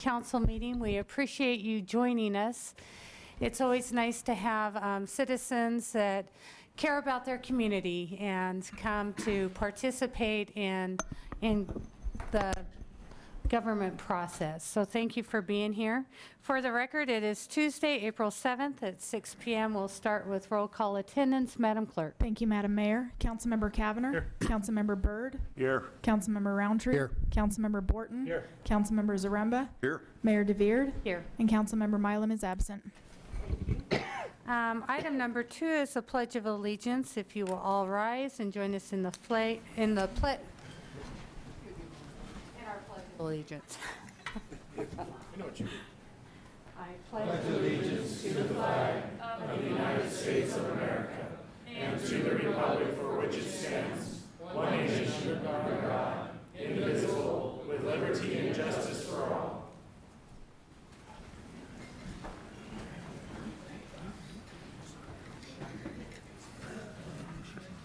Council meeting. We appreciate you joining us. It's always nice to have citizens that care about their community and come to participate in the government process. So thank you for being here. For the record, it is Tuesday, April 7th at 6 p.m. We'll start with roll call attendance. Madam Clerk. Thank you, Madam Mayor. Councilmember Cavanagh. Here. Councilmember Byrd. Here. Councilmember Roundtree. Here. Councilmember Borton. Here. Councilmember Zaremba. Here. Mayor DeVeard. Here. And Councilmember Mylum is absent. Item number 2 is the Pledge of Allegiance. If you will all rise and join us in our Pledge of Allegiance. I pledge allegiance to the flag of the United States of America and to the republic for which it stands, one nation under God, indivisible, with liberty and justice for all.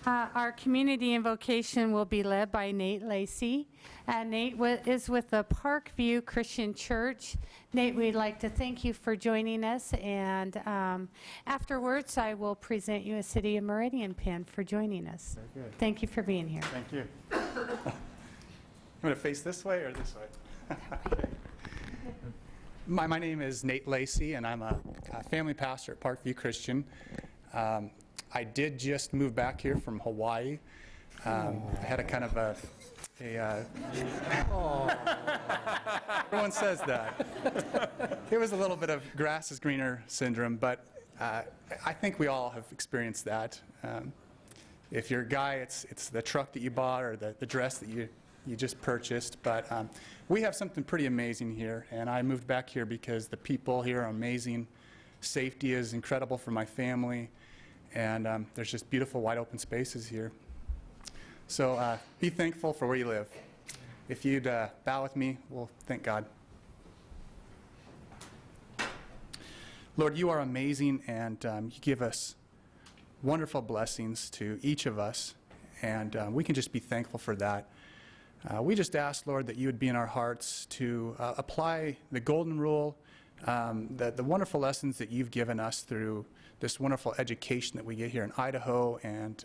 Our community invocation will be led by Nate Lacey. Nate is with the Parkview Christian Church. Nate, we'd like to thank you for joining us, and afterwards I will present you a City of Meridian pin for joining us. Very good. Thank you for being here. Thank you. I'm going to face this way or this way? My name is Nate Lacey, and I'm a family pastor at Parkview Christian. I did just move back here from Hawaii. I had a kind of everyone says that. It was a little bit of grass is greener syndrome, but I think we all have experienced that. If you're a guy, it's the truck that you bought or the dress that you just purchased. But we have something pretty amazing here, and I moved back here because the people here are amazing. Safety is incredible for my family. And there's just beautiful wide open spaces here. So be thankful for where you live. If you'd bow with me, we'll thank God. Lord, you are amazing, and you give us wonderful blessings to each of us, and we can just be thankful for that. We just ask, Lord, that you would be in our hearts to apply the golden rule, the wonderful lessons that you've given us through this wonderful education that we get here in Idaho, and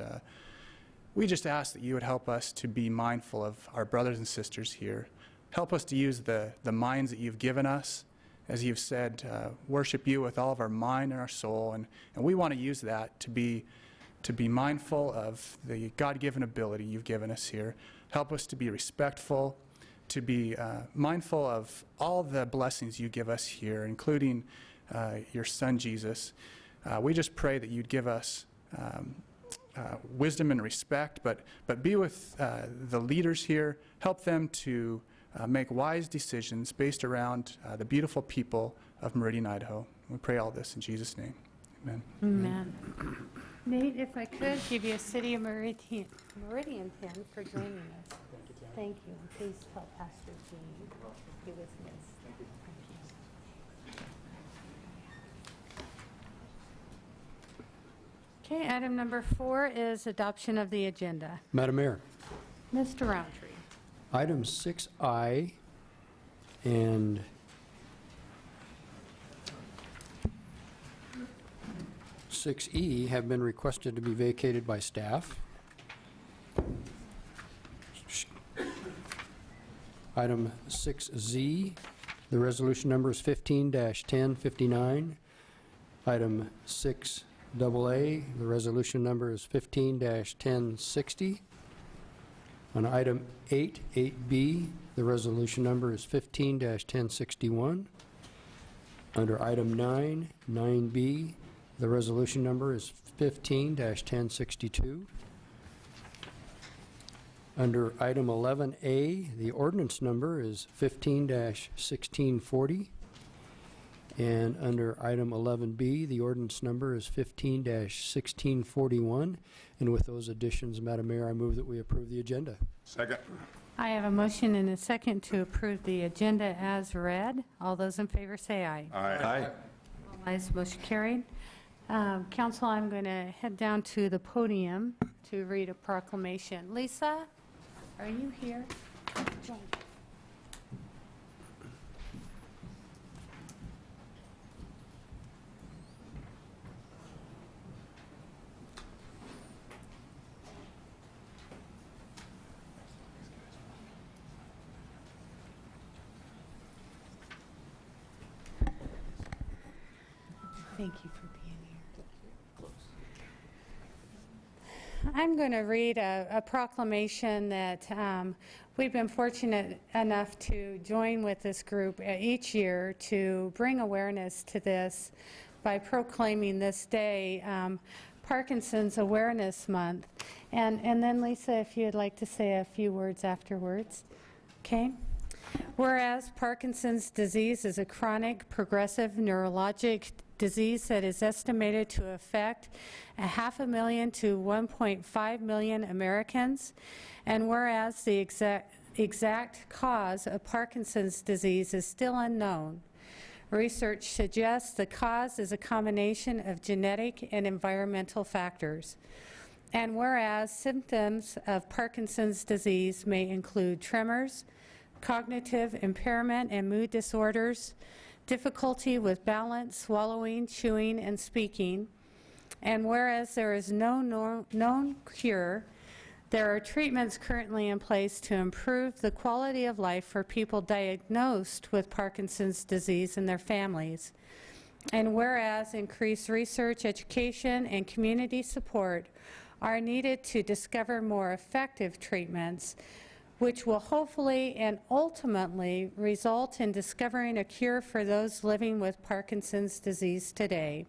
we just ask that you would help us to be mindful of our brothers and sisters here. Help us to use the minds that you've given us. As you've said, worship you with all of our mind and our soul, and we want to use that to be mindful of the God-given ability you've given us here. Help us to be respectful, to be mindful of all the blessings you give us here, including your Son, Jesus. We just pray that you'd give us wisdom and respect, but be with the leaders here. Help them to make wise decisions based around the beautiful people of Meridian, Idaho. We pray all this in Jesus' name. Amen. Amen. Nate, if I could give you a City of Meridian pin for joining us. Thank you. And please tell Pastor Jean he was missed. Thank you. Okay, item number 4 is adoption of the agenda. Madam Mayor, Mr. Roundtree. item 6I and 6E have been requested to be vacated by staff. Item 6Z, the resolution number is 15-1059. Item 6AA, the resolution number is 15-1060. On item 8B, the resolution number is 15-1061. Under item 9B, the resolution number is 15-1062. Under item 11A, the ordinance number is 15-1640. And under item 11B, the ordinance number is 15-1641. And with those additions, Madam Mayor, I move that we approve the agenda. Second. I have a motion and a second to approve the agenda as read. All those in favor say aye. Aye. All ayes, motion carried. Council, I'm going to head down to the podium to read a proclamation. Lisa, are you here? Join. Thank you for being here. I'm going to read a proclamation that we've been fortunate enough to join with this group each year to bring awareness to this by proclaiming this day Parkinson's Awareness Month. And then, Lisa, if you'd like to say a few words afterwards. Okay? Whereas Parkinson's disease is a chronic, progressive neurologic disease that is estimated to affect 500,000 to 1.5 million Americans, and whereas the exact cause of Parkinson's disease is still unknown, research suggests the cause is a combination of genetic and environmental factors. And whereas symptoms of Parkinson's disease may include tremors, cognitive impairment and mood disorders, difficulty with balance, swallowing, chewing, and speaking. And whereas there is no known cure, there are treatments currently in place to improve the quality of life for people diagnosed with Parkinson's disease and their families. And whereas increased research, education, and community support are needed to discover more effective treatments, which will hopefully and ultimately result in discovering a cure for those living with Parkinson's disease today.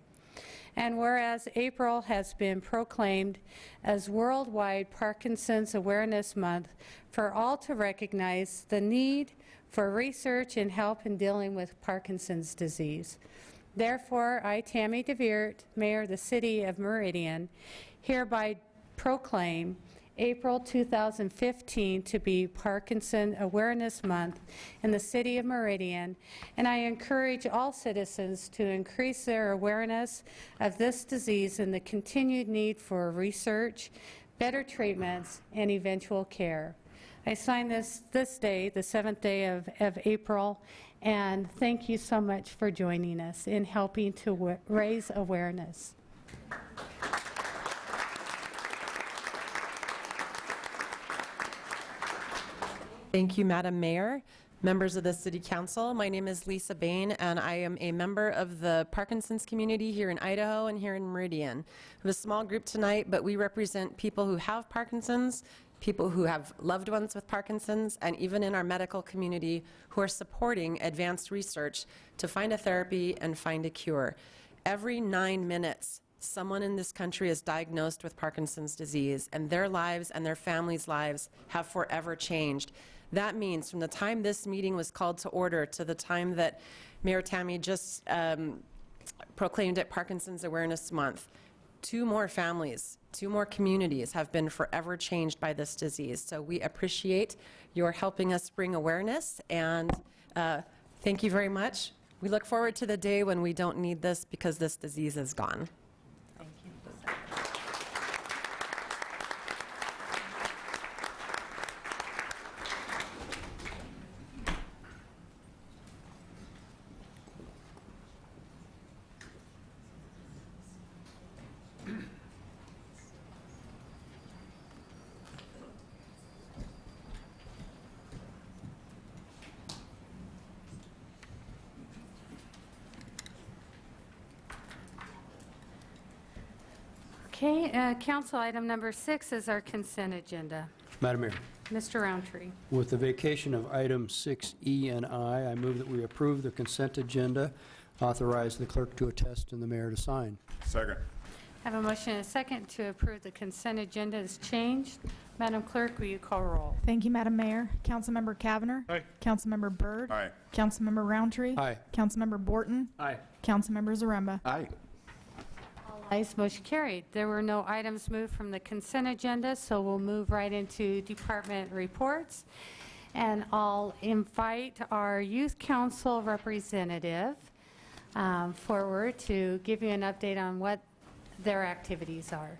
And whereas April has been proclaimed as Worldwide Parkinson's Awareness Month for all to recognize the need for research and help in dealing with Parkinson's disease. Therefore, I, Tammy DeVeert, Mayor of the City of Meridian, hereby proclaim April 2015 to be Parkinson Awareness Month in the City of Meridian, and I encourage all citizens to increase their awareness of this disease and the continued need for research, better treatments, and eventual care. I sign this day, the 7th day of April, and thank you so much for joining us in helping to raise awareness. Thank you, Madam Mayor, members of the City Council. My name is Lisa Bain, and I am a member of the Parkinson's community here in Idaho and here in Meridian. We have a small group tonight, but we represent people who have Parkinson's, people who have loved ones with Parkinson's, and even in our medical community who are supporting advanced research to find a therapy and find a cure. Every 9 minutes, someone in this country is diagnosed with Parkinson's disease, and their lives and their families' lives have forever changed. That means from the time this meeting was called to order to the time that Mayor Tammy just proclaimed it Parkinson's Awareness Month, 2 more families, 2 more communities have been forever changed by this disease. So we appreciate your helping us bring awareness, and thank you very much. We look forward to the day when we don't need this because this disease is gone. Okay, council item number 6 is our consent agenda. Madam Mayor, Mr. Roundtree. with the vacation of items 6E and I move that we approve the consent agenda, authorize the clerk to attest and the mayor to sign. Second. I have a motion and a second to approve the consent agenda as changed. Madam Clerk, will you call roll? Thank you, Madam Mayor. Councilmember Cavanagh. Aye. Councilmember Byrd. Aye. Councilmember Roundtree. Aye. Councilmember Borton. Aye. Councilmember Zaremba. Aye. Ayes, motion carried. There were no items moved from the consent agenda, so we'll move right into department reports. And I'll invite our youth council representative forward to give you an update on what their activities are.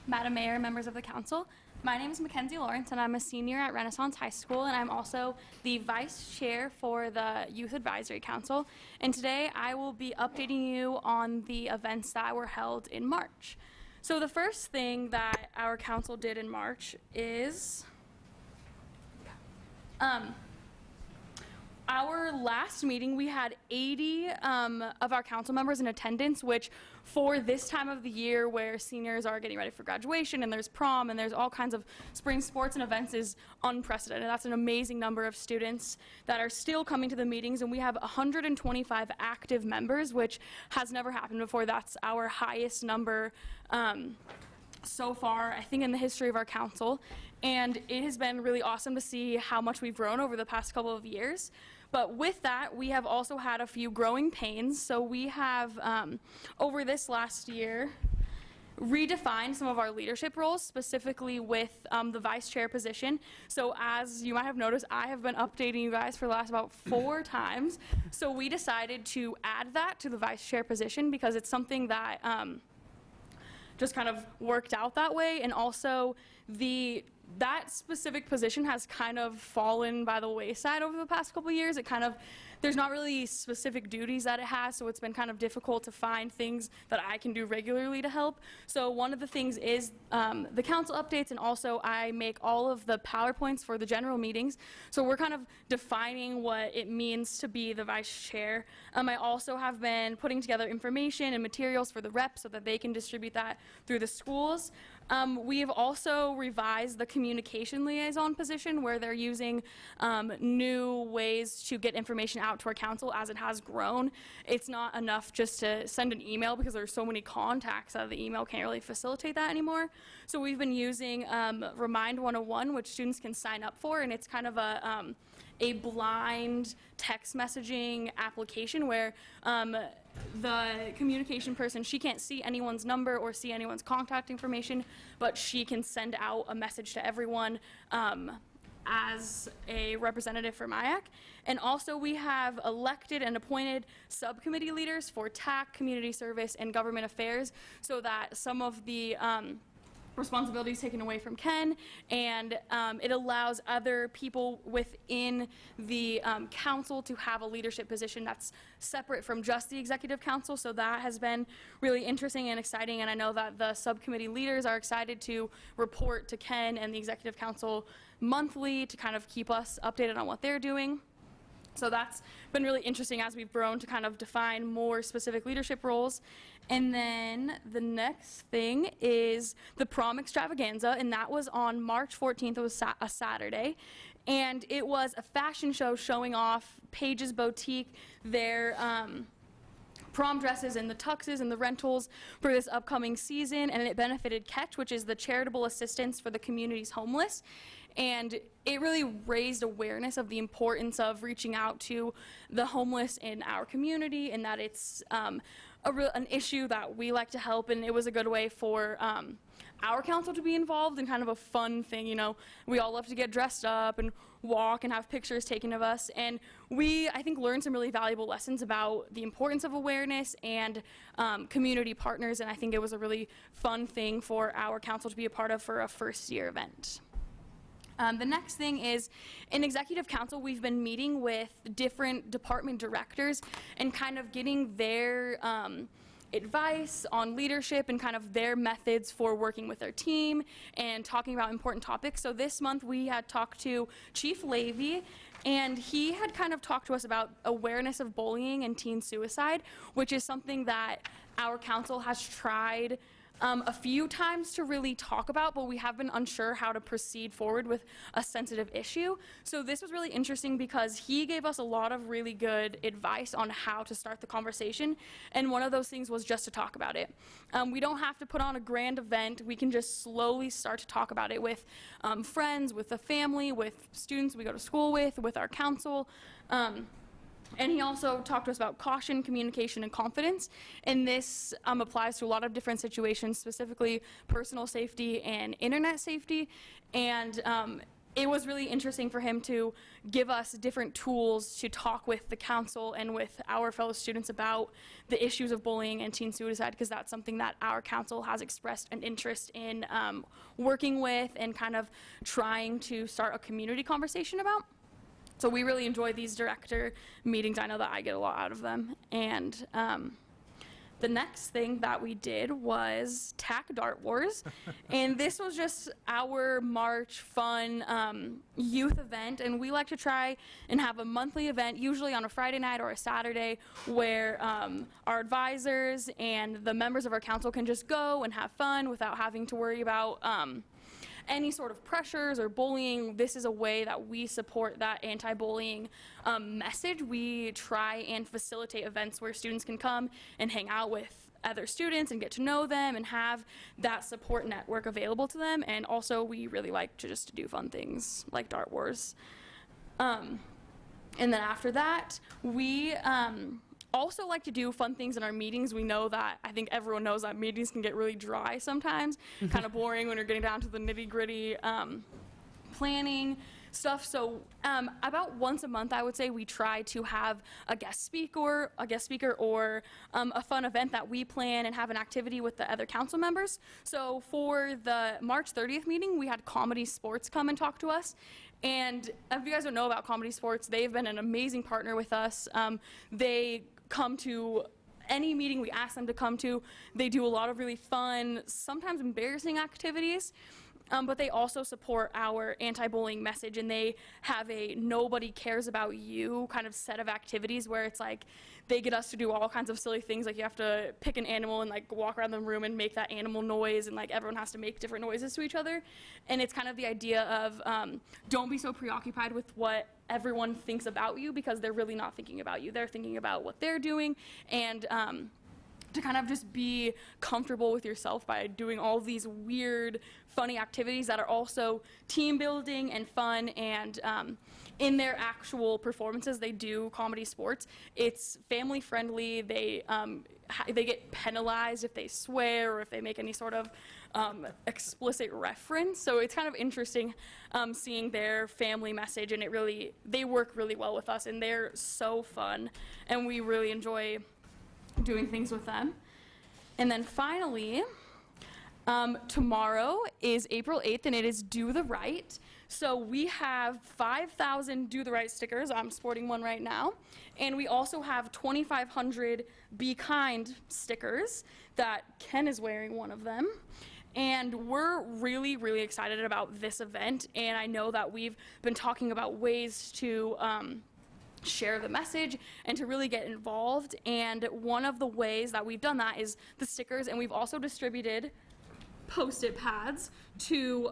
Madam Mayor, members of the council, my name is Mackenzie Lawrence, and I'm a senior at Renaissance High School, and I'm also the vice chair for the Youth Advisory Council. And today I will be updating you on the events that were held in March. So the first thing that our council did in March is our last meeting, we had 80 of our council members in attendance, which for this time of the year where seniors are getting ready for graduation and there's prom and there's all kinds of spring sports and events is unprecedented. That's an amazing number of students that are still coming to the meetings, and we have 125 active members, which has never happened before. That's our highest number so far, I think, in the history of our council. And it has been really awesome to see how much we've grown over the past couple of years. But with that, we have also had a few growing pains. So we have, over this last year, redefined some of our leadership roles, specifically with the vice chair position. So as you might have noticed, I have been updating you guys for the last about 4 times. So we decided to add that to the vice chair position because it's something that just kind of worked out that way. And also that specific position has kind of fallen by the wayside over the past couple of years. There's not really specific duties that it has, so it's been kind of difficult to find things that I can do regularly to help. So one of the things is the council updates, and also I make all of the PowerPoints for the general meetings. So we're kind of defining what it means to be the vice chair. I also have been putting together information and materials for the reps so that they can distribute that through the schools. We have also revised the communication liaison position, where they're using new ways to get information out to our council as it has grown. It's not enough just to send an email because there's so many contacts that the email can't really facilitate that anymore. So we've been using Remind 101, which students can sign up for, and it's kind of a blind text messaging application where the communication person, she can't see anyone's number or see anyone's contact information, but she can send out a message to everyone as a representative for MIAC. And also we have elected and appointed subcommittee leaders for TAC, community service, and government affairs, so that some of the responsibilities taken away from Ken, and it allows other people within the council to have a leadership position that's separate from just the executive council. So that has been really interesting and exciting, and I know that the subcommittee leaders are excited to report to Ken and the executive council monthly to kind of keep us updated on what they're doing. So that's been really interesting as we've grown to kind of define more specific leadership roles. And then the next thing is the prom extravaganza, and that was on March 14th. It was a Saturday, and it was a fashion show showing off Paige's Boutique, their prom dresses and the tuxes and the rentals for this upcoming season, and it benefited Catch, which is the charitable assistance for the community's homeless. And it really raised awareness of the importance of reaching out to the homeless in our community, and that it's an issue that we like to help, and it was a good way for our council to be involved in kind of a fun thing. You know, we all love to get dressed up and walk and have pictures taken of us, and we, I think, learned some really valuable lessons about the importance of awareness and community partners, and I think it was a really fun thing for our council to be a part of for a first-year event. The next thing is, in executive council, we've been meeting with different department directors and kind of getting their advice on leadership and kind of their methods for working with their team and talking about important topics. So this month we had talked to Chief Levy, and he had kind of talked to us about awareness of bullying and teen suicide, which is something that our council has tried a few times to really talk about, but we have been unsure how to proceed forward with a sensitive issue. So this was really interesting because he gave us a lot of really good advice on how to start the conversation, and one of those things was just to talk about it. We don't have to put on a grand event. We can just slowly start to talk about it with friends, with the family, with students we go to school with our council. And he also talked to us about caution, communication, and confidence. And this applies to a lot of different situations, specifically personal safety and internet safety. And it was really interesting for him to give us different tools to talk with the council and with our fellow students about the issues of bullying and teen suicide, because that's something that our council has expressed an interest in working with and kind of trying to start a community conversation about. So we really enjoy these director meetings. I know that I get a lot out of them. And the next thing that we did was Tack Dart Wars. And this was just our March fun youth event. And we like to try and have a monthly event, usually on a Friday night or a Saturday, where our advisors and the members of our council can just go and have fun without having to worry about any sort of pressures or bullying. This is a way that we support that anti-bullying message. We try and facilitate events where students can come and hang out with other students and get to know them and have that support network available to them. And also we really like to just do fun things like Dart Wars. And then after that, we also like to do fun things in our meetings. We know that, I think everyone knows that meetings can get really dry sometimes, kind of boring when you're getting down to the nitty-gritty planning stuff. So about once a month, I would say, we try to have a guest speaker or a fun event that we plan and have an activity with the other council members. So for the March 30th meeting, we had Comedy Sports come and talk to us. And if you guys don't know about Comedy Sports, they've been an amazing partner with us. They come to any meeting we ask them to come to. They do a lot of really fun, sometimes embarrassing activities, but they also support our anti-bullying message, and they have a nobody cares about you kind of set of activities where it's like they get us to do all kinds of silly things, like you have to pick an animal and like walk around the room and make that animal noise, and like everyone has to make different noises to each other. And it's kind of the idea of don't be so preoccupied with what everyone thinks about you, because they're really not thinking about you. They're thinking about what they're doing, and to kind of just be comfortable with yourself by doing all these weird, funny activities that are also team building and fun. And in their actual performances, they do Comedy Sports. It's family friendly. They get penalized if they swear or if they make any sort of explicit reference. So it's kind of interesting seeing their family message, and they work really well with us, and they're so fun, and we really enjoy doing things with them. And then finally, tomorrow is April 8th, and it is Do the Right. So we have 5,000 Do the Right stickers. I'm sporting one right now. And we also have 2,500 Be Kind stickers that Ken is wearing one of them. And we're really, really excited about this event. And I know that we've been talking about ways to share the message and to really get involved. And one of the ways that we've done that is the stickers, and we've also distributed Post-it pads to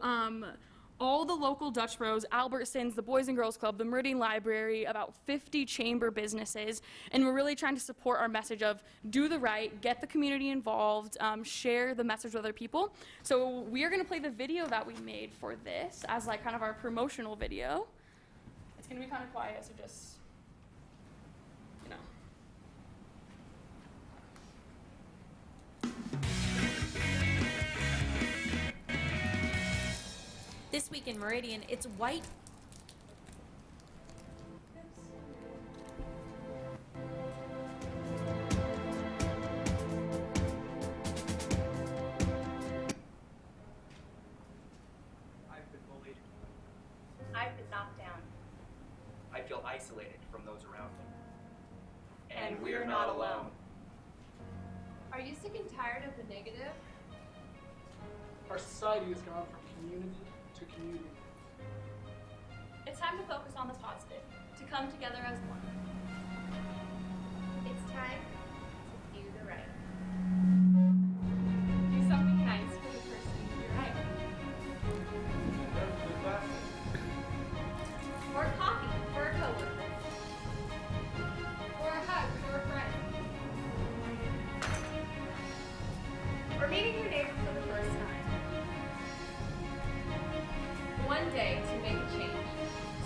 all the local Dutch Bros, Albertsons, the Boys and Girls Club, the Meridian Library, about 50 chamber businesses. And we're really trying to support our message of do the right, get the community involved, share the message with other people. So we are going to play the video that we made for this as like kind of our promotional video. It's going to be kind of quiet, so just, you know. This week in Meridian, it's white. I've been bullied. I've been knocked down. I feel isolated from those around me. And we're not alone. Are you sick and tired of the negative? Our society has gone from community to community. It's time to focus on the positive, to come together as one. It's time to do the right. Do something nice for the person you're right. Or coffee for a coworker. Or a hug for a friend. Or meeting your neighbor for the first time. One day to make a change.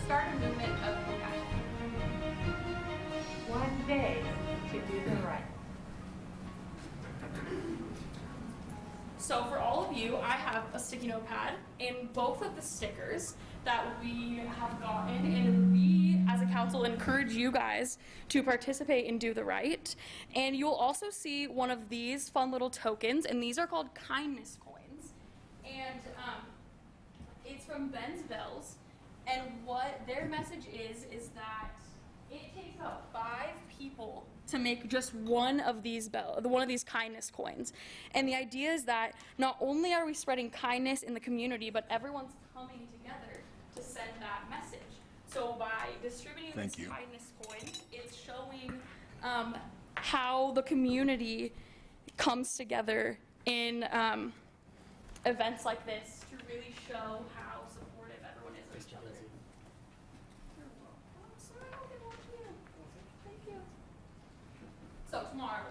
Start a movement of compassion. One day to do the right. So for all of you, I have a sticky notepad and both of the stickers that we have gotten, and we as a council encourage you guys to participate and do the right. And you'll also see one of these fun little tokens, and these are called kindness coins. And it's from Ben's Bells, and what their message is that it takes about 5 people people to make just one of these kindness coins. And the idea is that not only are we spreading kindness in the community, but everyone's coming together to send that message. So by distributing these kindness coins, it's showing how the community comes together in events like this to really show how supportive everyone is of each other. So tomorrow,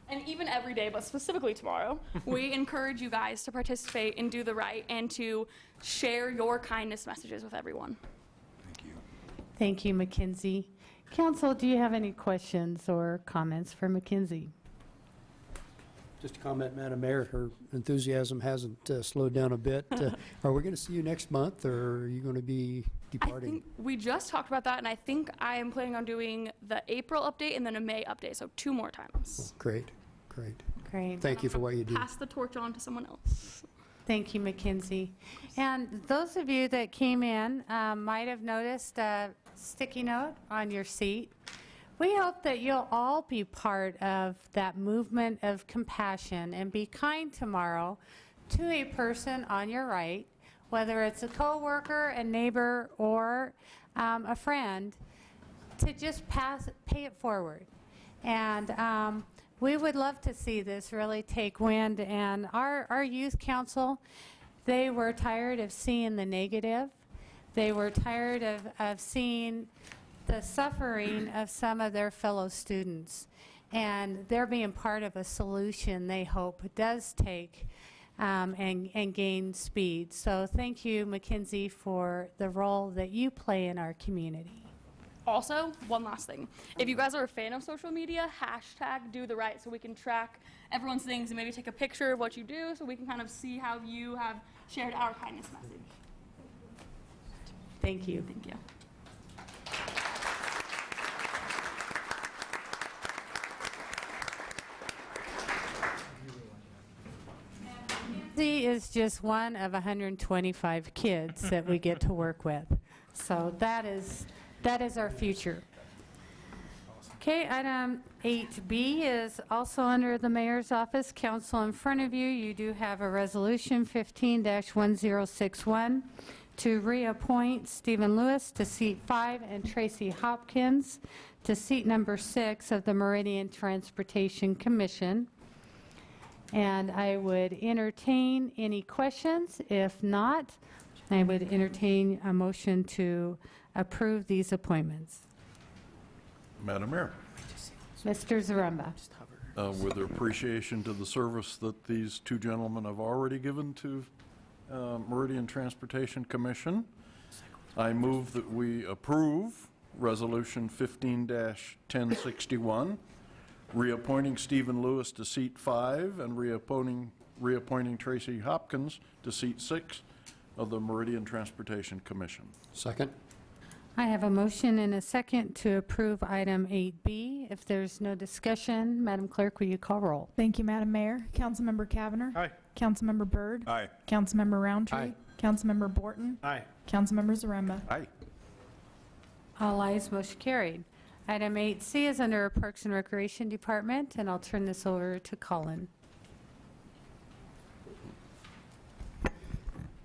and even every day, but specifically tomorrow, we encourage you guys to participate and do the right and to share your kindness messages with everyone. Thank you, Mackenzie. Council, do you have any questions or comments for Mackenzie? Just a comment, Madam Mayor, her enthusiasm hasn't slowed down a bit. Are we going to see you next month, or are you going to be departing? I think we just talked about that, and I think I am planning on doing the April update and then a May update, so 2 more times. Great, great. Great. Thank you for what you do. Pass the torch on to someone else. Thank you, Mackenzie. And those of you that came in might have noticed a sticky note on your seat. We hope that you'll all be part of that movement of compassion and be kind tomorrow to a person on your right, whether it's a coworker, a neighbor, or a friend, to just pay it forward. And we would love to see this really take wind. And our youth council, they were tired of seeing the negative. They were tired of seeing the suffering of some of their fellow students. And they're being part of a solution they hope does take and gain speed. So thank you, Mackenzie, for the role that you play in our community. Also, one last thing. If you guys are a fan of social media, hashtag do the right so we can track everyone's things and maybe take a picture of what you do so we can kind of see how you have shared our kindness message. Thank you. Thank you. Mackenzie is just one of 125 kids that we get to work with. So that is our future. Okay, item 8B is also under the mayor's office. Council, in front of you, you do have a resolution 15-1061 to reappoint Stephen Lewis to seat 5 and Tracy Hopkins to seat number 6 of the Meridian Transportation Commission. And I would entertain any questions. If not, I would entertain a motion to approve these appointments. Madam Mayor, Mr. Zaremba. with appreciation to the service that these two gentlemen have already given to Meridian Transportation Commission, I move that we approve Resolution 15-1061, reappointing Stephen Lewis to seat 5 and reappointing Tracy Hopkins to seat 6 of the Meridian Transportation Commission. Second. I have a motion and a second to approve item 8B. If there's no discussion, Madam Clerk, will you call roll? Thank you, Madam Mayor. Councilmember Cavanagh. Aye. Councilmember Byrd. Aye. Councilmember Roundtree. Aye. Councilmember Borton. Aye. Councilmember Zaremba. Aye. All ayes, motion carried. Item 8C is under Parks and Recreation Department, and I'll turn this over to Colin.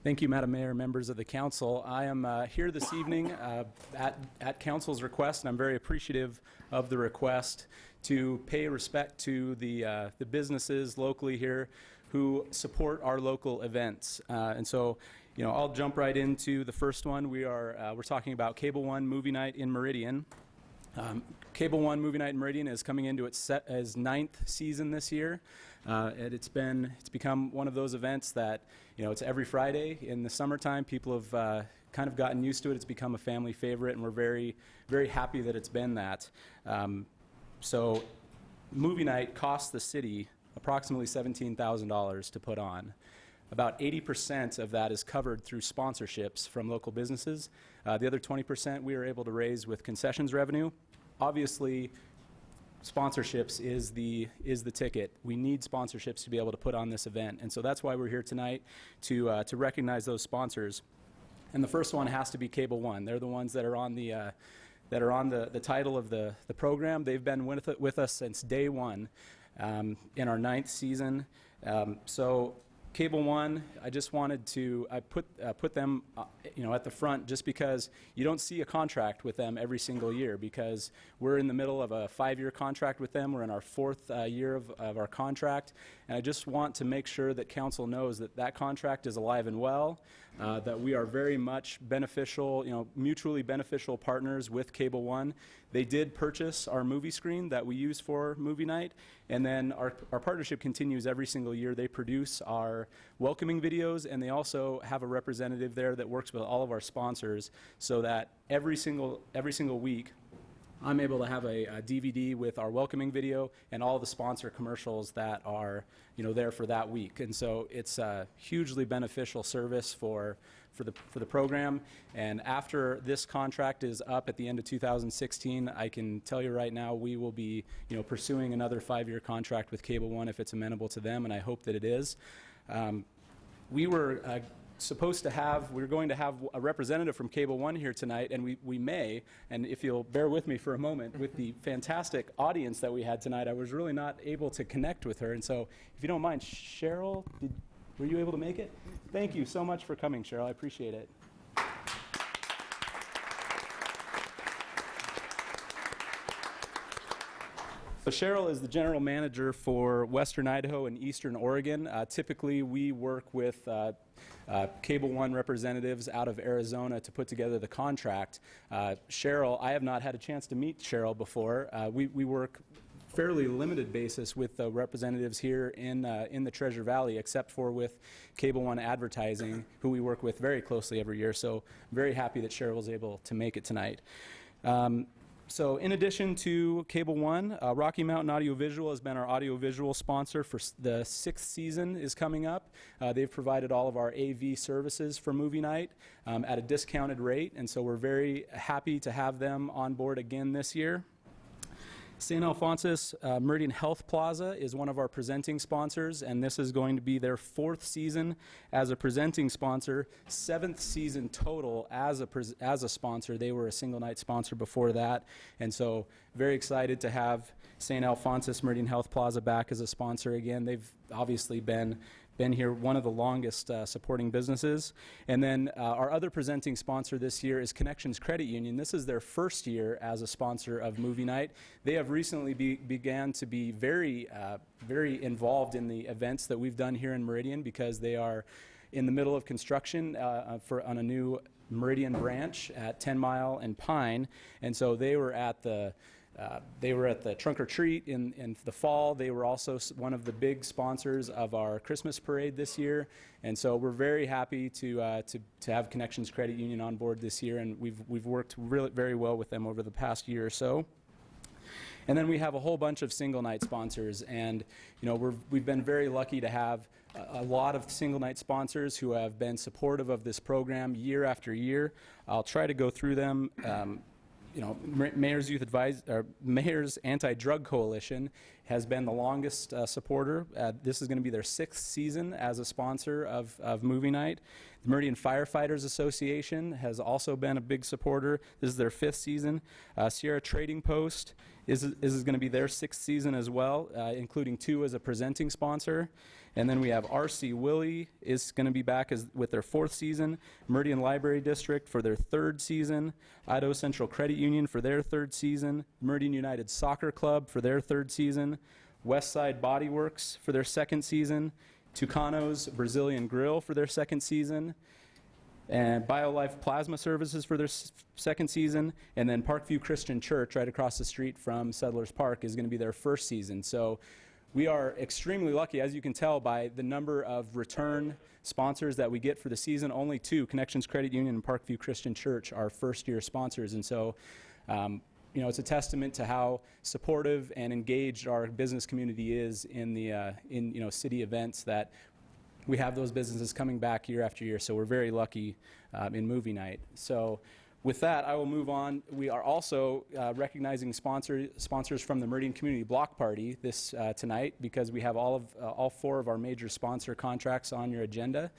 Thank you, Madam Mayor, members of the council. I am here this evening at council's request, and I'm very appreciative of the request to pay respect to the businesses locally here who support our local events. And so, you know, I'll jump right into the first one. We're talking about Cable One Movie Night in Meridian. Cable One Movie Night in Meridian is coming into its 9th season this year. And it's become one of those events that, you know, it's every Friday in the summertime. People have kind of gotten used to it. It's become a family favorite, and we're very, very happy that it's been that. So movie night costs the city approximately $17,000 to put on. About 80% of that is covered through sponsorships from local businesses. The other 20% we are able to raise with concessions revenue. Obviously, sponsorships is the ticket. We need sponsorships to be able to put on this event, and so that's why we're here tonight to recognize those sponsors. And the first one has to be Cable One. They're the ones that are on the that are on the title of the program. They've been with us since day one in our 9th season. So Cable One, I just wanted to put them at the front just because you don't see a contract with them every single year, because we're in the middle of a 5-year contract with them. We're in our 4th year of our contract, and I just want to make sure that council knows that that contract is alive and well, that we are very much beneficial, mutually beneficial partners with Cable One. They did purchase our movie screen that we use for movie night, and then our partnership continues every single year. They produce our welcoming videos, and they also have a representative there that works with all of our sponsors, so that every single week I'm able to have a DVD with our welcoming video and all the sponsor commercials that are there for that week. And so it's a hugely beneficial service for the program. And after this contract is up at the end of 2016, I can tell you right now we will be pursuing another 5-year contract with Cable One if it's amenable to them, and I hope that it is. We were going to have a representative from Cable One here tonight, and we may, and if you'll bear with me for a moment, with the fantastic audience that we had tonight, I was really not able to connect with her. And so if you don't mind, Cheryl, were you able to make it? Thank you so much for coming, Cheryl. I appreciate it. So Cheryl is the general manager for Western Idaho and Eastern Oregon. Typically, we work with Cable One representatives out of Arizona to put together the contract. Cheryl, I have not had a chance to meet Cheryl before. We work fairly limited basis with the representatives here in the Treasure Valley, except for with Cable One Advertising, who we work with very closely every year. So I'm very happy that Cheryl was able to make it tonight. So in addition to Cable One, Rocky Mountain Audiovisual has been our audiovisual sponsor for the 6th season is coming up. They've provided all of our AV services for movie night at a discounted rate, and so we're very happy to have them on board again this year. St. Alphonsus Meridian Health Plaza is one of our presenting sponsors, and this is going to be their 4th season as a presenting sponsor, 7th season total as a sponsor. They were a single night sponsor before that, and so very excited to have St. Alphonsus Meridian Health Plaza back as a sponsor again. They've obviously been here, one of the longest supporting businesses. And then our other presenting sponsor this year is Connections Credit Union. This is their 1st year as a sponsor of movie night. They have recently began to be very involved in the events that we've done here in Meridian, because they are in the middle of construction on a new Meridian branch at 10 Mile and Pine. And so they were at the trunk or treat in the fall. They were also one of the big sponsors of our Christmas parade this year, and so we're very happy to have Connections Credit Union on board this year, and we've worked really very well with them over the past year or so. And then we have a whole bunch of single night sponsors, and we've been very lucky to have a lot of single night sponsors who have been supportive of this program year after year. I'll try to go through them. Mayor's Anti-Drug Coalition has been the longest supporter. This is going to be their 6th season as a sponsor of movie night. The Meridian Firefighters Association has also been a big supporter. This is their 5th season. Sierra Trading Post is going to be their 6th season as well, including 2 as a presenting sponsor. And then we have R.C. Willey is going to be back with their 4th season, Meridian Library District for their 3rd season, Idaho Central Credit Union for their 3rd season, Meridian United Soccer Club for their 3rd season, Westside Body Works for their 2nd season, Tucano's Brazilian Grill for their 2nd season, and BioLife Plasma Services for their 2nd season, and then Parkview Christian Church right across the street from Settlers Park is going to be their 1st season. So we are extremely lucky, as you can tell by the number of return sponsors that we get for the season. Only 2, Connections Credit Union and Parkview Christian Church, are 1st-year sponsors. And so, it's a testament to how supportive and engaged our business community is in the city events, that we have those businesses coming back year after year. So we're very lucky in movie night. So with that, I will move on. We are also recognizing sponsors from the Meridian Community Block Party tonight, because we have all 4 of our major sponsor contracts on your agenda.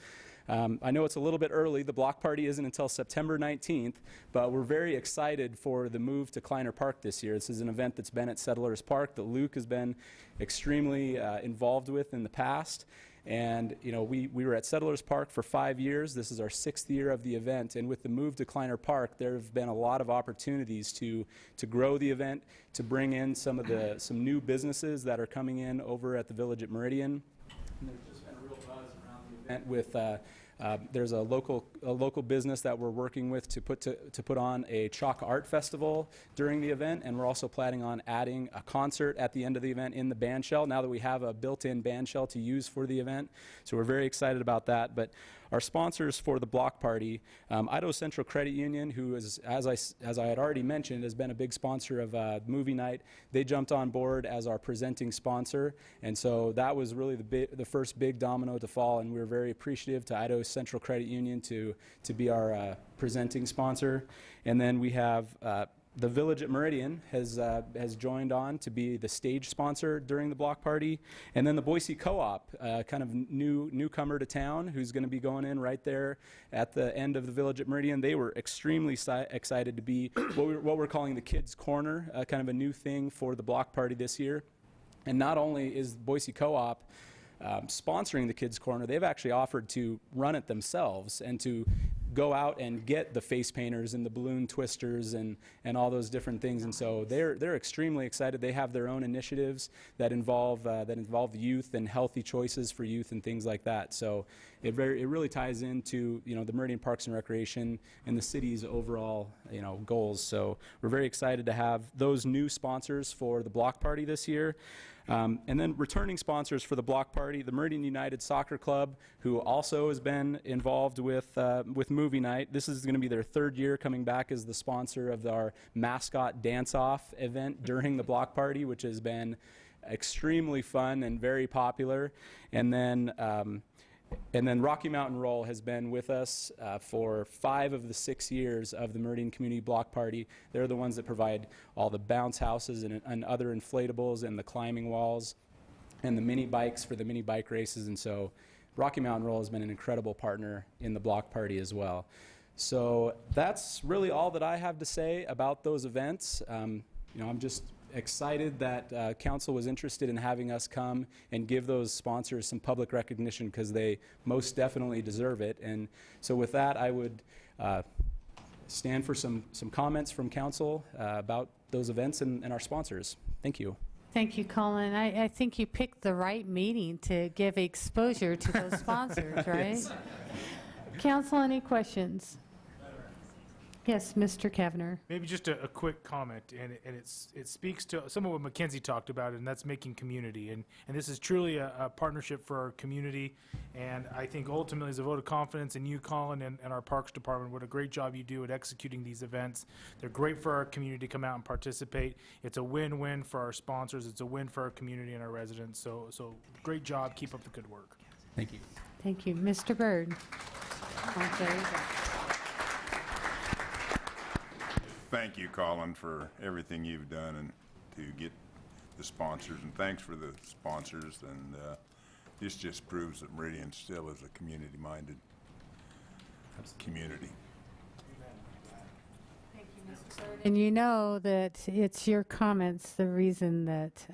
I know it's a little bit early. The block party isn't until September 19th, but we're very excited for the move to Kleiner Park this year. This is an event that's been at Settlers Park that Luke has been extremely involved with in the past. And we were at Settlers Park for 5 years. This is our 6th year of the event. And with the move to Kleiner Park, there have been a lot of opportunities to grow the event, to bring in some new businesses that are coming in over at the Village at Meridian. And there's just been a real buzz around the event with there's a local business that we're working with to put on a chalk art festival during the event, and we're also planning on adding a concert at the end of the event in the band shell now that we have a built-in band shell to use for the event. So we're very excited about that. But our sponsors for the block party, Idaho Central Credit Union, who is, as I had already mentioned, has been a big sponsor of movie night. They jumped on board as our presenting sponsor, and so that was really the first big domino to fall, and we were very appreciative to Idaho Central Credit Union to be our presenting sponsor. And then we have the Village at Meridian has joined on to be the stage sponsor during the block party. And then the Boise Co-op, kind of newcomer to town, who's going to be going in right there at the end of the Village at Meridian. They were extremely excited to be what we're calling the Kids Corner, kind of a new thing for the block party this year. And not only is Boise Co-op sponsoring the Kids Corner, they've actually offered to run it themselves and to go out and get the face painters and the balloon twisters and all those different things. And so they're extremely excited. They have their own initiatives that involve the youth and healthy choices for youth and things like that. So it really ties into the Meridian Parks and Recreation and the city's overall goals. So we're very excited to have those new sponsors for the block party this year. And then returning sponsors for the block party, the Meridian United Soccer Club, who also has been involved with movie night. This is going to be their 3rd year coming back as the sponsor of our mascot dance-off event during the block party, which has been extremely fun and very popular. And then Rocky Mountain Roll has been with us for 5 of the 6 years of the Meridian Community Block Party. They're the ones that provide all the bounce houses and other inflatables and the climbing walls and the mini bikes for the mini bike races. And so Rocky Mountain Roll has been an incredible partner in the block party as well. So that's really all that I have to say about those events. I'm just excited that council was interested in having us come and give those sponsors some public recognition, because they most definitely deserve it. And so with that, I would stand for some comments from council about those events and our sponsors. Thank you. Thank you, Colin. I think you picked the right meeting to give exposure to those sponsors, right? Yes. Council, any questions? Yes, Mr. Kavanagh. Maybe just a quick comment, and it speaks to some of what Mackenzie talked about, and that's making community. And this is truly a partnership for our community, and I think ultimately it's a vote of confidence in you, Colin, and our Parks Department. What a great job you do at executing these events. They're great for our community to come out and participate. It's a win-win for our sponsors. It's a win for our community and our residents. So great job. Keep up the good work. Thank you. Thank you. Mr. Byrd. Okay. Thank you, Colin, for everything you've done and to get the sponsors, and thanks for the sponsors. And this just proves that Meridian still is a community-minded community. Thank you, Mr. Byrd. And you know that it's your comments the reason that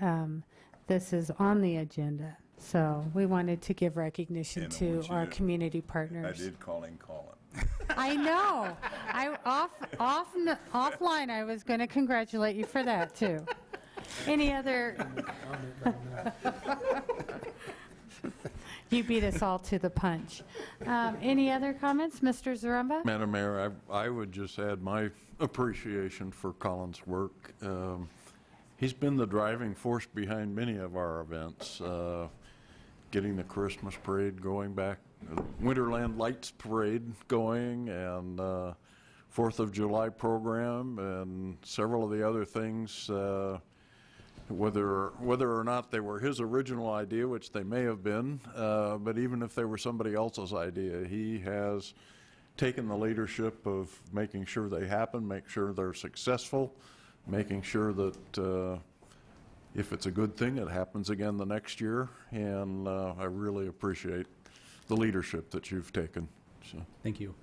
this is on the agenda. So we wanted to give recognition to our community partners. I did call in Colin. I know. Offline, I was going to congratulate you for that too. Any other? You beat us all to the punch. Any other comments, Mr. Zaremba? Madam Mayor, I would just add my appreciation for Colin's work. He's been the driving force behind many of our events, getting the Christmas parade going back, Winterland Lights Parade going, and 4th of July program, and several of the other things, whether or not they were his original idea, which they may have been, but even if they were somebody else's idea, he has taken the leadership of making sure they happen, make sure they're successful, making sure that if it's a good thing, it happens again the next year, and I really appreciate the leadership that you've taken. So. Thank you.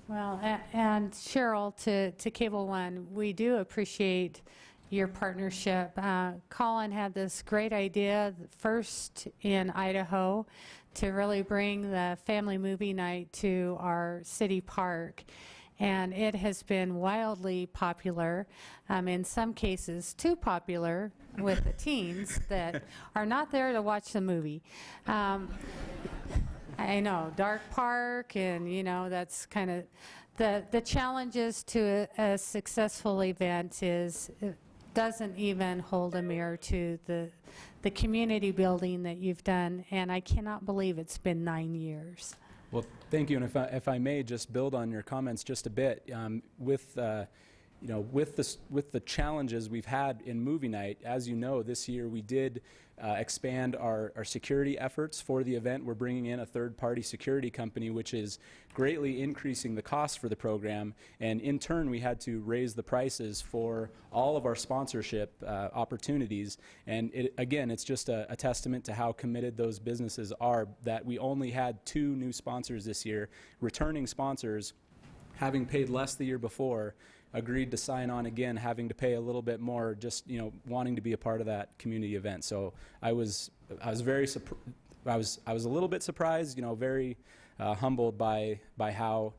Well, and Cheryl, to Cable One, we do appreciate your partnership. Colin had this great idea, first in Idaho, to really bring the family movie night to our city park. And it has been wildly popular, in some cases too popular with the teens that are not there to watch the movie. I know, dark park, and that's kind of the challenges to a successful event is it doesn't even hold a mirror to the community building that you've done, and I cannot believe it's been 9 years. Well, thank you, and if I may just build on your comments just a bit, with the challenges we've had in movie night, as you know, this year we did expand our security efforts for the event. We're bringing in a third-party security company, which is greatly increasing the cost for the program, and in turn we had to raise the prices for all of our sponsorship opportunities. And again, it's just a testament to how committed those businesses are that we only had 2 new sponsors this year, returning sponsors, having paid less the year before, agreed to sign on again, having to pay a little bit more, just wanting to be a part of that community event. So I was very I was a little bit surprised, very humbled by how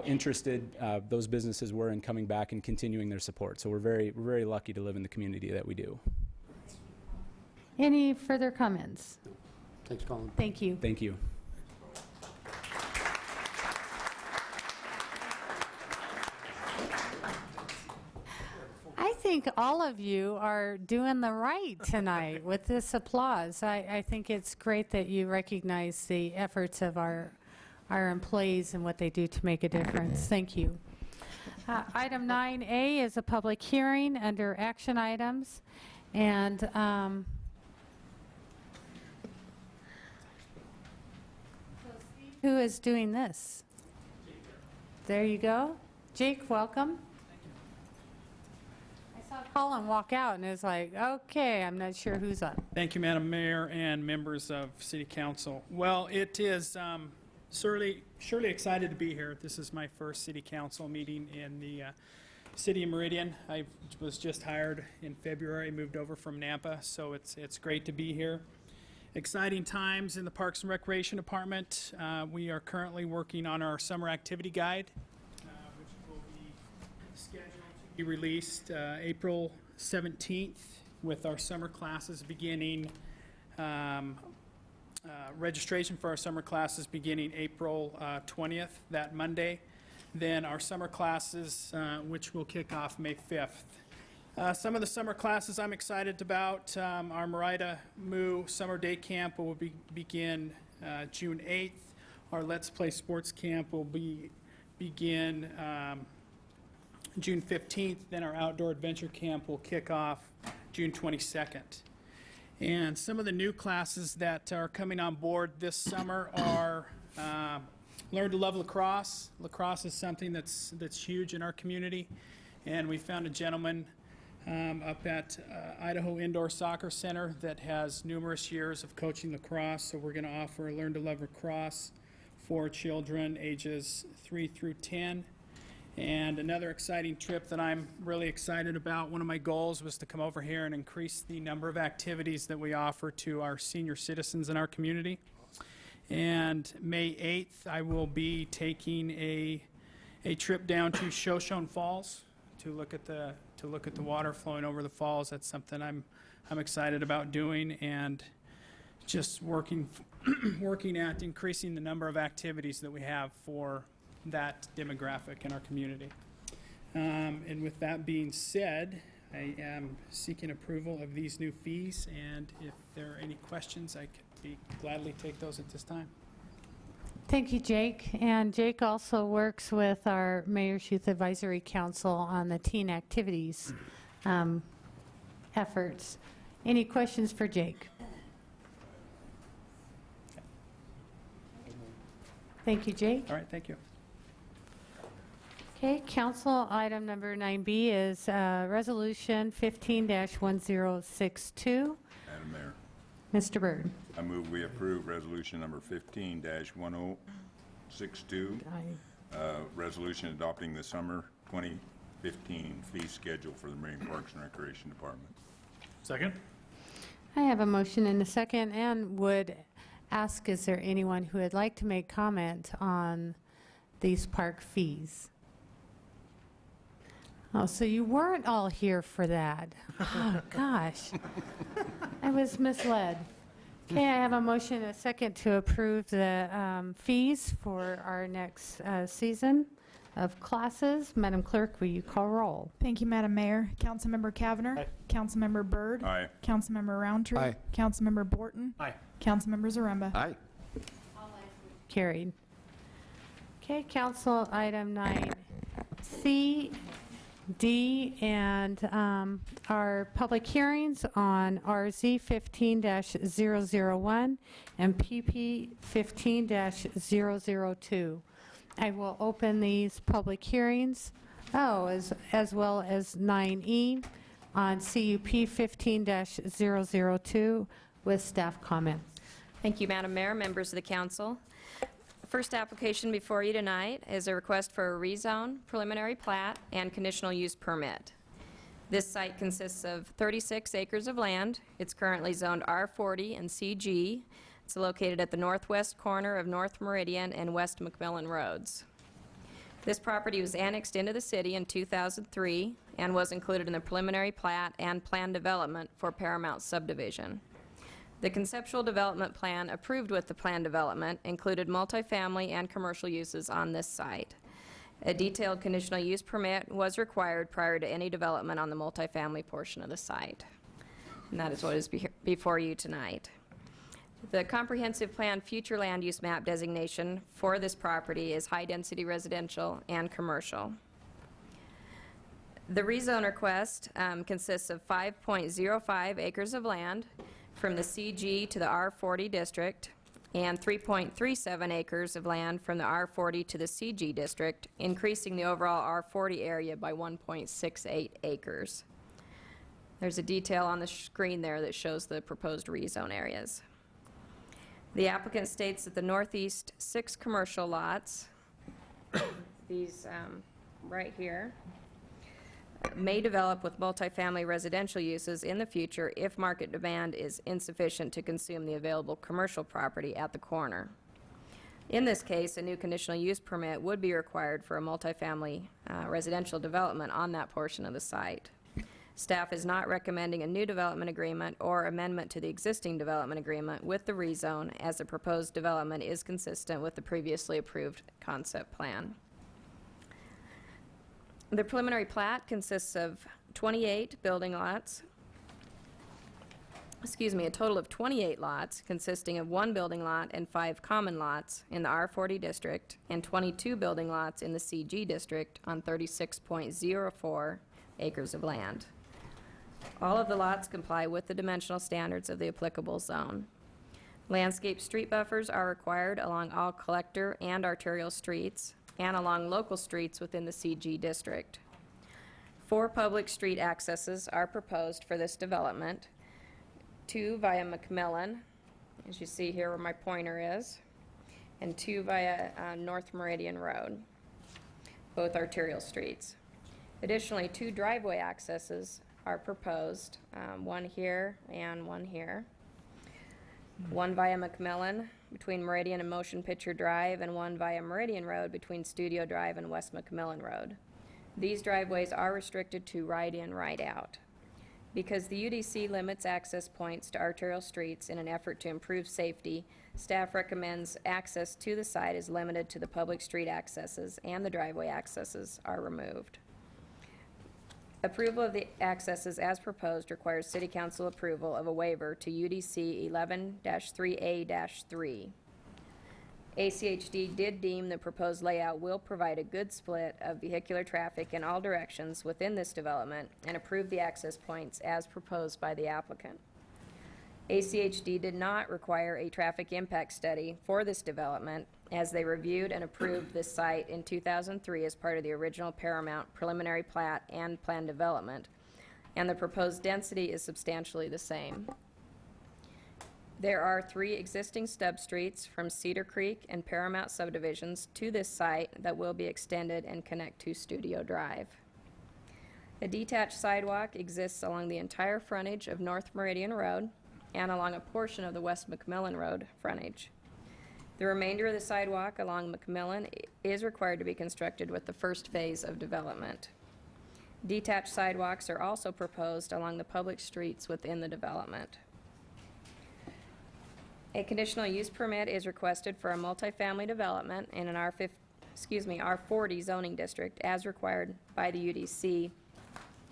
interested those businesses were in coming back and continuing their support. So we're very lucky to live in the community that we do. Any further comments? Thanks, Colin. Thank you. Thank you. I think all of you are doing the right tonight with this applause. I think it's great that you recognize the efforts of our employees and what they do to make a difference. Thank you. Item 9A is a public hearing under action items. And who is doing this? There you go. Jake, welcome. I saw Colin walk out and it was like, okay, I'm not sure who's up. Thank you, Madam Mayor and members of City Council. Well, it is surely excited to be here. This is my first City Council meeting in the City of Meridian. I was just hired in February, moved over from Nampa, so it's great to be here. Exciting times in the Parks and Recreation Department. We are currently working on our summer activity guide, which will be scheduled to be released April 17th with our summer classes beginning, registration for our summer classes beginning April 20th, that Monday. Then our summer classes, which will kick off May 5th. Some of the summer classes I'm excited about, our Merida Moo Summer Day Camp will begin June 8th. Our Let's Play Sports Camp will begin June 15th. Then our Outdoor Adventure Camp will kick off June 22nd. And some of the new classes that are coming on board this summer are Learn to Love Lacrosse. Lacrosse is something that's huge in our community, and we found a gentleman up at Idaho Indoor Soccer Center that has numerous years of coaching lacrosse, so we're going to offer Learn to Love Lacrosse for children ages 3 through 10. And another exciting trip that I'm really excited about, one of my goals was to come over here and increase the number of activities that we offer to our senior citizens in our community. And May 8th, I will be taking a trip down to Shoshone Falls to look at the water flowing over the falls. That's something I'm excited about doing, and just working at increasing the number of activities that we have for that demographic in our community. And with that being said, I am seeking approval of these new fees, and if there are any questions, I could gladly take those at this time. Thank you, Jake. And Jake also works with our Mayor's Youth Advisory Council on the teen activities efforts. Any questions for Jake? Thank you, Jake. All right, thank you. Okay, council item number 9B is resolution 15-1062. Madam Mayor. Mr. Byrd? I move we approve resolution number 15-1062, resolution adopting the summer 2015 fee schedule for the Meridian Parks and Recreation Department. Second? I have a motion and a second, and would ask, is there anyone who would like to make comment on these park fees? Oh, so you weren't all here for that. Oh, gosh. I was misled. Okay, I have a motion and a second to approve the fees for our next season of classes. Madam Clerk, will you call roll? Thank you, Madam Mayor. Councilmember Cavanagh. Aye. Councilmember Byrd. Aye. Councilmember Roundtree. Aye. Councilmember Borton. Aye. Councilmember Zaremba. Aye. Carried. Okay, council item 9C, D, and our public hearings on RZ 15-001 and PP 15-002. I will open these public hearings, as well as 9E on CUP 15-002 with staff comments. Thank you, Madam Mayor, members of the council. First application before you tonight is a request for a rezone, preliminary plat, and conditional use permit. This site consists of 36 acres of land. It's currently zoned R40 and CG. It's located at the northwest corner of North Meridian and West McMillan Roads. This property was annexed into the city in 2003 and was included in the preliminary plat and plan development for Paramount subdivision. The conceptual development plan approved with the plan development included multifamily and commercial uses on this site. A detailed conditional use permit was required prior to any development on the multifamily portion of the site. And that is what is before you tonight. The comprehensive plan future land use map designation for this property is high-density residential and commercial. The rezone request consists of 5.05 acres of land from the CG to the R40 district and 3.37 acres of land from the R40 to the CG district, increasing the overall R40 area by 1.68 acres. There's a detail on the screen there that shows the proposed rezone areas. The applicant states that the northeast 6 commercial lots, these right here, may develop with multifamily residential uses in the future if market demand is insufficient to consume the available commercial property at the corner. In this case, a new conditional use permit would be required for a multifamily residential development on that portion of the site. Staff is not recommending a new development agreement or amendment to the existing development agreement with the rezone, as the proposed development is consistent with the previously approved concept plan. The preliminary plat consists of 28 building lots, a total of 28 lots consisting of 1 building lot and 5 common lots in the R40 district and 22 building lots in the CG district on 36.04 acres of land. All of the lots comply with the dimensional standards of the applicable zone. Landscape street buffers are required along all collector and arterial streets and along local streets within the CG district. 4 public street accesses are proposed for this development, 2 via McMillan, as you see here where my pointer is, and 2 via North Meridian Road, both arterial streets. Additionally, 2 driveway accesses are proposed, one here and one here. 1 via McMillan between Meridian and Motion Picture Drive, and 1 via Meridian Road between Studio Drive and West McMillan Road. These driveways are restricted to right-in, right-out. Because the UDC limits access points to arterial streets in an effort to improve safety, staff recommends access to the site is limited to the public street accesses, and the driveway accesses are removed. Approval of the accesses as proposed requires City Council approval of a waiver to UDC 11-3A-3. ACHD did deem the proposed layout will provide a good split of vehicular traffic in all directions within this development and approved the access points as proposed by the applicant. ACHD did not require a traffic impact study for this development, as they reviewed and approved this site in 2003 as part of the original Paramount preliminary plat and plan development, and the proposed density is substantially the same. There are 3 existing stub streets from Cedar Creek and Paramount subdivisions to this site that will be extended and connect to Studio Drive. A detached sidewalk exists along the entire frontage of North Meridian Road and along a portion of the West McMillan Road frontage. The remainder of the sidewalk along McMillan is required to be constructed with the first phase of development. Detached sidewalks are also proposed along the public streets within the development. A conditional use permit is requested for a multifamily development in an R40 zoning district as required by the UDC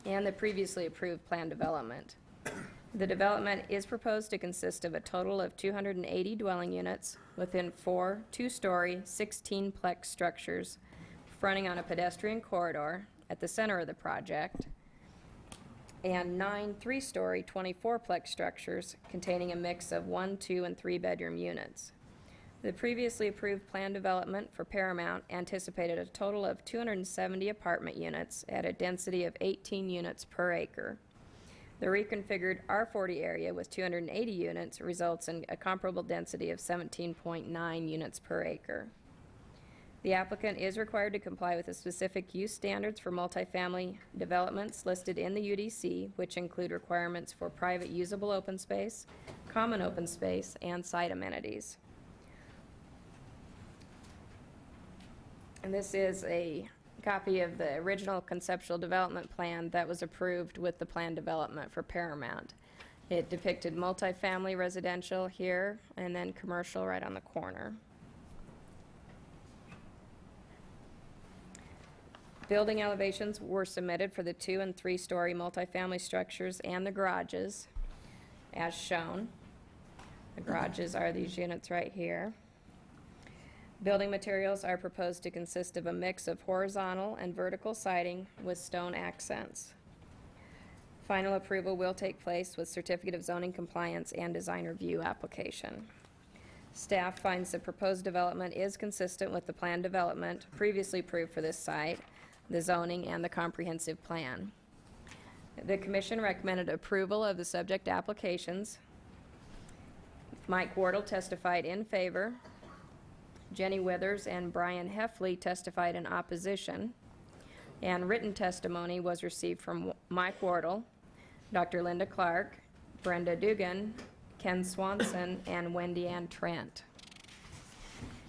and the previously approved plan development. The development is proposed to consist of a total of 280 dwelling units within 4 two-story, 16-plex structures fronting on a pedestrian corridor at the center of the project, and 9 three-story, 24-plex structures containing a mix of 1, 2, and 3-bedroom units. The previously approved plan development for Paramount anticipated a total of 270 apartment units at a density of 18 units per acre. The reconfigured R40 area with 280 units results in a comparable density of 17.9 units per acre. The applicant is required to comply with the specific use standards for multifamily developments listed in the UDC, which include requirements for private usable open space, common open space, and site amenities. And this is a copy of the original conceptual development plan that was approved with the plan development for Paramount. It depicted multifamily residential here and then commercial right on the corner. Building elevations were submitted for the 2- and 3-story multifamily structures and the garages, as shown. The garages are these units right here. Building materials are proposed to consist of a mix of horizontal and vertical siding with stone accents. Final approval will take place with certificate of zoning compliance and design review application. Staff finds the proposed development is consistent with the planned development previously approved for this site, the zoning, and the comprehensive plan. The Commission recommended approval of the subject applications. Mike Wardle testified in favor. Jenny Withers and Brian Heffley testified in opposition. And written testimony was received from Mike Wardle, Dr. Linda Clark, Brenda Dugan, Ken Swanson, and Wendy Ann Trent.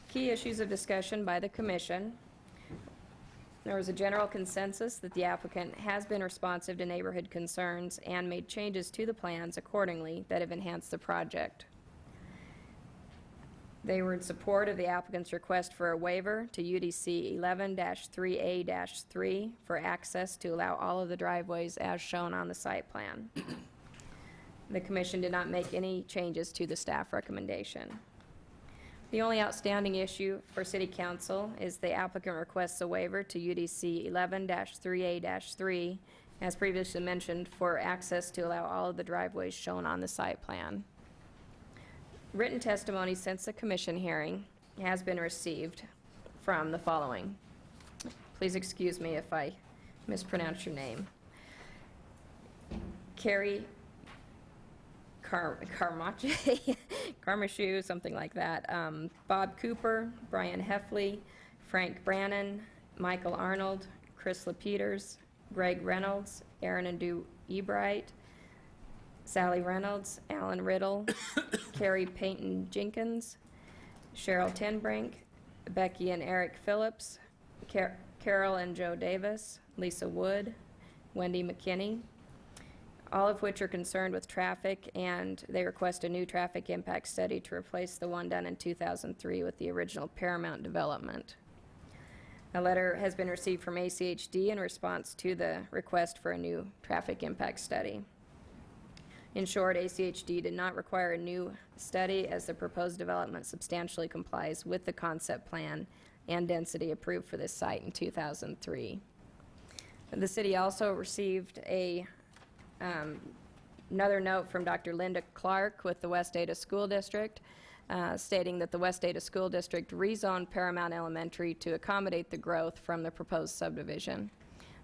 Key issues of discussion by the Commission. There was a general consensus that the applicant has been responsive to neighborhood concerns and made changes to the plans accordingly that have enhanced the project. They were in support of the applicant's request for a waiver to UDC 11-3A-3 for access to allow all of the driveways as shown on the site plan. The Commission did not make any changes to the staff recommendation. The only outstanding issue for City Council is the applicant requests a waiver to UDC 11-3A-3, as previously mentioned, for access to allow all of the driveways shown on the site plan. Written testimony since the Commission hearing has been received from the following. Please excuse me if I mispronounce your name. Carrie Carmachu, something like that. Bob Cooper, Brian Heffley, Frank Brannon, Michael Arnold, Chris LaPeters, Greg Reynolds, Aaron and Dew Ebright, Sally Reynolds, Alan Riddle, Carrie Payton Jenkins, Cheryl Tinbrink, Becky and Eric Phillips, Carol and Joe Davis, Lisa Wood, Wendy McKinney, all of which are concerned with traffic, and they request a new traffic impact study to replace the one done in 2003 with the original Paramount development. A letter has been received from ACHD in response to the request for a new traffic impact study. In short, ACHD did not require a new study as the proposed development substantially complies with the concept plan and density approved for this site in 2003. The city also received another note from Dr. Linda Clark with the West Ada School District stating that the West Ada School District rezoned Paramount Elementary to accommodate the growth from the proposed subdivision.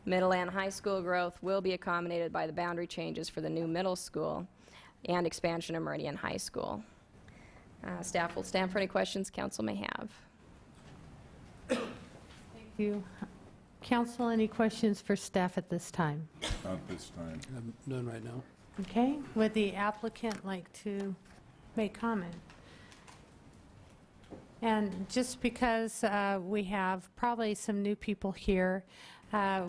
Middle and high school growth will be accommodated by the boundary changes for the new middle school and expansion of Meridian High School. Staff will stand for any questions council may have. Thank you. Council, any questions for staff at this time? Not this time. None right now. Okay, would the applicant like to make comment? And just because we have probably some new people here,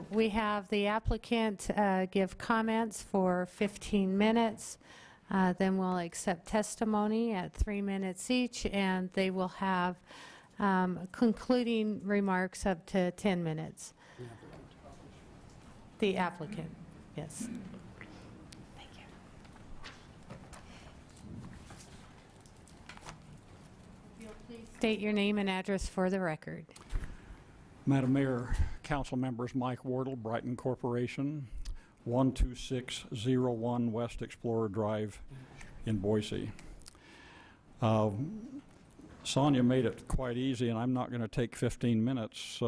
we have the applicant give comments for 15 minutes. Then we'll accept testimony at 3 minutes each, and they will have concluding remarks up to 10 minutes. The applicant, yes. Thank you. You'll please state your name and address for the record. Madam Mayor, council members, Mike Wardle, Brighton Corporation, 12601 West Explorer Drive in Boise. Sonia made it quite easy, and I'm not going to take 15 minutes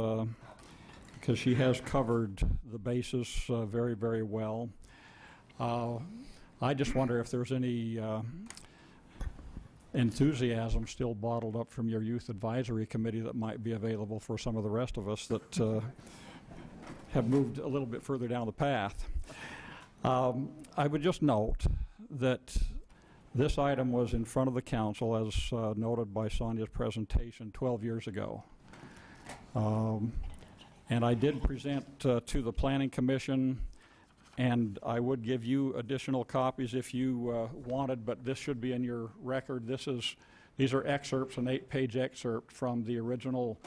because she has covered the basis very, very well. I just wonder if there's any enthusiasm still bottled up from your Youth Advisory Committee that might be available for some of the rest of us that have moved a little bit further down the path. I would just note that this item was in front of the council, as noted by Sonia's presentation, 12 years ago. And I did present to the Planning Commission, and I would give you additional copies if you wanted, but this should be in your record. These are excerpts, an 8-page excerpt from the original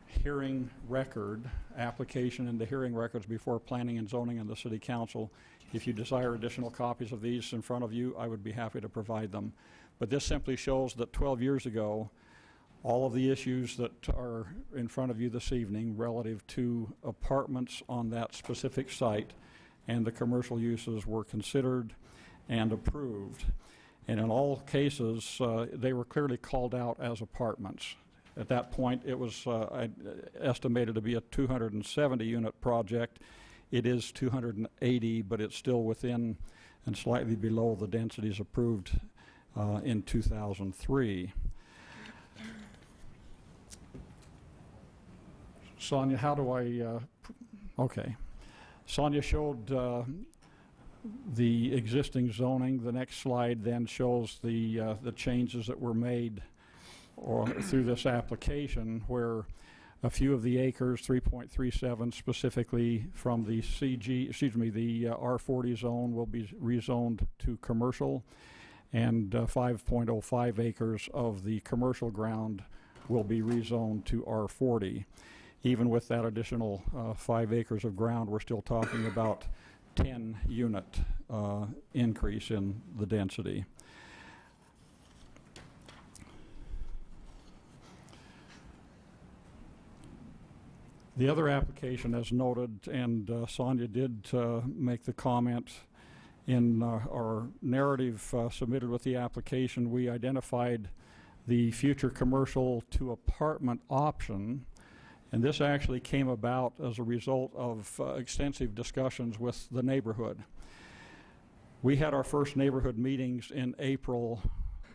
hearing record, application in the hearing records before Planning and Zoning and the City Council. If you desire additional copies of these in front of you, I would be happy to provide them. But this simply shows that 12 years ago, all of the issues that are in front of you this evening relative to apartments on that specific site and the commercial uses were considered and approved. And in all cases, they were clearly called out as apartments. At that point, it was estimated to be a 270-unit project. It is 280, but it's still within and slightly below the densities approved in 2003. Sonia, how do I, okay. Sonia showed the existing zoning. The next slide then shows the changes that were made through this application, where a few of the acres, 3.37 specifically from the the R40 zone will be rezoned to commercial, and 5.05 acres of the commercial ground will be rezoned to R40. Even with that additional 5 acres of ground, we're still talking about 10-unit increase in the density. The other application, as noted, and Sonia did make the comment in our narrative submitted with the application, we identified the future commercial to apartment option, and this actually came about as a result of extensive discussions with the neighborhood. We had our first neighborhood meetings in April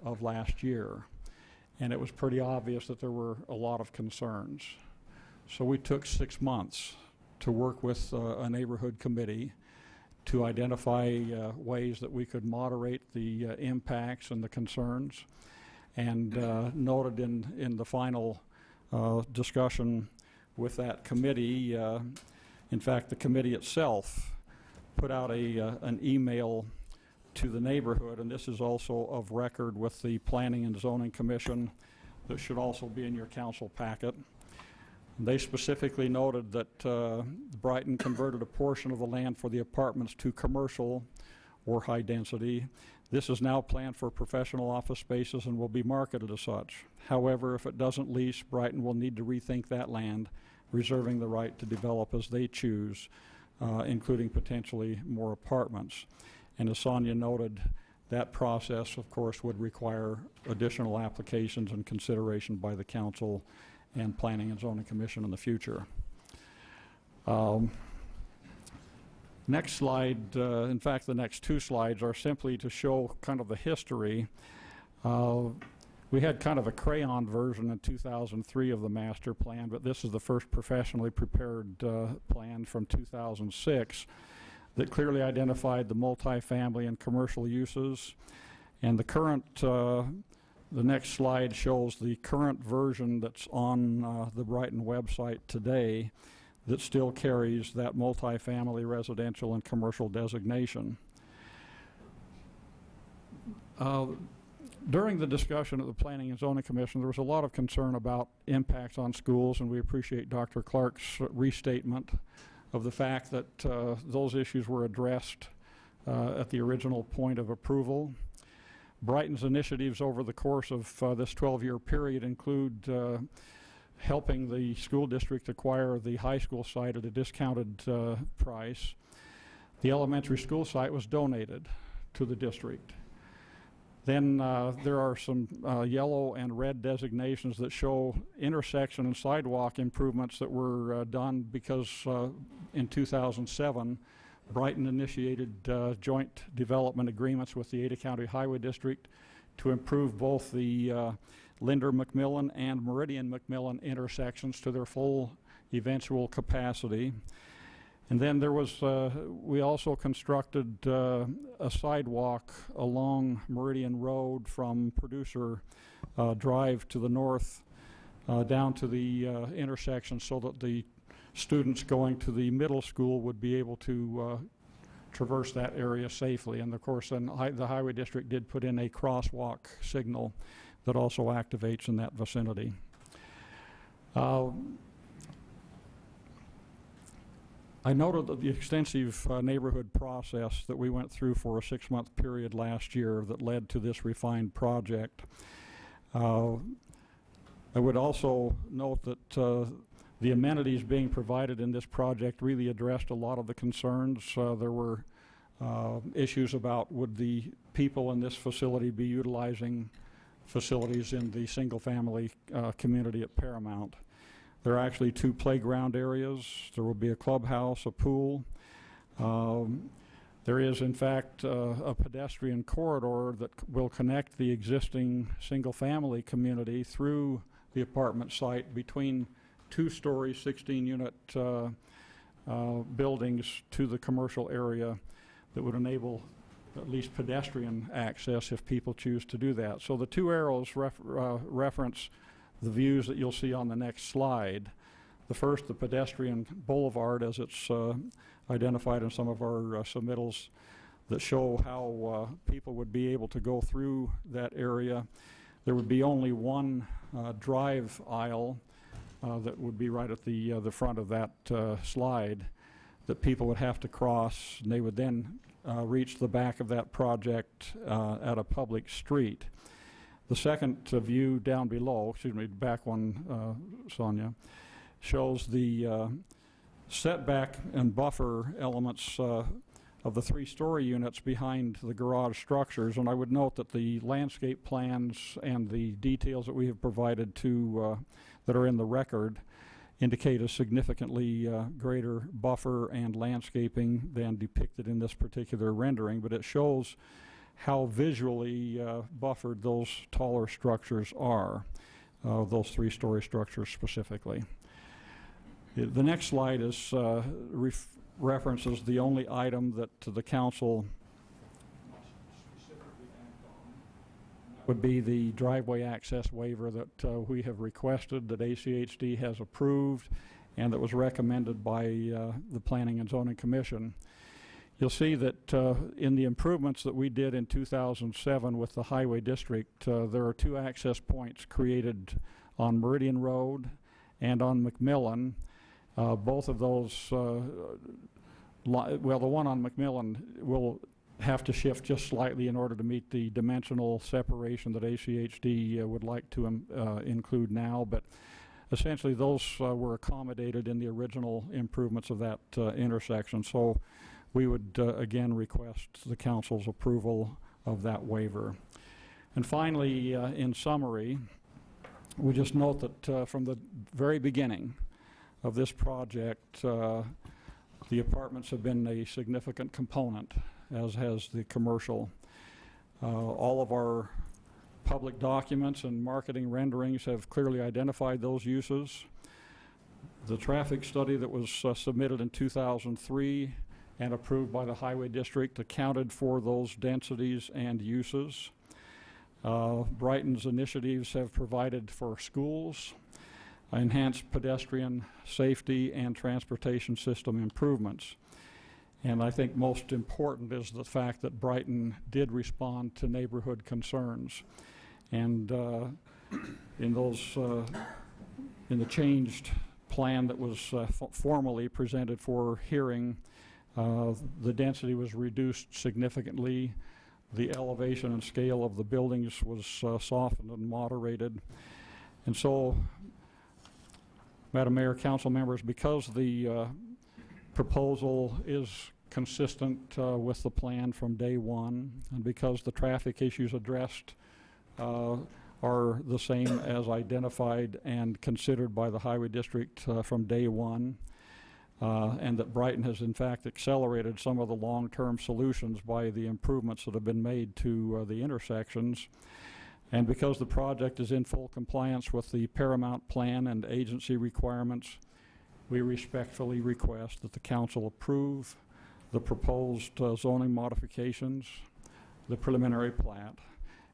of last year, and it was pretty obvious that there were a lot of concerns. So we took 6 months to work with a neighborhood committee to identify ways that we could moderate the impacts and the concerns, and noted in the final discussion with that committee, in fact, the committee itself put out an email to the neighborhood, and this is also of record with the Planning and Zoning Commission. This should also be in your council packet. They specifically noted that Brighton converted a portion of the land for the apartments to commercial or high density. This is now planned for professional office spaces and will be marketed as such. However, if it doesn't lease, Brighton will need to rethink that land, reserving the right to develop as they choose, including potentially more apartments. And as Sonia noted, that process, of course, would require additional applications and consideration by the council and Planning and Zoning Commission in the future. Next slide, in fact, the next 2 slides are simply to show kind of the history. We had kind of a crayon version in 2003 of the master plan, but this is the first professionally prepared plan from 2006 that clearly identified the multifamily and commercial uses. And the current, the next slide shows the current version that's on the Brighton website today that still carries that multifamily, residential, and commercial designation. During the discussion at the Planning and Zoning Commission, there was a lot of concern about impacts on schools, and we appreciate Dr. Clark's restatement of the fact that those issues were addressed at the original point of approval. Brighton's initiatives over the course of this 12-year period include helping the school district acquire the high school site at a discounted price. The elementary school site was donated to the district. Then there are some yellow and red designations that show intersection and sidewalk improvements that were done because in 2007, Brighton initiated joint development agreements with the Ada County Highway District to improve both the Linder-McMillan and Meridian-McMillan intersections to their full eventual capacity. And then there was, we also constructed a sidewalk along Meridian Road from Producer Drive to the north down to the intersection so that the students going to the middle school would be able to traverse that area safely. And of course, then the Highway District did put in a crosswalk signal that also activates in that vicinity. I noted that the extensive neighborhood process that we went through for a 6-month period last year that led to this refined project. I would also note that the amenities being provided in this project really addressed a lot of the concerns. There were issues about would the people in this facility be utilizing facilities in the single-family community at Paramount. There are actually 2 playground areas. There will be a clubhouse, a pool. There is, in fact, a pedestrian corridor that will connect the existing single-family community through the apartment site between 2-story, 16-unit buildings to the commercial area that would enable at least pedestrian access if people choose to do that. So the 2 arrows reference the views that you'll see on the next slide. The first, the pedestrian boulevard, as it's identified in some of our submittals that show how people would be able to go through that area. There would be only one drive aisle that would be right at the front of that slide that people would have to cross, and they would then reach the back of that project at a public street. The second view down below, excuse me, back one, Sonia, shows the setback and buffer elements of the 3-story units behind the garage structures. And I would note that the landscape plans and the details that we have provided to that are in the record indicate a significantly greater buffer and landscaping than depicted in this particular rendering, but it shows how visually buffered those taller structures are, those 3-story structures specifically. The next slide is references the only item that the council would be the driveway access waiver that we have requested, that ACHD has approved, and that was recommended by the Planning and Zoning Commission. You'll see that in the improvements that we did in 2007 with the Highway District, there are 2 access points created on Meridian Road and on McMillan. Both of those, well, the one on McMillan will have to shift just slightly in order to meet the dimensional separation that ACHD would like to include now, but essentially those were accommodated in the original improvements of that intersection. So we would again request the council's approval of that waiver. And finally, in summary, we just note that from the very beginning of this project, the apartments have been a significant component, as has the commercial. All of our public documents and marketing renderings have clearly identified those uses. The traffic study that was submitted in 2003 and approved by the Highway District accounted for those densities and uses. Brighton's initiatives have provided for schools, enhanced pedestrian safety, and transportation system improvements. And I think most important is the fact that Brighton did respond to neighborhood concerns. And in the changed plan that was formally presented for hearing, the density was reduced significantly. The elevation and scale of the buildings was softened and moderated. And so, Madam Mayor, council members, because the proposal is consistent with the plan from day one, and because the traffic issues addressed are the same as identified and considered by the Highway District from day one, and that Brighton has in fact accelerated some of the long-term solutions by the improvements that have been made to the intersections, and because the project is in full compliance with the Paramount Plan and agency requirements, we respectfully request that the council approve the proposed zoning modifications, the preliminary plat,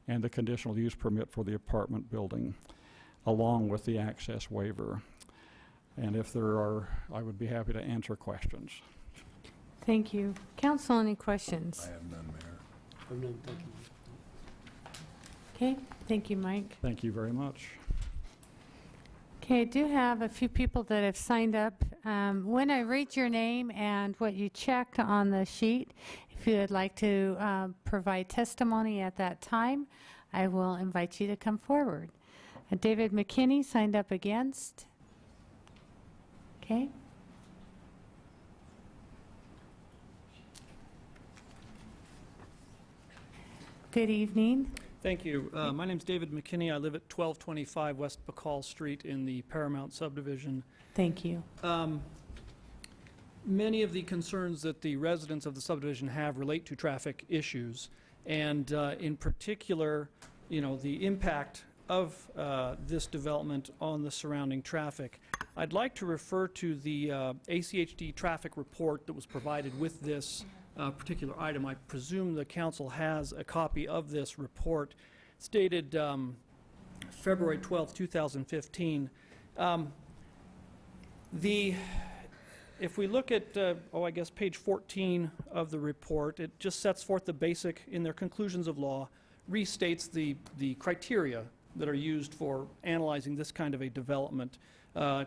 and the conditional use permit for the apartment building, along with the access waiver. And if there are, I would be happy to answer questions. Thank you. Council, any questions? I have none, Mayor. I have none, thank you. Okay, thank you, Mike. Thank you very much. Okay, I do have a few people that have signed up. When I read your name and what you checked on the sheet, if you would like to provide testimony at that time, I will invite you to come forward. David McKinney signed up against. Okay. Good evening. Thank you. My name's David McKinney. I live at 1225 West Bacall Street in the Paramount subdivision. Thank you. Many of the concerns that the residents of the subdivision have relate to traffic issues, and in particular, the impact of this development on the surrounding traffic. I'd like to refer to the ACHD traffic report that was provided with this particular item. I presume the council has a copy of this report. It's dated February 12, 2015. If we look at, I guess page 14 of the report, it just sets forth the basic, in their conclusions of law, restates the criteria that are used for analyzing this kind of a development.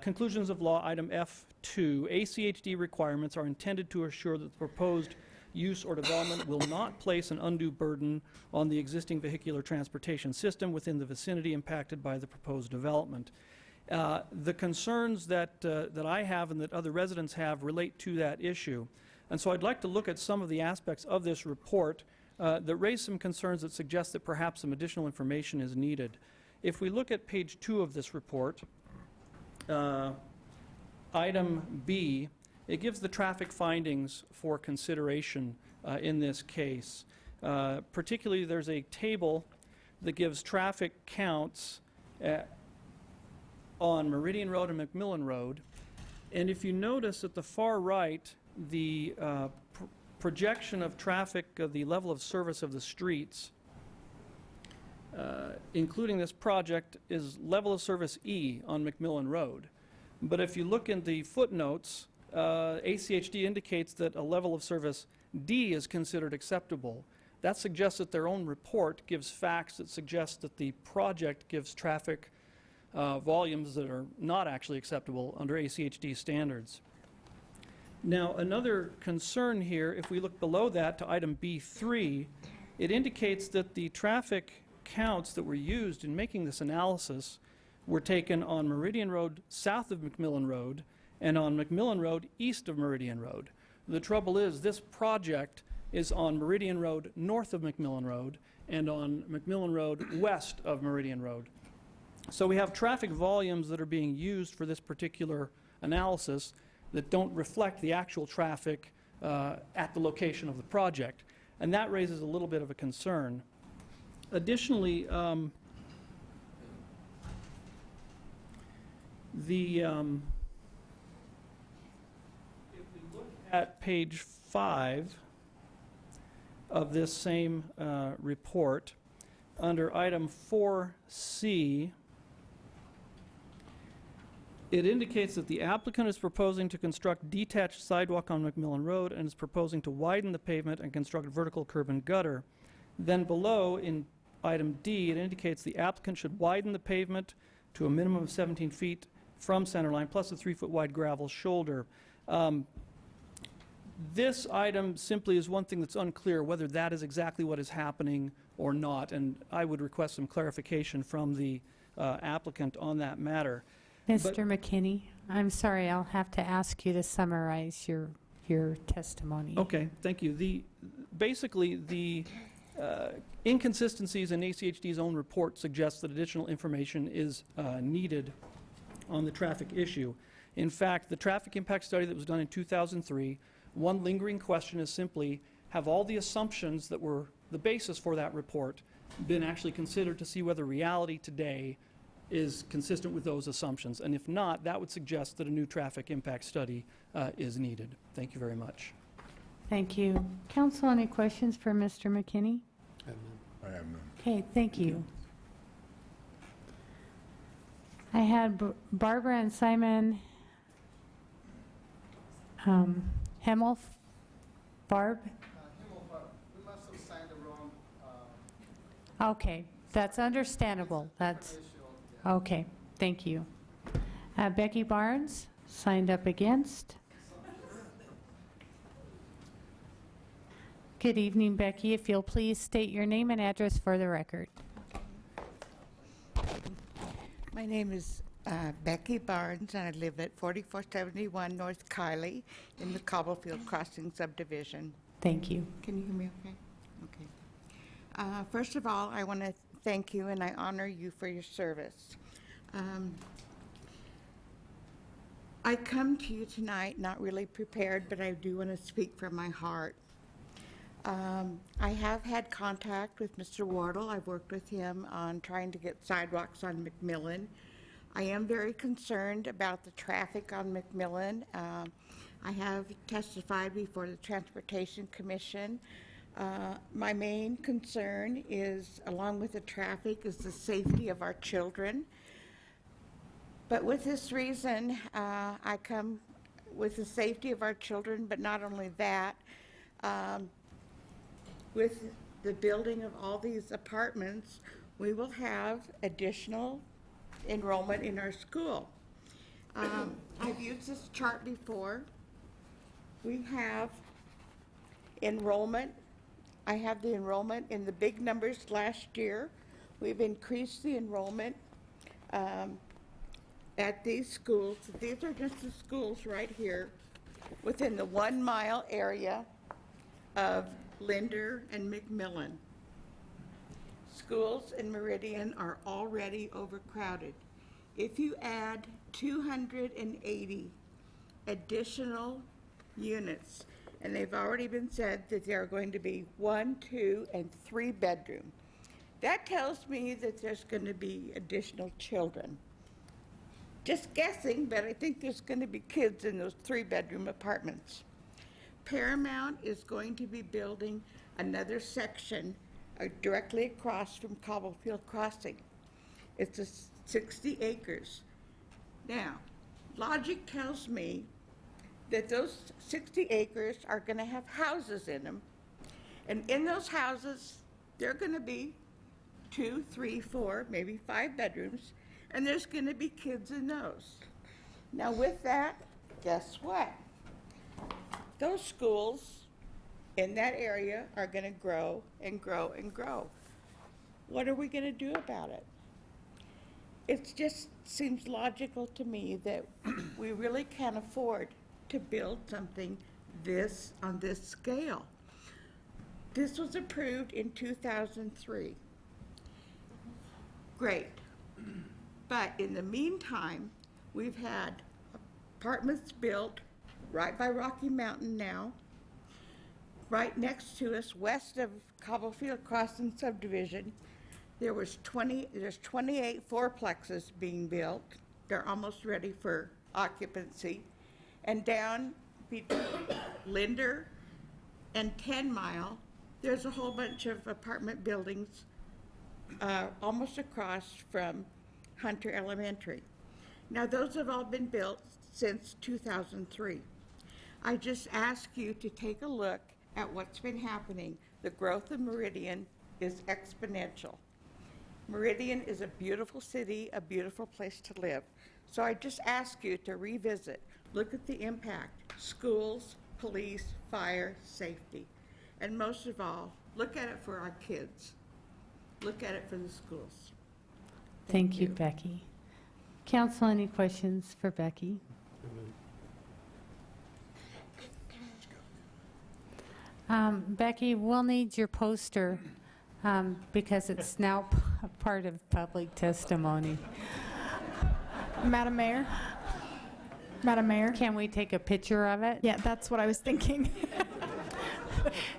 Conclusions of law, item F2, ACHD requirements are intended to assure that the proposed use or development will not place an undue burden on the existing vehicular transportation system within the vicinity impacted by the proposed development. The concerns that I have and that other residents have relate to that issue. And so I'd like to look at some of the aspects of this report that raise some concerns that suggest that perhaps some additional information is needed. If we look at page 2 of this report, item B, it gives the traffic findings for consideration in this case. Particularly, there's a table that gives traffic counts on Meridian Road and McMillan Road. And if you notice at the far right, the projection of traffic, the level of service of the streets, including this project, is level of service E on McMillan Road. But if you look in the footnotes, ACHD indicates that a level of service D is considered acceptable. That suggests that their own report gives facts that suggest that the project gives traffic volumes that are not actually acceptable under ACHD standards. Now, another concern here, if we look below that to item B3, it indicates that the traffic counts that were used in making this analysis were taken on Meridian Road south of McMillan Road and on McMillan Road east of Meridian Road. The trouble is this project is on Meridian Road north of McMillan Road and on McMillan Road west of Meridian Road. So we have traffic volumes that are being used for this particular analysis that don't reflect the actual traffic at the location of the project. And that raises a little bit of a concern. Additionally, The, if we look at page 5 of this same report, under item 4C, it indicates that the applicant is proposing to construct detached sidewalk on McMillan Road and is proposing to widen the pavement and construct vertical curb and gutter. Then below, in item D, it indicates the applicant should widen the pavement to a minimum of 17 feet from center line, plus a 3-foot wide gravel shoulder. This item simply is one thing that's unclear, whether that is exactly what is happening or not, and I would request some clarification from the applicant on that matter. Mr. McKinney, I'm sorry, I'll have to ask you to summarize your testimony. Okay, thank you. Basically, the inconsistencies in ACHD's own report suggest that additional information is needed on the traffic issue. In fact, the traffic impact study that was done in 2003, one lingering question is simply, have all the assumptions that were the basis for that report been actually considered to see whether reality today is consistent with those assumptions? And if not, that would suggest that a new traffic impact study is needed. Thank you very much. Thank you. Council, any questions for Mr. McKinney? I have none. Okay, thank you. I had Barbara and Simon Hemmel. Barb? We must have signed the wrong. Okay, that's understandable. That's okay. Thank you. Becky Barnes signed up against. Good evening, Becky. If you'll please state your name and address for the record. My name is Becky Barnes, and I live at 4471 North Kiley in the Cobblefield Crossing subdivision. Thank you. Can you hear me okay? Okay. First of all, I want to thank you and I honor you for your service. I come to you tonight not really prepared, but I do want to speak from my heart. I have had contact with Mr. Wardle. I've worked with him on trying to get sidewalks on McMillan. I am very concerned about the traffic on McMillan. I have testified before the Transportation Commission. My main concern is, along with the traffic, is the safety of our children. But with this reason, I come with the safety of our children, but not only that, with the building of all these apartments, we will have additional enrollment in our school. I've used this chart before. We have enrollment. I have the enrollment in the big numbers last year. We've increased the enrollment at these schools. These are just the schools right here within the 1 mile area of Linder and McMillan. Schools in Meridian are already overcrowded. If you add 280 additional units, and they've already been said that there are going to be 1, 2, and 3 bedroom, that tells me that there's going to be additional children. Just guessing, but I think there's going to be kids in those 3-bedroom apartments. Paramount is going to be building another section directly across from Cobblefield Crossing. It's 60 acres. Now, logic tells me that those 60 acres are going to have houses in them, and in those houses, they're going to be 2, 3, 4, maybe 5 bedrooms, and there's going to be kids in those. Now, with that, guess what? Those schools in that area are going to grow and grow and grow. What are we going to do about it? It just seems logical to me that we really can't afford to build something on this scale. This was approved in 2003. Great. But in the meantime, we've had apartments built right by Rocky Mountain now, right next to us, west of Cobblefield Crossing subdivision. There's 28 fourplexes being built. they're almost ready for occupancy. And down between Linder and 10 Mile, there's a whole bunch of apartment buildings almost across from Hunter Elementary. Now, those have all been built since 2003. I just ask you to take a look at what's been happening. The growth of Meridian is exponential. Meridian is a beautiful city, a beautiful place to live. So I just ask you to revisit, look at the impact, schools, police, fire, safety. And most of all, look at it for our kids. Look at it for the schools. Thank you, Becky. Council, any questions for Becky? Becky, we'll need your poster because it's now part of public testimony. Madam Mayor? Madam Mayor? Can we take a picture of it? Yeah, that's what I was thinking.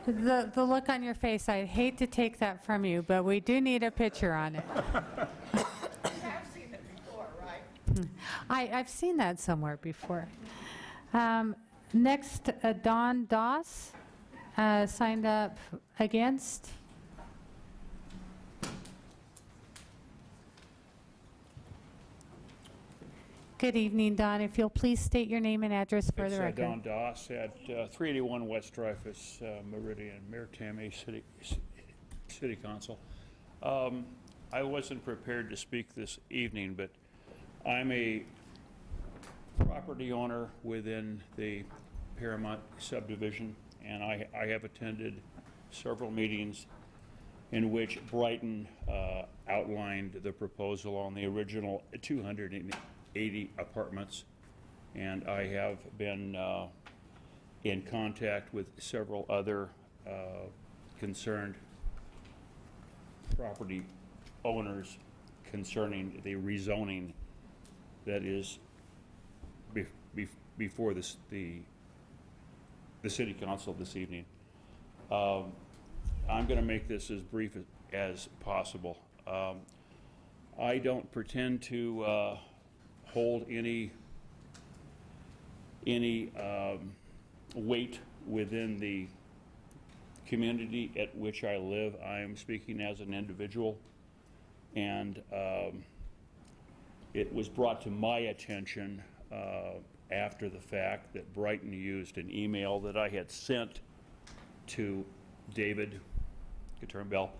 The look on your face, I'd hate to take that from you, but we do need a picture on it. I've seen it before, right? I've seen that somewhere before. Next, Don Doss signed up against. Good evening, Don. If you'll please state your name and address for the record. Don Doss at 381 West Dreyfus, Meridian, Mayor Tammy, City Council. I wasn't prepared to speak this evening, but I'm a property owner within the Paramount subdivision, and I have attended several meetings in which Brighton outlined the proposal on the original 280 apartments, and I have been in contact with several other concerned property owners concerning the rezoning that is before the City Council this evening. I'm going to make this as brief as possible. I don't pretend to hold any weight within the community at which I live. I am speaking as an individual, and it was brought to my attention after the fact that Brighton used an email that I had sent to David Turnbell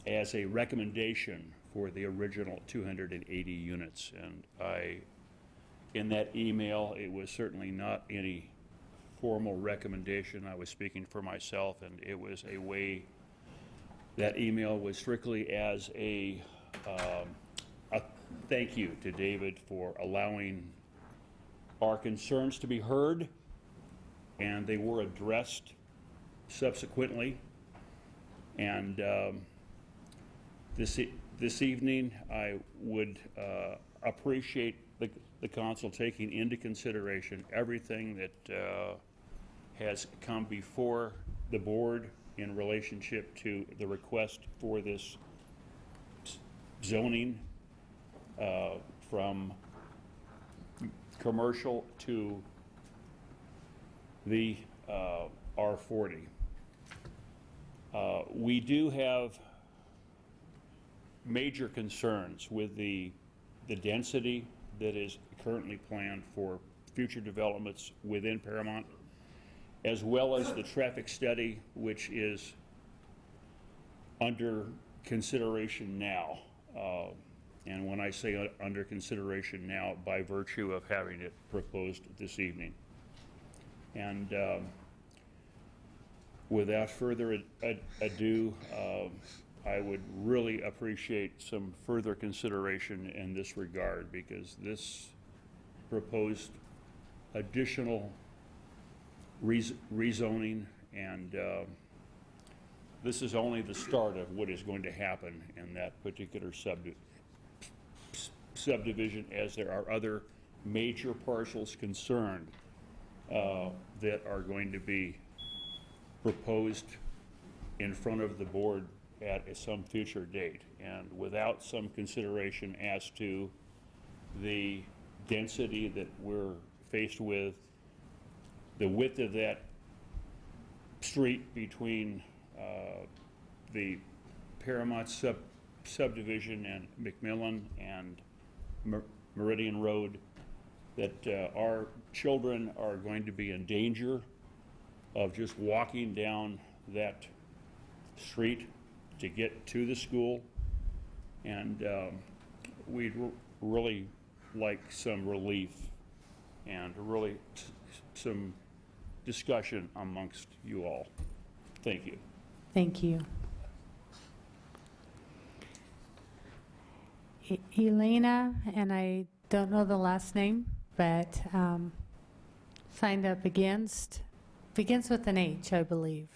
as a recommendation for the original 280 units. And in that email, it was certainly not any formal recommendation. I was speaking for myself, and it was a way, that email was strictly as a thank you to David for allowing our concerns to be heard, and they were addressed subsequently. And this evening, I would appreciate the council taking into consideration everything that has come before the board in relationship to the request for this zoning from commercial to the R40. We do have major concerns with the density that is currently planned for future developments within Paramount, as well as the traffic study, which is under consideration now. And when I say under consideration now, by virtue of having it proposed this evening. And without further ado, I would really appreciate some further consideration in this regard, because this proposed additional rezoning, and this is only the start of what is going to happen in that particular subdivision, as there are other major parcels concerned that are going to be proposed in front of the board at some future date. And without some consideration as to the density that we're faced with, the width of that street between the Paramount subdivision and McMillan and Meridian Road, that our children are going to be in danger of just walking down that street to get to the school. And we'd really like some relief and really some discussion amongst you all. Thank you. Thank you. Elena, and I don't know the last name, but signed up against, begins with an H, I believe.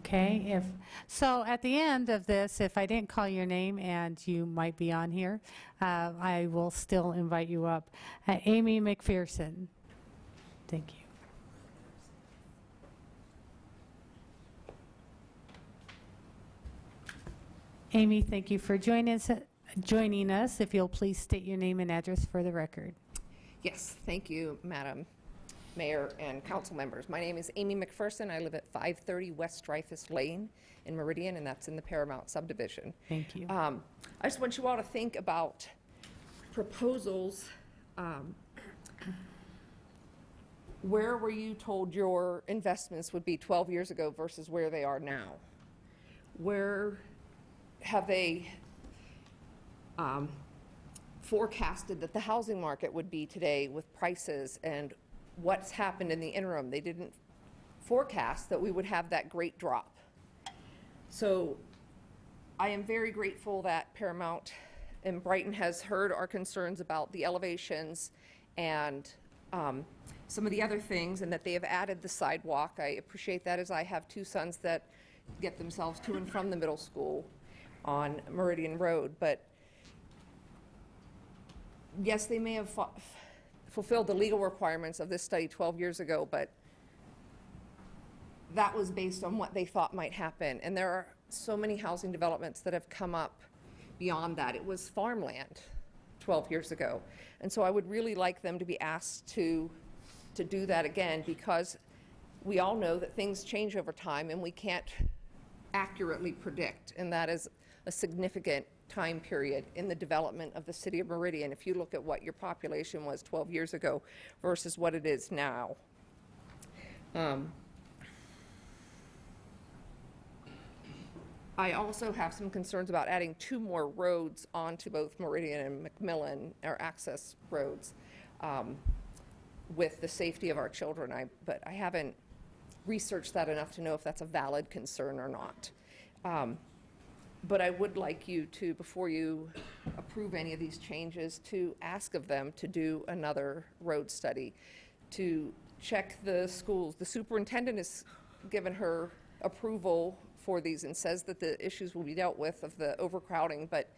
Okay, so at the end of this, if I didn't call your name and you might be on here, I will still invite you up. Amy McPherson. Thank you. Amy, thank you for joining us. If you'll please state your name and address for the record. Yes, thank you, Madam Mayor and council members. My name is Amy McPherson. I live at 530 West Dreyfus Lane in Meridian, and that's in the Paramount subdivision. Thank you. I just want you all to think about proposals. Where were you told your investments would be 12 years ago versus where they are now? Where have they forecasted that the housing market would be today with prices and what's happened in the interim? They didn't forecast that we would have that great drop. So I am very grateful that Paramount and Brighton has heard our concerns about the elevations and some of the other things, and that they have added the sidewalk. I appreciate that, as I have two sons that get themselves to and from the middle school on Meridian Road. But yes, they may have fulfilled the legal requirements of this study 12 years ago, but that was based on what they thought might happen. And there are so many housing developments that have come up beyond that. It was farmland 12 years ago. And so I would really like them to be asked to do that again, because we all know that things change over time and we can't accurately predict. And that is a significant time period in the development of the city of Meridian. If you look at what your population was 12 years ago versus what it is now. I also have some concerns about adding 2 more roads onto both Meridian and McMillan, or access roads, with the safety of our children. But I haven't researched that enough to know if that's a valid concern or not. But I would like you to, before you approve any of these changes, to ask of them to do another road study, to check the schools. The superintendent has given her approval for these and says that the issues will be dealt with of the overcrowding, but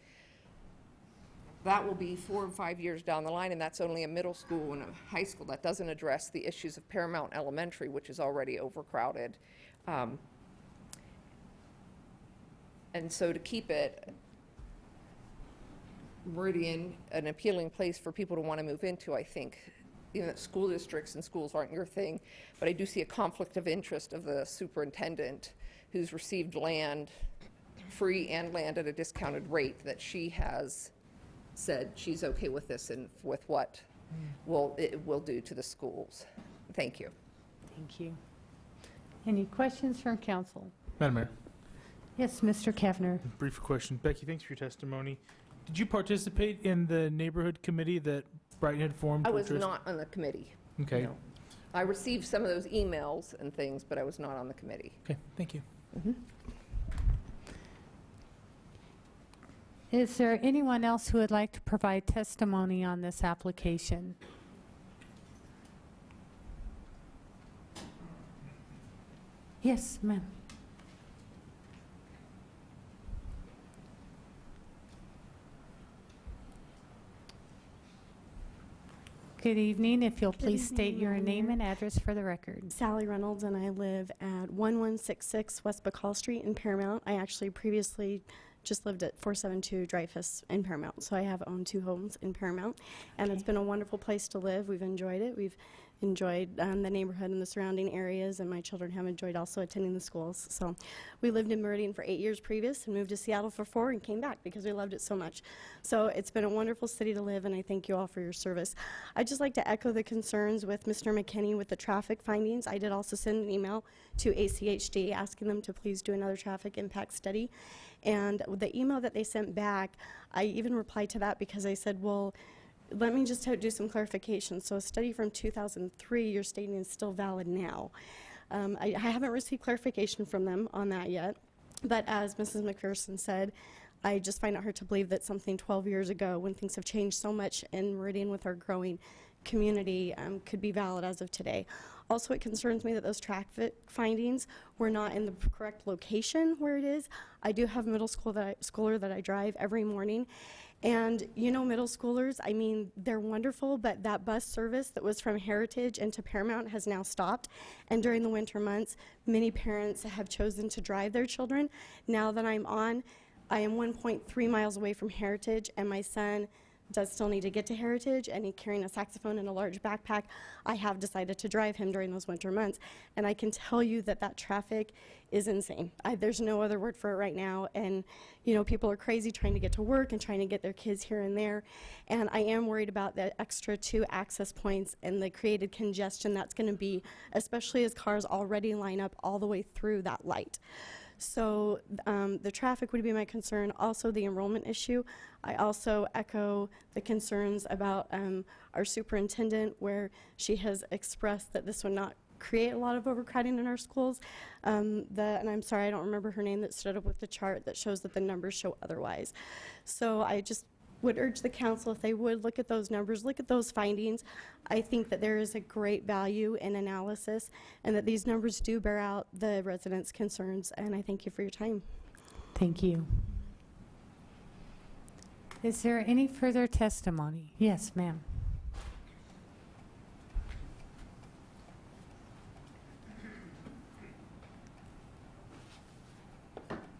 that will be 4 or 5 years down the line, and that's only a middle school and a high school. That doesn't address the issues of Paramount Elementary, which is already overcrowded. And so to keep it, Meridian, an appealing place for people to want to move into, I think, school districts and schools aren't your thing, but I do see a conflict of interest of the superintendent who's received land, free and land at a discounted rate, that she has said she's okay with this and with what it will do to the schools. Thank you. Thank you. Any questions from council? Madam Mayor. Yes, Mr. Kavner. Brief question. Becky, thanks for your testimony. Did you participate in the neighborhood committee that Brighton had formed? I was not on the committee. Okay. No. I received some of those emails and things, but I was not on the committee. Okay, thank you. Is there anyone else who would like to provide testimony on this application? Yes, ma'am. Good evening. If you'll please state your name and address for the record. Sally Reynolds, and I live at 1166 West Bacall Street in Paramount. I actually previously just lived at 472 Dreyfus in Paramount. So I have owned 2 homes in Paramount, and it's been a wonderful place to live. We've enjoyed it. We've enjoyed the neighborhood and the surrounding areas, and my children have enjoyed also attending the schools. So we lived in Meridian for 8 years previous and moved to Seattle for 4 and came back because we loved it so much. So it's been a wonderful city to live, and I thank you all for your service. I'd just like to echo the concerns with Mr. McKinney with the traffic findings. I did also send an email to ACHD asking them to please do another traffic impact study. And the email that they sent back, I even replied to that because I said, well, let me just do some clarification. So a study from 2003 you're stating is still valid now. I haven't received clarification from them on that yet, but as Mrs. McPherson said, I just find it hard to believe that something 12 years ago, when things have changed so much in Meridian with our growing community, could be valid as of today. Also, it concerns me that those traffic findings were not in the correct location where it is. I do have a middle schooler that I drive every morning. And you know, middle schoolers, I mean, they're wonderful, but that bus service that was from Heritage into Paramount has now stopped. And during the winter months, many parents have chosen to drive their children. Now that I am 1.3 miles away from Heritage, and my son does still need to get to Heritage, and he's carrying a saxophone and a large backpack. I have decided to drive him during those winter months, and I can tell you that that traffic is insane. There's no other word for it right now, and you know, people are crazy trying to get to work and trying to get their kids here and there, and I am worried about the extra 2 access points and the created congestion that's going to be, especially as cars already line up all the way through that light. So the traffic would be my concern. Also, the enrollment issue. I also echo the concerns about our superintendent, where she has expressed that this would not create a lot of overcrowding in our schools. And I'm sorry, I don't remember her name, that stood up with the chart that shows that the numbers show otherwise. So I just would urge the council, if they would look at those numbers, look at those findings. I think that there is a great value in analysis, and that these numbers do bear out the residents' concerns, and I thank you for your time. Thank you. Is there any further testimony? Yes, ma'am.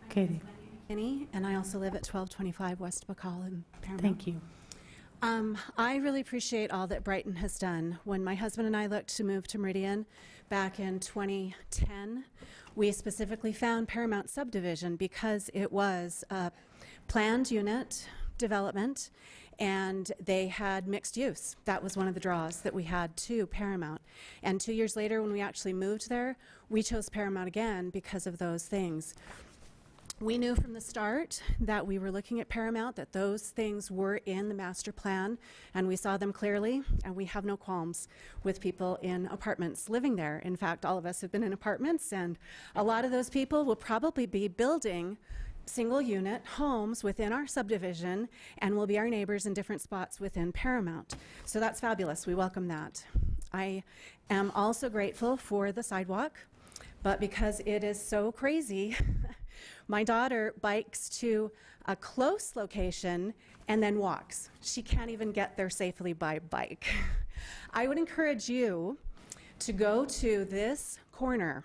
Katie. And I also live at 1225 West Bacall in Paramount. Thank you. I really appreciate all that Brighton has done. When my husband and I looked to move to Meridian back in 2010, we specifically found Paramount Subdivision because it was a planned unit development, and they had mixed use. That was one of the draws that we had to Paramount. And 2 years later, when we actually moved there, we chose Paramount again because of those things. We knew from the start that we were looking at Paramount, that those things were in the master plan, and we saw them clearly, and we have no qualms with people in apartments living there. In fact, all of us have been in apartments, and a lot of those people will probably be building single unit homes within our subdivision and will be our neighbors in different spots within Paramount. So that's fabulous. We welcome that. I am also grateful for the sidewalk, but because it is so crazy, my daughter bikes to a close location and then walks. She can't even get there safely by bike. I would encourage you to go to this corner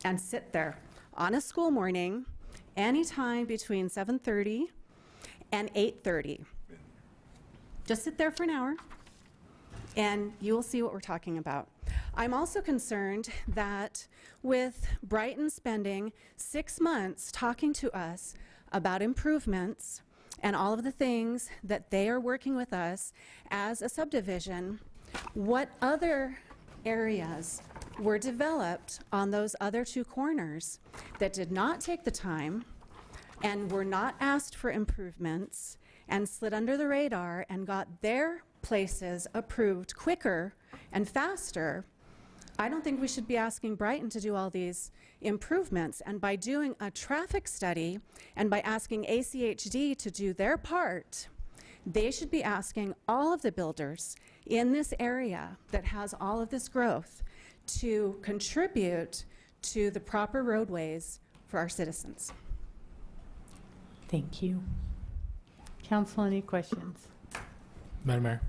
and sit there on a school morning anytime between 7:30 and 8:30. Just sit there for an hour and you will see what we're talking about. I'm also concerned that with Brighton spending 6 months talking to us about improvements and all of the things that they are working with us as a subdivision, what other areas were developed on those other 2 corners that did not take the time and were not asked for improvements and slid under the radar and got their places approved quicker and faster. I don't think we should be asking Brighton to do all these improvements. And by doing a traffic study and by asking ACHD to do their part, they should be asking all of the builders in this area that has all of this growth to contribute to the proper roadways for our citizens. Thank you. Council, any questions? Madam Mayor.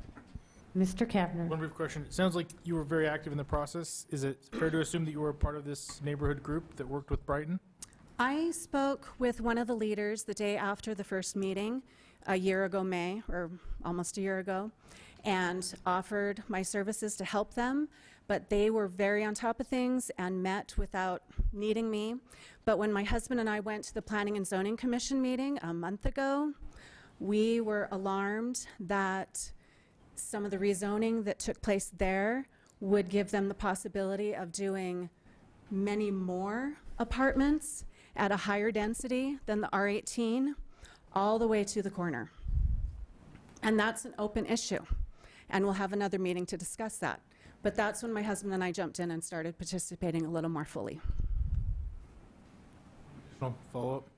Mr. Kavner. One brief question. It sounds like you were very active in the process. Is it fair to assume that you were a part of this neighborhood group that worked with Brighton? I spoke with one of the leaders the day after the first meeting, a year ago May, or almost a year ago, and offered my services to help them, but they were very on top of things and met without needing me. But when my husband and I went to the Planning and Zoning Commission meeting a month ago, we were alarmed that some of the rezoning that took place there would give them the possibility of doing many more apartments at a higher density than the R18 all the way to the corner. And that's an open issue. And we'll have another meeting to discuss that. But that's when my husband and I jumped in and started participating a little more fully. Follow up.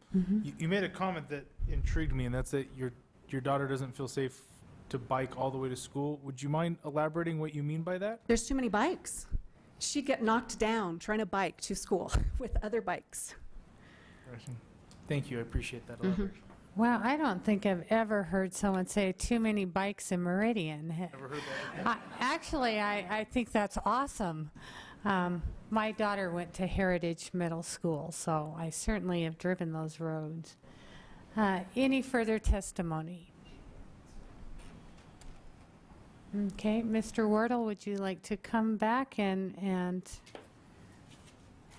You made a comment that intrigued me, and that's that your daughter doesn't feel safe to bike all the way to school. Would you mind elaborating what you mean by that? There's too many bikes. She'd get knocked down trying to bike to school with other bikes. Thank you. I appreciate that elaboration. Wow, I don't think I've ever heard someone say too many bikes in Meridian. Never heard that. Actually, I think that's awesome. My daughter went to Heritage Middle School, so I certainly have driven those roads. Any further testimony? Okay, Mr. Wardle, would you like to come back and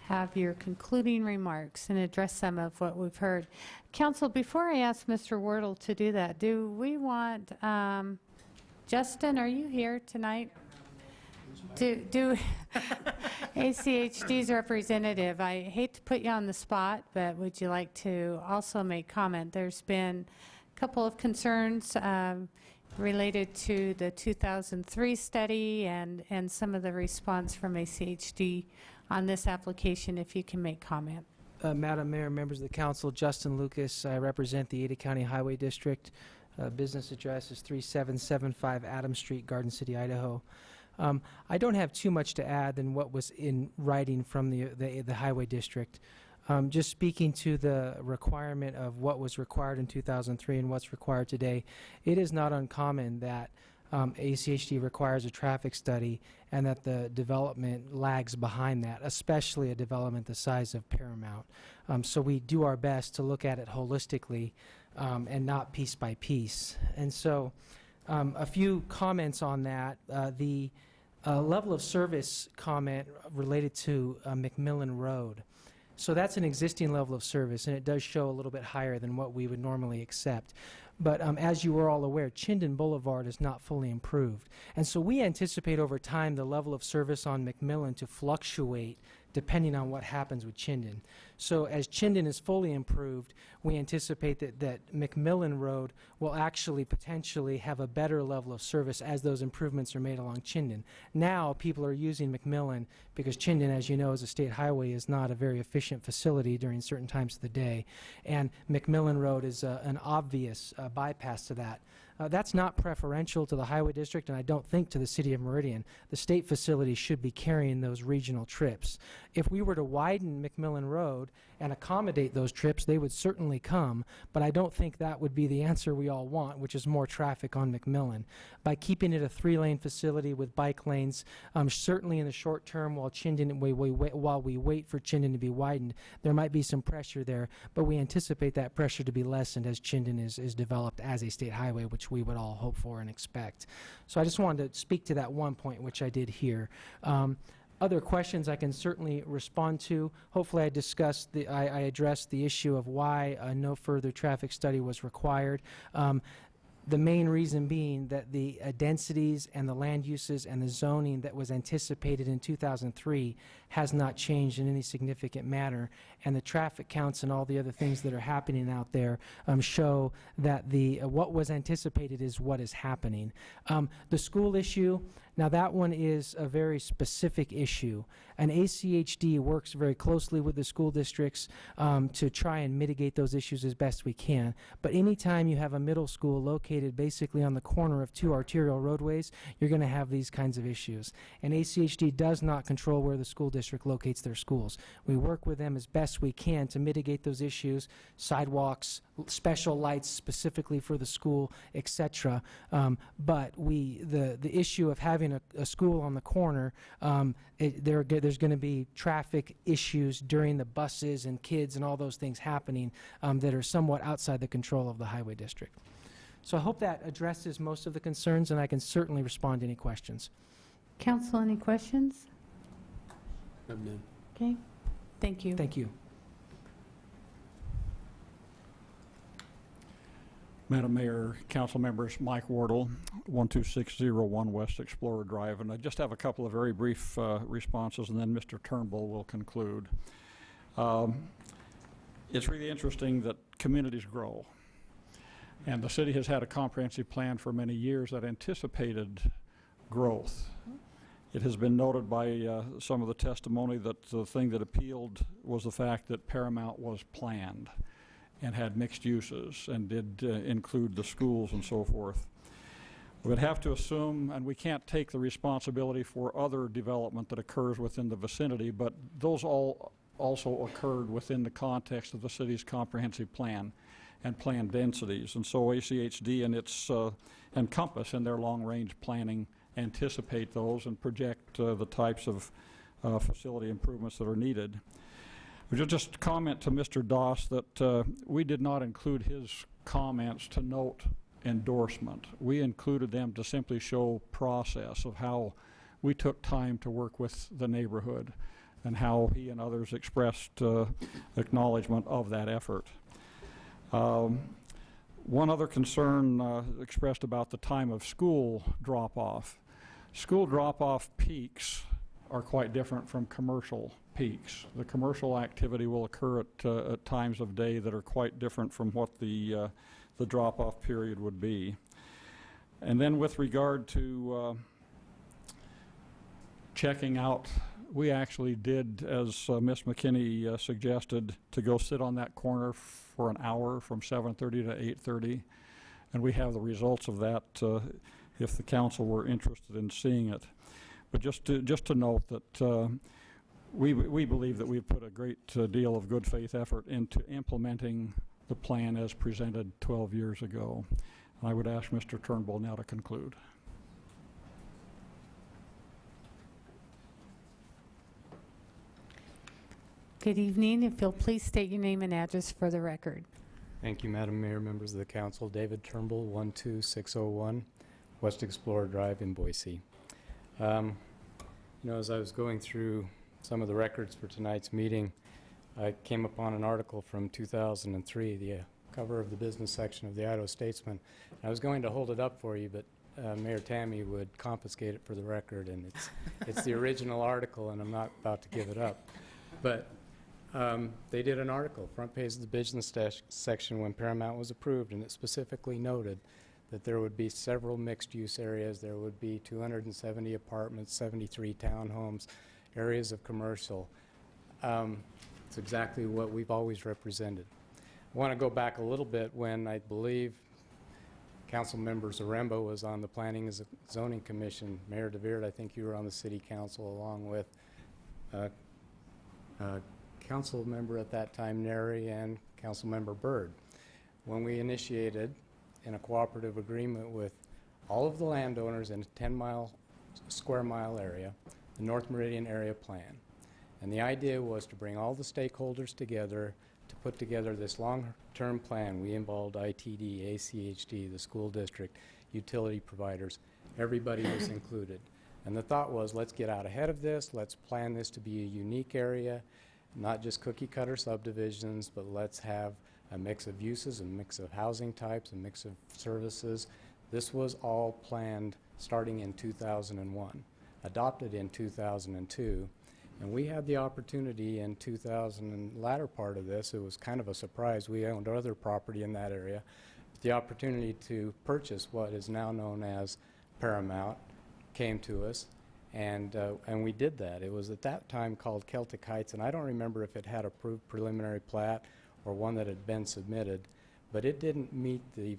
have your concluding remarks and address some of what we've heard? Council, before I ask Mr. Wardle to do that, do we want, Justin, are you here tonight? Do ACHD's representative, I hate to put you on the spot, but would you like to also make comment? There's been a couple of concerns related to the 2003 study and some of the response from ACHD on this application, if you can make comment. Madam Mayor, members of the council, Justin Lucas. I represent the Ada County Highway District. Business address is 3775 Adams Street, Garden City, Idaho. I don't have too much to add than what was in writing from the Highway District. Just speaking to the requirement of what was required in 2003 and what's required today, it is not uncommon that ACHD requires a traffic study and that the development lags behind that, especially a development the size of Paramount. So we do our best to look at it holistically and not piece by piece. And so a few comments on that. The level of service comment related to McMillan Road. So that's an existing level of service, and it does show a little bit higher than what we would normally accept. But as you are all aware, Chinden Boulevard is not fully improved. And so we anticipate over time the level of service on McMillan to fluctuate depending on what happens with Chinden. So as Chinden is fully improved, we anticipate that McMillan Road will actually potentially have a better level of service as those improvements are made along Chinden. Now people are using McMillan because Chinden, as you know, as a state highway, is not a very efficient facility during certain times of the day. And McMillan Road is an obvious bypass to that. That's not preferential to the Highway District, and I don't think to the City of Meridian. The state facility should be carrying those regional trips. If we were to widen McMillan Road and accommodate those trips, they would certainly come, but I don't think that would be the answer we all want, which is more traffic on McMillan. By keeping it a 3-lane facility with bike lanes, certainly in the short term while we wait for Chinden to be widened, there might be some pressure there, but we anticipate that pressure to be lessened as Chinden is developed as a state highway, which we would all hope for and expect. So I just wanted to speak to that one point, which I did here. Other questions I can certainly respond to. Hopefully I addressed the issue of why no further traffic study was required. The main reason being that the densities and the land uses and the zoning that was anticipated in 2003 has not changed in any significant manner, and the traffic counts and all the other things that are happening out there show that what was anticipated is what is happening. The school issue, now that one is a very specific issue, and ACHD works very closely with the school districts to try and mitigate those issues as best we can. But anytime you have a middle school located basically on the corner of 2 arterial roadways, you're going to have these kinds of issues. And ACHD does not control where the school district locates their schools. We work with them as best we can to mitigate those issues, sidewalks, special lights specifically for the school, etc. But the issue of having a school on the corner, there's going to be traffic issues during the buses and kids and all those things happening that are somewhat outside the control of the highway district. So I hope that addresses most of the concerns, and I can certainly respond to any questions. Council, any questions? None. Okay, thank you. Thank you. Madam Mayor, council members, Mike Wardle, 12601 West Explorer Drive, and I just have a couple of very brief responses, and then Mr. Turnbull will conclude. It's really interesting that communities grow, and the city has had a comprehensive plan for many years that anticipated growth. It has been noted by some of the testimony that the thing that appealed was the fact that Paramount was planned and had mixed uses and did include the schools and so forth. We would have to assume, and we can't take the responsibility for other development that occurs within the vicinity, but those all also occurred within the context of the city's comprehensive plan and planned densities. And so ACHD and its Encompass in their long-range planning anticipate those and project the types of facility improvements that are needed. We should just comment to Mr. Doss that we did not include his comments to note endorsement. We included them to simply show process of how we took time to work with the neighborhood and how he and others expressed acknowledgement of that effort. One other concern expressed about the time of school drop-off. School drop-off peaks are quite different from commercial peaks. The commercial activity will occur at times of day that are quite different from what the drop-off period would be. And then with regard to checking out, we actually did, as Ms. McKinney suggested, to go sit on that corner for an hour from 7:30 to 8:30, and we have the results of that if the council were interested in seeing it. But just to note that we believe that we've put a great deal of good faith effort into implementing the plan as presented 12 years ago. I would ask Mr. Turnbull now to conclude. Good evening. If you'll please state your name and address for the record. Thank you, Madam Mayor, members of the council. David Turnbull, 12601 West Explorer Drive in Boise. As I was going through some of the records for tonight's meeting, I came upon an article from 2003, the cover of the business section of the Idaho Statesman. I was going to hold it up for you, but Mayor Tammy would confiscate it for the record, and it's the original article, and I'm not about to give it up. But they did an article, front page of the business section when Paramount was approved, and it specifically noted that there would be several mixed-use areas. There would be 270 apartments, 73 townhomes, areas of commercial. It's exactly what we've always represented. I want to go back a little bit when I believe Councilmember Zaremba was on the Planning and Zoning Commission. Mayor DeVeert, I think you were on the City Council along with council member at that time, Neri, and Councilmember Byrd. When we initiated in a cooperative agreement with all of the landowners in a 10 square mile area, the North Meridian Area Plan. And the idea was to bring all the stakeholders together to put together this long-term plan. We involved ITD, ACHD, the school district, utility providers. Everybody was included. And the thought was, let's get out ahead of this. Let's plan this to be a unique area, not just cookie-cutter subdivisions, but let's have a mix of uses, a mix of housing types, a mix of services. This was all planned starting in 2001, adopted in 2002, and we had the opportunity in 2000 and latter part of this. It was kind of a surprise. We owned other property in that area. The opportunity to purchase what is now known as Paramount came to us, and we did that. It was at that time called Celtic Heights, and I don't remember if it had approved preliminary plat or one that had been submitted, but it didn't meet the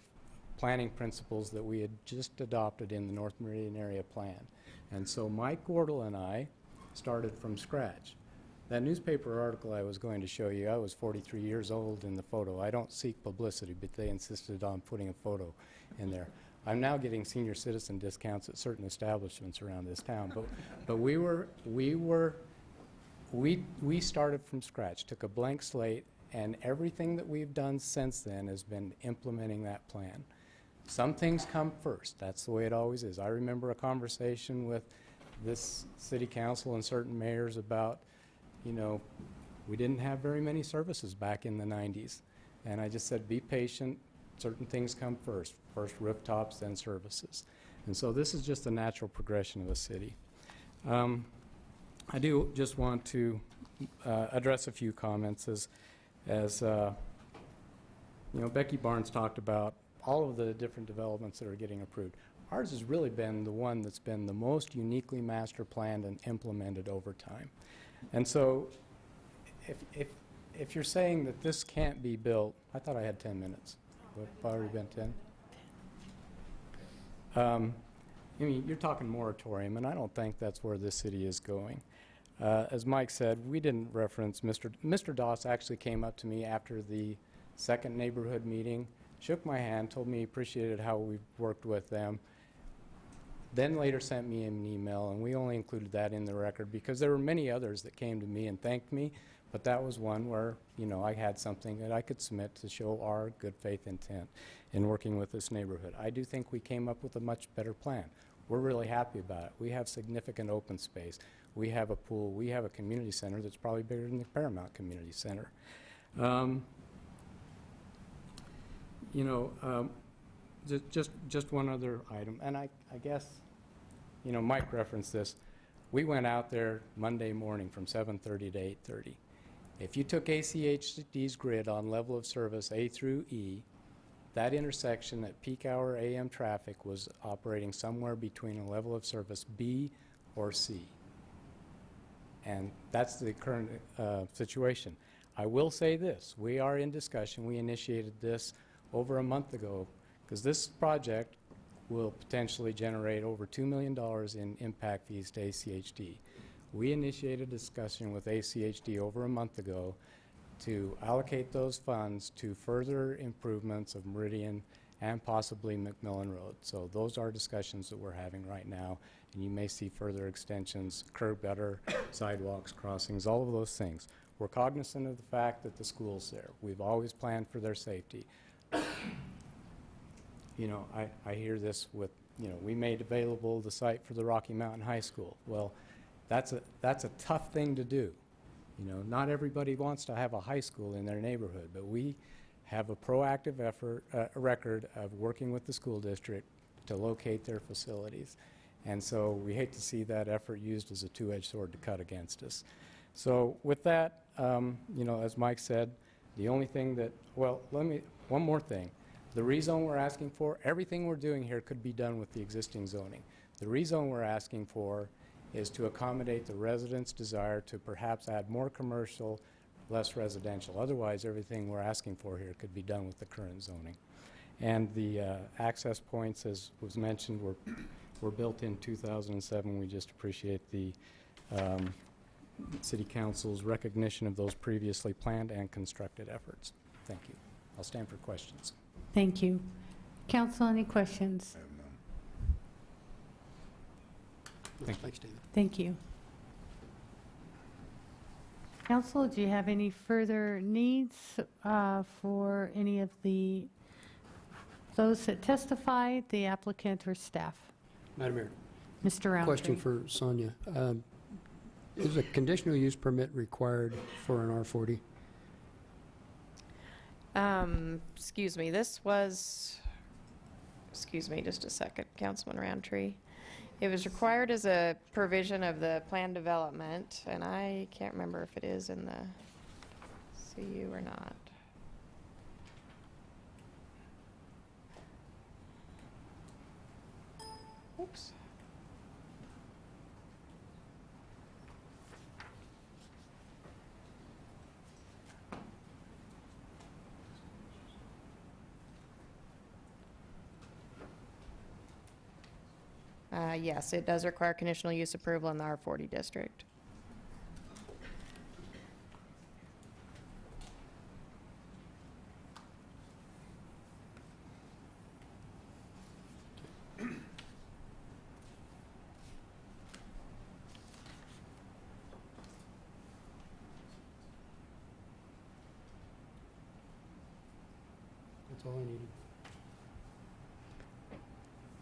planning principles that we had just adopted in the North Meridian Area Plan. And so Mike Wardle and I started from scratch. That newspaper article I was going to show you, I was 43 years old in the photo. I don't seek publicity, but they insisted on putting a photo in there. I'm now getting senior citizen discounts at certain establishments around this town, but we started from scratch, took a blank slate, and everything that we've done since then has been implementing that plan. Some things come first. That's the way it always is. I remember a conversation with this city council and certain mayors about, you know, we didn't have very many services back in the 90s. And I just said, be patient. Certain things come first. First rooftops, then services. And so this is just a natural progression of a city. I do just want to address a few comments as you know, Becky Barnes talked about all of the different developments that are getting approved. Ours has really been the one that's been the most uniquely master planned and implemented over time. And so if you're saying that this can't be built, I thought I had 10 minutes. Have I already been 10? I mean, you're talking moratorium, and I don't think that's where this city is going. As Mike said, we didn't reference Mr. Doss actually came up to me after the second neighborhood meeting, shook my hand, told me he appreciated how we worked with them, then later sent me an email, and we only included that in the record because there were many others that came to me and thanked me, but that was one where, you know, I had something that I could submit to show our good faith intent in working with this neighborhood. I do think we came up with a much better plan. We're really happy about it. We have significant open space. We have a pool. We have a community center that's probably bigger than the Paramount Community Center. You know, just one other item, and I guess, you know, Mike referenced this. We went out there Monday morning from 7:30 to 8:30. If you took ACHD's grid on level of service A through E, that intersection at peak hour AM traffic was operating somewhere between a level of service B or C. And that's the current situation. I will say this, we are in discussion. We initiated this over a month ago because this project will potentially generate over $2 million in impact fees to ACHD. We initiated a discussion with ACHD over a month ago to allocate those funds to further improvements of Meridian and possibly McMillan Road. So those are discussions that we're having right now, and you may see further extensions, curb gutter, sidewalks, crossings, all of those things. We're cognizant of the fact that the school's there. We've always planned for their safety. You know, I hear this with, you know, we made available the site for the Rocky Mountain High School. Well, that's a tough thing to do. You know, not everybody wants to have a high school in their neighborhood, but we have a proactive record of working with the school district to locate their facilities. And so we hate to see that effort used as a two-edged sword to cut against us. So with that, you know, as Mike said, the only thing that, well, one more thing. The rezone we're asking for, everything we're doing here could be done with the existing zoning. The rezone we're asking for is to accommodate the residents' desire to perhaps add more commercial, less residential. Otherwise, everything we're asking for here could be done with the current zoning. And the access points, as was mentioned, were built in 2007. We just appreciate the City Council's recognition of those previously planned and constructed efforts. Thank you. I'll stand for questions. Thank you. Council, any questions? I have none. Thanks, David. Thank you. Council, do you have any further needs for any of those that testified, the applicant or staff? Madam Mayor. Mr. Roundtree. Question for Sonia. Is a conditional use permit required for an R40? Excuse me, this was, excuse me just a second, Councilman Roundtree. It was required as a provision of the plan development, and I can't remember if it is in the CU or not. Oops. Yes, it does require conditional use approval in the R40 district. That's all I needed.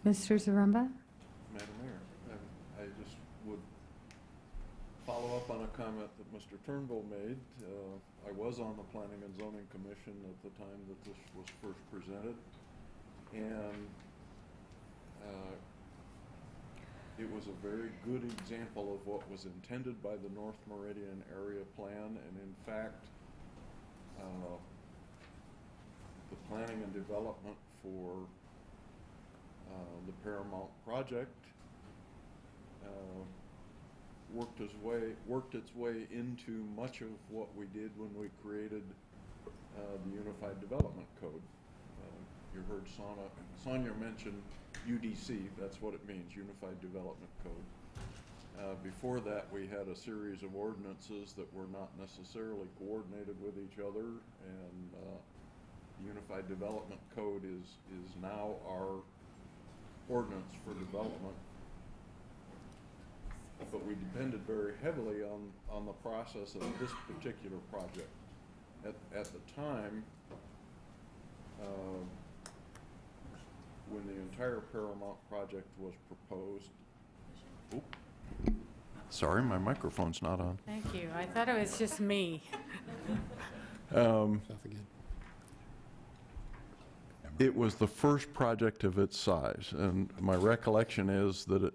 Mr. Zaremba? Madam Mayor, I just would follow up on a comment that Mr. Turnbull made. I was on the Planning and Zoning Commission at the time that this was first presented, and it was a very good example of what was intended by the North Meridian Area Plan, and in fact, the planning and development for the Paramount project worked its way into much of what we did when we created the Unified Development Code. You heard Sonia mention UDC, that's what it means, Unified Development Code. Before that, we had a series of ordinances that were not necessarily coordinated with each other, and the Unified Development Code is now our ordinance for development. But we depended very heavily on the process of this particular project. At the time, when the entire Paramount project was proposed, sorry, my microphone's not on. Thank you. I thought it was just me. It was the first project of its size, and my recollection is that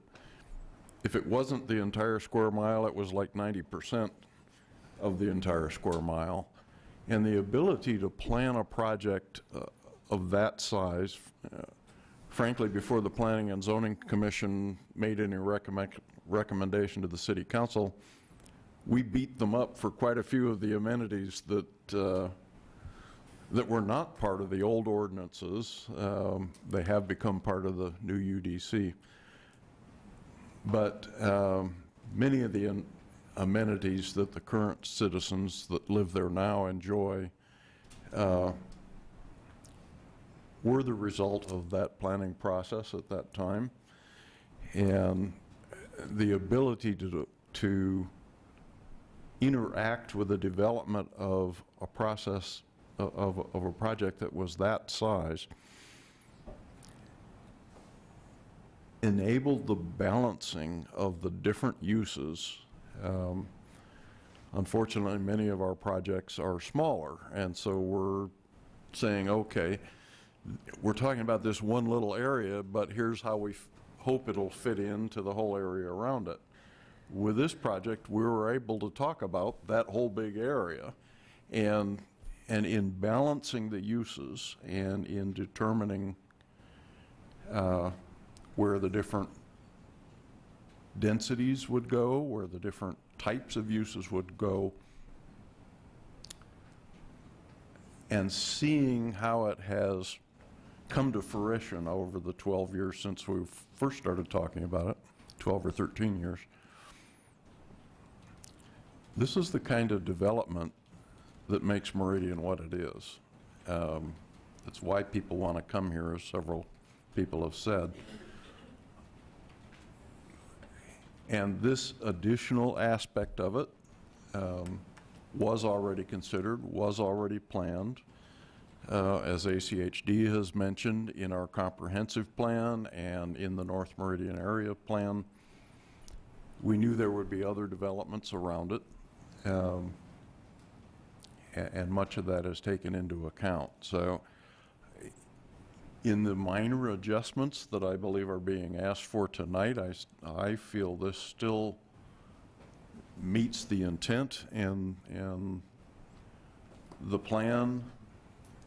if it wasn't the entire square mile, it was like 90% of the entire square mile. And the ability to plan a project of that size, frankly, before the Planning and Zoning Commission made any recommendation to the City Council, we beat them up for quite a few of the amenities that were not part of the old ordinances. They have become part of the new UDC. But many of the amenities that the current citizens that live there now enjoy were the result of that planning process at that time. And the ability to interact with the development of a process of a project that was that size enabled the balancing of the different uses. Unfortunately, many of our projects are smaller, and so we're saying, okay, we're talking about this one little area, but here's how we hope it'll fit into the whole area around it. With this project, we were able to talk about that whole big area, and in balancing the uses and in determining where the different densities would go, where the different types of uses would go, and seeing how it has come to fruition over the 12 years since we first started talking about it, 12 or 13 years. This is the kind of development that makes Meridian what it is. It's why people want to come here, as several people have said. And this additional aspect of it was already considered, was already planned. As ACHD has mentioned, in our comprehensive plan and in the North Meridian Area Plan, we knew there would be other developments around it. And much of that is taken into account. So in the minor adjustments that I believe are being asked for tonight, I feel this still meets the intent and the plan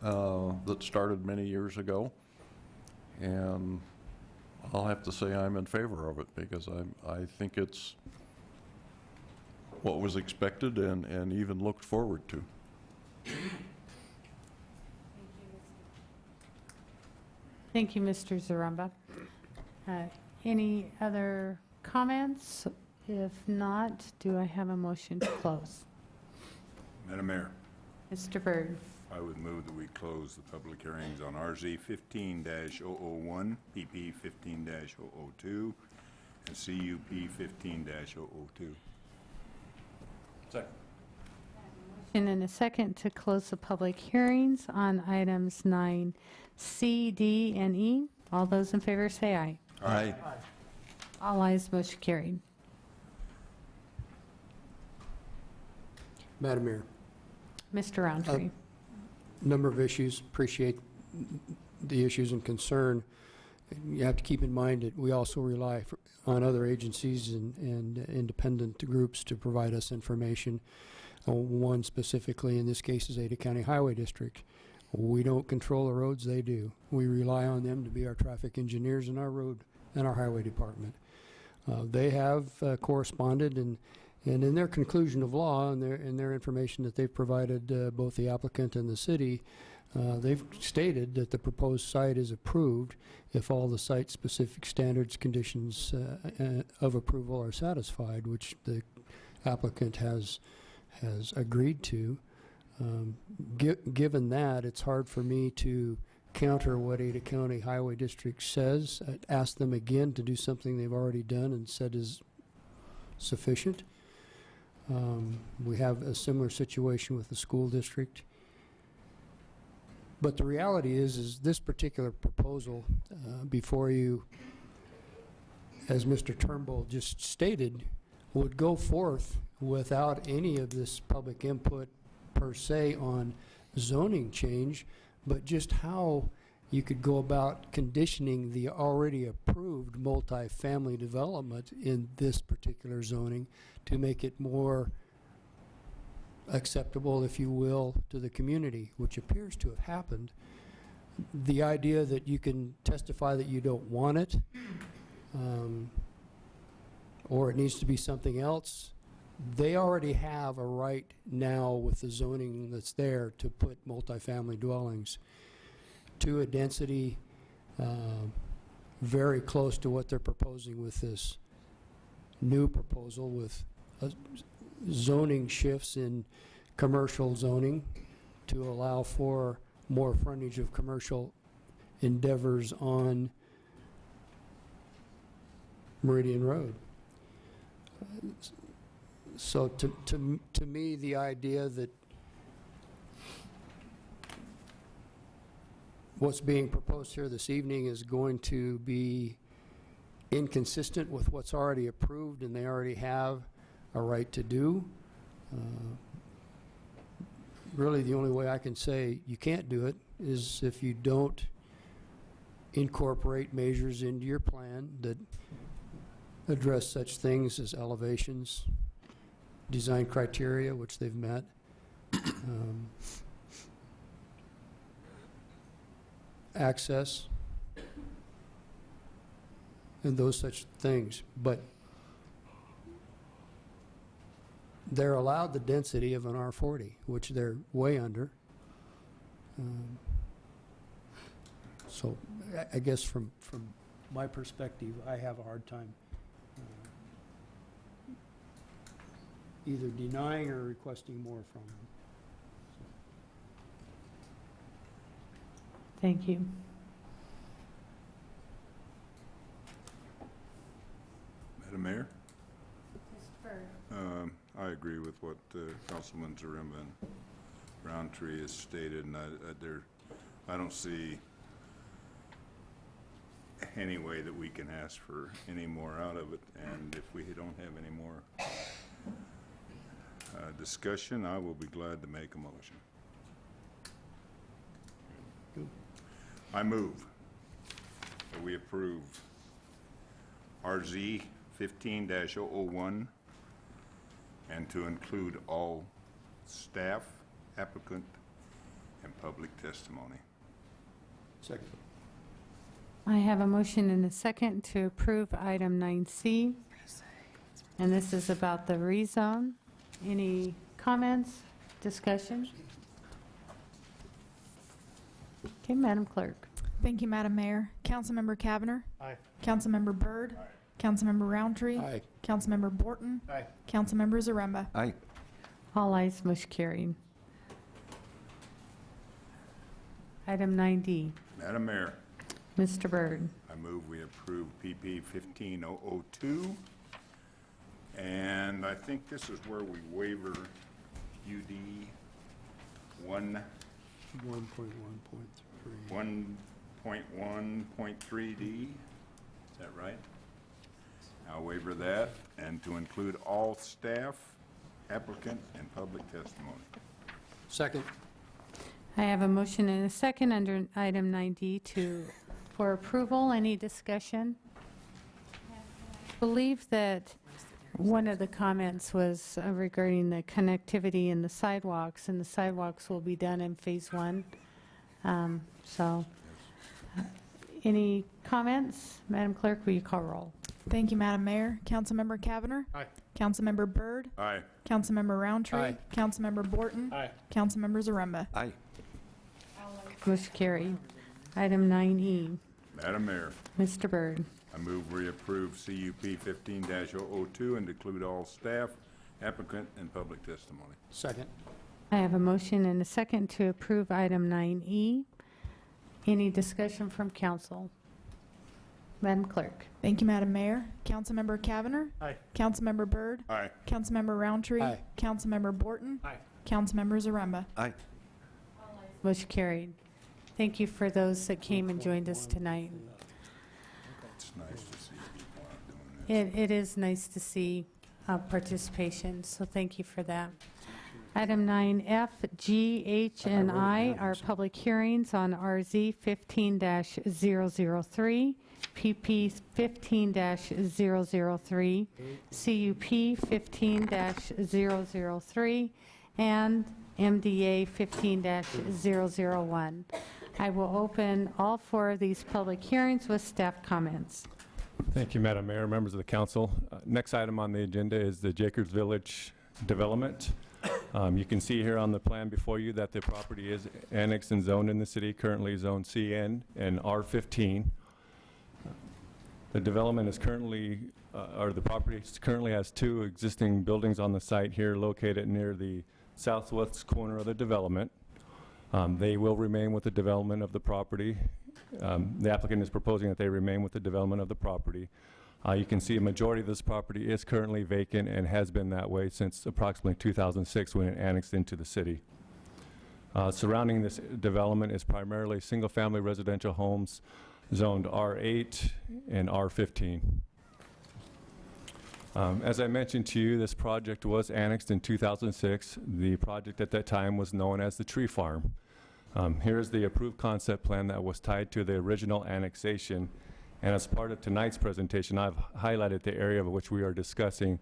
that started many years ago. And I'll have to say I'm in favor of it because I think it's what was expected and even looked forward to. Thank you, Mr. Zaremba. Any other comments? If not, do I have a motion to close? Madam Mayor, Mr. Byrd. I would move that we close the public hearings on RZ 15-001, PP 15-002, and CUP 15-002. Second. motion and a second to close the public hearings on items 9C, D, and E. All those in favor say aye. Aye. All ayes, motion carried. Madam Mayor, Mr. Roundtree. number of issues, appreciate the issues and concern. You have to keep in mind that we also rely on other agencies and independent groups to provide us information. One specifically in this case is Ada County Highway District. We don't control the roads, they do. We rely on them to be our traffic engineers in our road and our highway department. They have corresponded and in their conclusion of law and their information that they've provided both the applicant and the city, they've stated that the proposed site is approved if all the site-specific standards, conditions of approval are satisfied, which the applicant has agreed to. Given that, it's hard for me to counter what Ada County Highway District says. I'd ask them again to do something they've already done and said is sufficient. We have a similar situation with the school district. But the reality is this particular proposal before you, as Mr. Turnbull just stated, would go forth without any of this public input per se on zoning change, but just how you could go about conditioning the already approved multifamily development in this particular zoning to make it more acceptable, if you will, to the community, which appears to have happened. The idea that you can testify that you don't want it, or it needs to be something else, they already have a right now with the zoning that's there to put multifamily dwellings to a density very close to what they're proposing with this new proposal with zoning shifts in commercial zoning to allow for more frontage of commercial endeavors on Meridian Road. So to me, the idea that what's being proposed here this evening is going to be inconsistent with what's already approved and they already have a right to do. Really, the only way I can say you can't do it is if you don't incorporate measures into your plan that address such things as elevations, design criteria, which they've met, access, and those such things. But they're allowed the density of an R40, which they're way under. So I guess from my perspective, I have a hard time either denying or requesting more from them. Thank you. Madam Mayor? I agree with what Councilman Zaremba and Roundtree has stated, and I don't see any way that we can ask for any more out of it. And if we don't have any more discussion, I will be glad to make a motion. I move that we approve RZ 15-001 and to include all staff, applicant, and public testimony. Second. I have a motion and a second to approve item 9C. And this is about the rezone. Any comments, discussion? Okay, Madam Clerk. Thank you, Madam Mayor. Councilmember Cavanagh. Aye. Councilmember Byrd. Aye. Councilmember Roundtree. Aye. Councilmember Borton. Aye. Councilmember Zaremba. Aye. All ayes, motion carried. Item 9D. Madam Mayor, Mr. Byrd. I move we approve PP 15002. And I think this is where we waiver UD 1.1.3D. Is that right? I'll waiver that, and to include all staff, applicant, and public testimony. Second. I have a motion and a second under item 9D for approval. Any discussion? I believe that one of the comments was regarding the connectivity and the sidewalks will be done in Phase 1. Any comments? Madam Clerk, will you call roll? Thank you, Madam Mayor. Councilmember Cavanagh. Aye. Councilmember Byrd. Aye. Councilmember Roundtree. Aye. Councilmember Borton. Aye. Councilmember Zaremba. Aye. Motion carried. Item 9E. Madam Mayor, Mr. Byrd. I move we approve CUP 15-002 and include all staff, applicant, and public testimony. Second. I have a motion and a second to approve item 9E. Any discussion from council? Madam Clerk. Thank you, Madam Mayor. Councilmember Cavanagh. Aye. Councilmember Byrd. Aye. Councilmember Roundtree. Aye. Councilmember Borton. Aye. Councilmember Zaremba. Aye. Motion carried. Thank you for those that came and joined us tonight. It's nice to see people out doing this. It is nice to see participation, so thank you for that. Item 9F, G, H, and I are public hearings on RZ 15-003, PP 15-003, CUP 15-003, and MDA 15-001. I will open all four of these public hearings with staff comments. Thank you, Madam Mayor, members of the council. Next item on the agenda is the Jakers Village development. You can see here on the plan before you that the property is annexed and zoned in the city, currently zoned CN and R15. The development is currently, or the property currently has two existing buildings on the site here located near the southwest corner of the development. They will remain with the development of the property. The applicant is proposing that they remain with the development of the property. You can see a majority of this property is currently vacant and has been that way since approximately 2006 when it annexed into the city. Surrounding this development is primarily single-family residential homes zoned R8 and R15. As I mentioned to you, this project was annexed in 2006. The project at that time was known as the Tree Farm. Here is the approved concept plan that was tied to the original annexation. And as part of tonight's presentation, I've highlighted the area of which we are discussing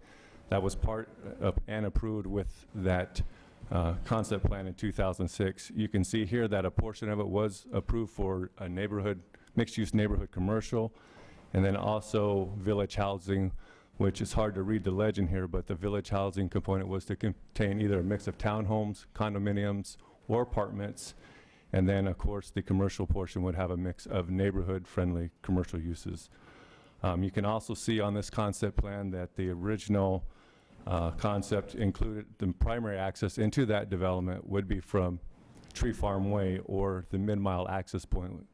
that was part of and approved with that concept plan in 2006. You can see here that a portion of it was approved for a neighborhood, mixed-use neighborhood commercial, and then also village housing, which is hard to read the legend here, but the village housing component was to contain either a mix of townhomes, condominiums, or apartments. And then, of course, the commercial portion would have a mix of neighborhood-friendly commercial uses. You can also see on this concept plan that the original concept included the primary access into that development would be from Tree Farm Way or the mid-mile access point,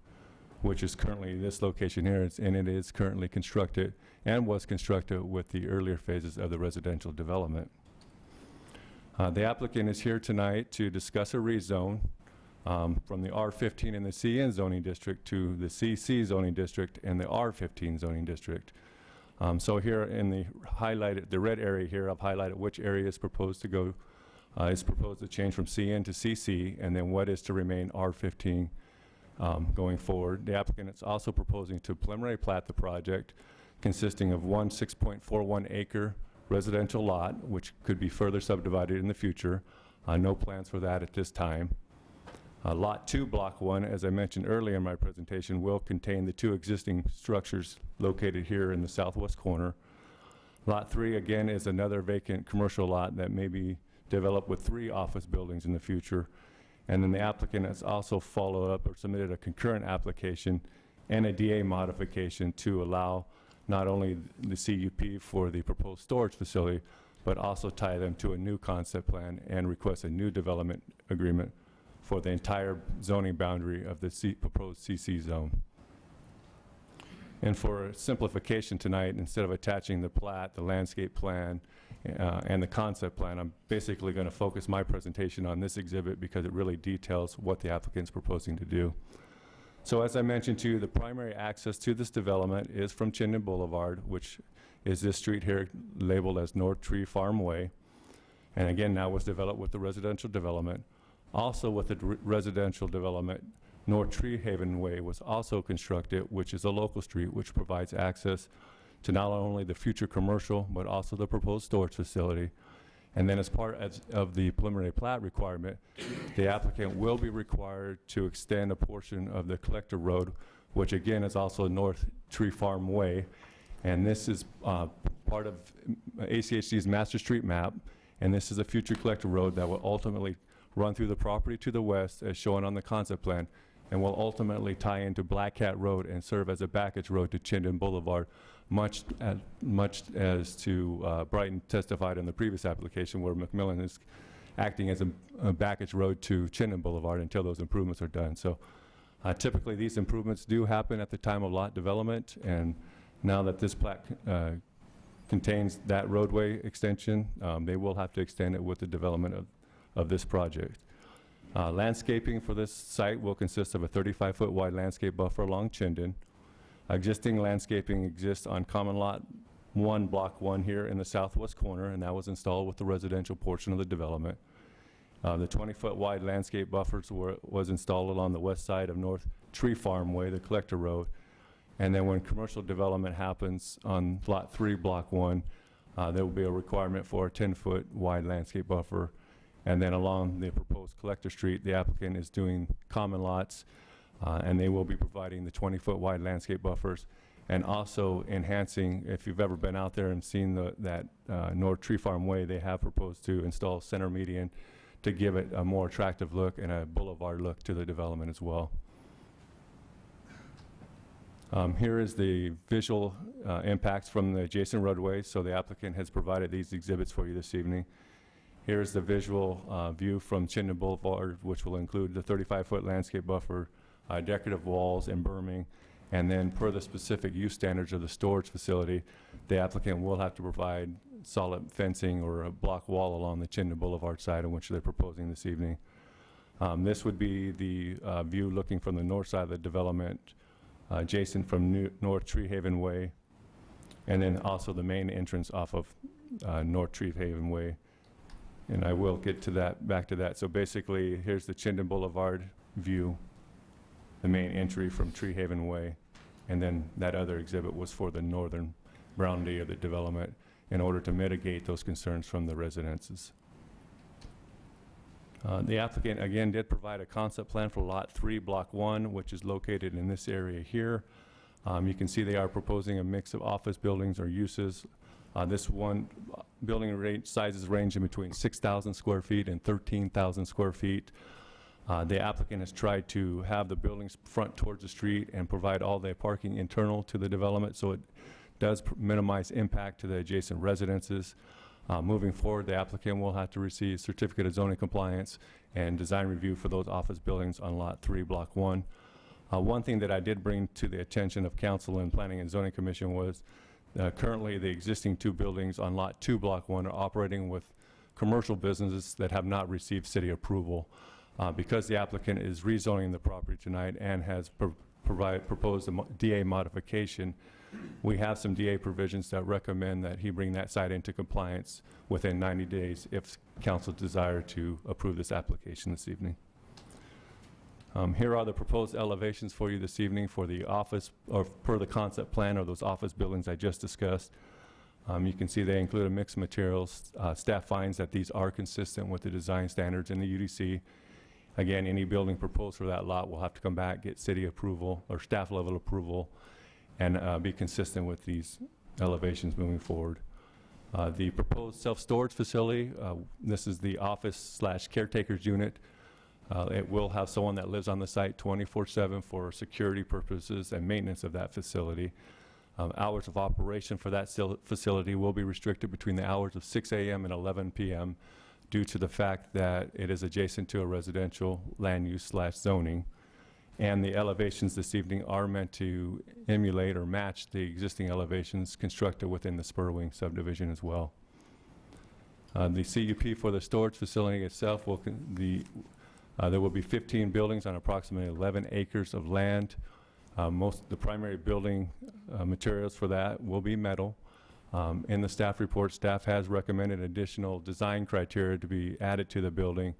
which is currently this location here, and it is currently constructed and was constructed with the earlier phases of the residential development. The applicant is here tonight to discuss a rezone from the R15 and the CN zoning district to the CC zoning district and the R15 zoning district. So here in the red area here, I've highlighted which area is proposed to go, is proposed to change from CN to CC, and then what is to remain R15 going forward. The applicant is also proposing to preliminary plat the project, consisting of one 6.41 acre residential lot, which could be further subdivided in the future. No plans for that at this time. Lot 2, Block 1, as I mentioned earlier in my presentation, will contain the two existing structures located here in the southwest corner. Lot 3, again, is another vacant commercial lot that may be developed with 3 office buildings in the future. And then the applicant has also followed up or submitted a concurrent application and a DA modification to allow not only the CUP for the proposed storage facility, but also tie them to a new concept plan and request a new development agreement for the entire zoning boundary of the proposed CC zone. And for simplification tonight, instead of attaching the plat, the landscape plan, and the concept plan. I'm basically going to focus my presentation on this exhibit because it really details what the applicant's proposing to do. So as I mentioned to you, the primary access to this development is from Chinden Boulevard, which is this street here labeled as North Tree Farm Way. And again, now was developed with the residential development. Also with the residential development, North Tree Haven Way was also constructed, which is a local street which provides access to not only the future commercial, but also the proposed storage facility. And then as part of the preliminary plat requirement, the applicant will be required to extend a portion of the collector road, which again is also North Tree Farm Way. And this is part of ACHD's master street map. And this is a future collector road that will ultimately run through the property to the west as shown on the concept plan, and will ultimately tie into Black Cat Road and serve as a backage road to Chinden Boulevard, much as to Brighton testified in the previous application where McMillan is acting as a backage road to Chinden Boulevard until those improvements are done. So typically these improvements do happen at the time of lot development, and now that this plat contains that roadway extension, they will have to extend it with the development of this project. Landscaping for this site will consist of a 35-foot wide landscape buffer along Chinden. Existing landscaping exists on Common Lot 1, Block 1 here in the southwest corner, and that was installed with the residential portion of the development. The 20-foot wide landscape buffers was installed along the west side of North Tree Farm Way, the collector road. And then when commercial development happens on Lot 3, Block 1, there will be a requirement for a 10-foot wide landscape buffer. And then along the proposed collector street, the applicant is doing common lots, and they will be providing the 20-foot wide landscape buffers, and also enhancing, if you've ever been out there and seen that North Tree Farm Way, they have proposed to install center median to give it a more attractive look and a boulevard look to the development as well. Here is the visual impacts from the adjacent roadway. So the applicant has provided these exhibits for you this evening. Here's the visual view from Chinden Boulevard, which will include the 35-foot landscape buffer, decorative walls and berming, and then per the specific use standards of the storage facility, the applicant will have to provide solid fencing or a block wall along the Chinden Boulevard side in which they're proposing this evening. This would be the view looking from the north side of the development, adjacent from North Tree Haven Way, and then also the main entrance off of North Tree Haven Way. And I will get to that, back to that. So basically, here's the Chinden Boulevard view, the main entry from Tree Haven Way, and then that other exhibit was for the northern boundary of the development in order to mitigate those concerns from the residences. The applicant, again, did provide a concept plan for Lot 3, Block 1, which is located in this area here. You can see they are proposing a mix of office buildings or uses. This one building sizes range in between 6,000 square feet and 13,000 square feet. The applicant has tried to have the buildings front towards the street and provide all the parking internal to the development, so it does minimize impact to the adjacent residences. Moving forward, the applicant will have to receive certificate of zoning compliance and design review for those office buildings on Lot 3, Block 1. One thing that I did bring to the attention of Council and Planning and Zoning Commission was currently the existing two buildings on Lot 2, Block 1 are operating with commercial businesses that have not received city approval. Because the applicant is rezoning the property tonight and has proposed a DA modification, we have some DA provisions that recommend that he bring that site into compliance within 90 days if council desire to approve this application this evening. Here are the proposed elevations for you this evening for the office, or per the concept plan, or those office buildings I just discussed. You can see they include a mix of materials. Staff finds that these are consistent with the design standards in the UDC. Again, any building proposed for that lot will have to come back, get city approval or staff level approval, and be consistent with these elevations moving forward. The proposed self-storage facility, this is the office/caretaker's unit. It will have someone that lives on the site 24/7 for security purposes and maintenance of that facility. Hours of operation for that facility will be restricted between the hours of 6 a.m. and 11 p.m. due to the fact that it is adjacent to a residential land use/zoning. And the elevations this evening are meant to emulate or match the existing elevations constructed within the Spur Wing subdivision as well. The CUP for the storage facility itself there will be 15 buildings on approximately 11 acres of land. The primary building materials for that will be metal. In the staff report, staff has recommended additional design criteria to be added to the building,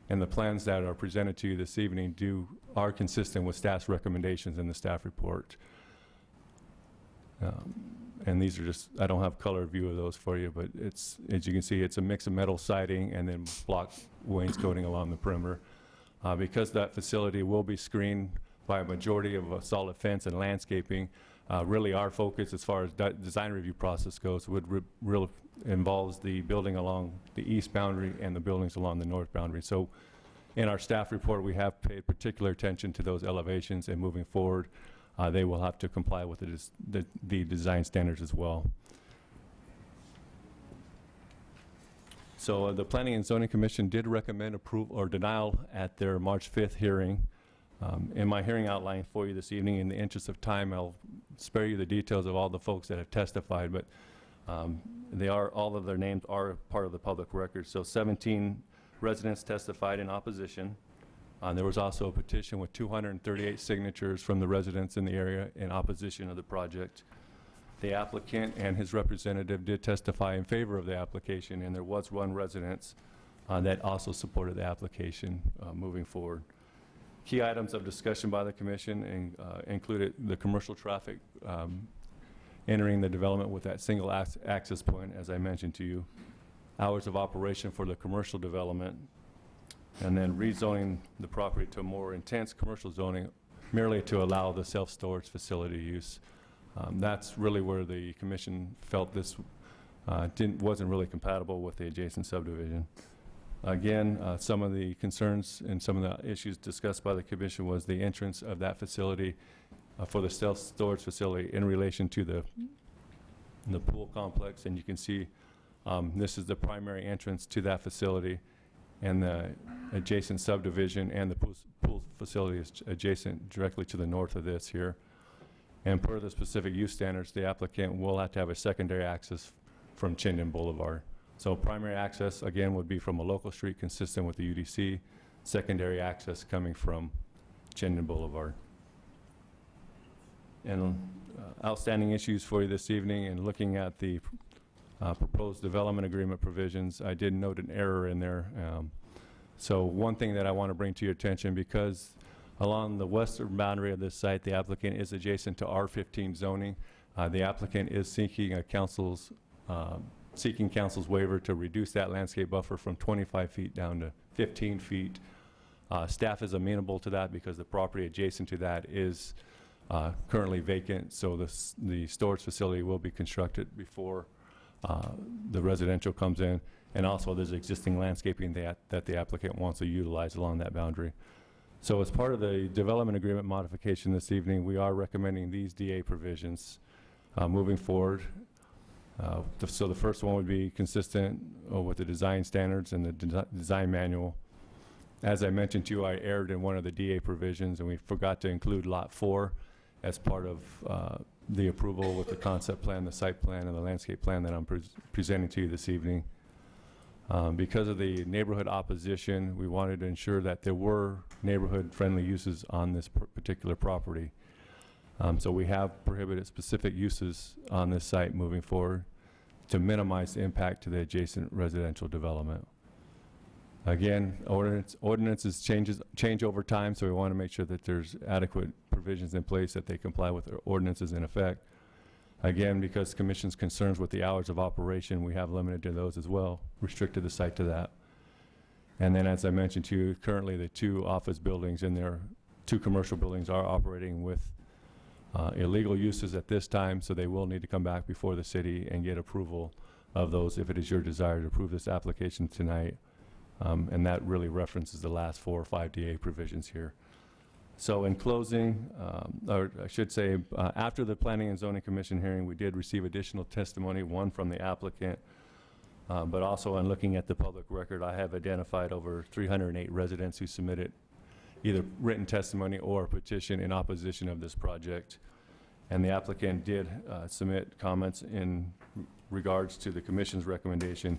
and the plans that are presented to you this evening are consistent with staff's recommendations in the staff report. And these are just, I don't have color view of those for you, but it's, as you can see, it's a mix of metal siding and then block wainscoting along the perimeter. Because that facility will be screened by a majority of a solid fence and landscaping, really our focus as far as design review process goes really involves the building along the east boundary and the buildings along the north boundary. So in our staff report, we have paid particular attention to those elevations, and moving forward, they will have to comply with the design standards as well. So the Planning and Zoning Commission did recommend approval or denial at their March 5th hearing. In my hearing outline for you this evening, in the interest of time, I'll spare you the details of all the folks that have testified, but all of their names are part of the public record. So 17 residents testified in opposition. There was also a petition with 238 signatures from the residents in the area in opposition of the project. The applicant and his representative did testify in favor of the application, and there was one resident that also supported the application moving forward. Key items of discussion by the commission included the commercial traffic entering the development with that single access point, as I mentioned to you, hours of operation for the commercial development, and then rezoning the property to a more intense commercial zoning merely to allow the self-storage facility use. That's really where the commission felt this wasn't really compatible with the adjacent subdivision. Again, some of the concerns and some of the issues discussed by the commission was the entrance of that facility for the self-storage facility in relation to the pool complex. And you can see this is the primary entrance to that facility, and the adjacent subdivision and the pool facility is adjacent directly to the north of this here. And per the specific use standards, the applicant will have to have a secondary access from Chinden Boulevard. So primary access, again, would be from a local street consistent with the UDC, secondary access coming from Chinden Boulevard. And outstanding issues for you this evening, and looking at the proposed development agreement provisions, I did note an error in there. So one thing that I want to bring to your attention, because along the western boundary of this site, the applicant is adjacent to R15 zoning. The applicant is seeking council's waiver to reduce that landscape buffer from 25 feet down to 15 feet. Staff is amenable to that because the property adjacent to that is currently vacant, so the storage facility will be constructed before the residential comes in, and also there's existing landscaping that the applicant wants to utilize along that boundary. So as part of the development agreement modification this evening, we are recommending these DA provisions moving forward. So the first one would be consistent with the design standards and the design manual. As I mentioned to you, I erred in one of the DA provisions, and we forgot to include Lot 4 as part of the approval with the concept plan, the site plan, and the landscape plan that I'm presenting to you this evening. Because of the neighborhood opposition, we wanted to ensure that there were neighborhood-friendly uses on this particular property. So we have prohibited specific uses on this site moving forward to minimize the impact to the adjacent residential development. Again, ordinances change over time, so we want to make sure that there's adequate provisions in place that they comply with the ordinances in effect. Again, because Commission's concerns with the hours of operation, we have limited to those as well, restricted the site to that. And then, as I mentioned to you, currently the 2 office buildings and their 2 commercial buildings are operating with illegal uses at this time, so they will need to come back before the city and get approval of those if it is your desire to approve this application tonight. And that really references the last 4 or 5 DA provisions here. So in closing, or I should say, after the Planning and Zoning Commission hearing, we did receive additional testimony, one from the applicant, but also in looking at the public record, I have identified over 308 residents who submitted either written testimony or a petition in opposition of this project. And the applicant did submit comments in regards to the Commission's recommendation.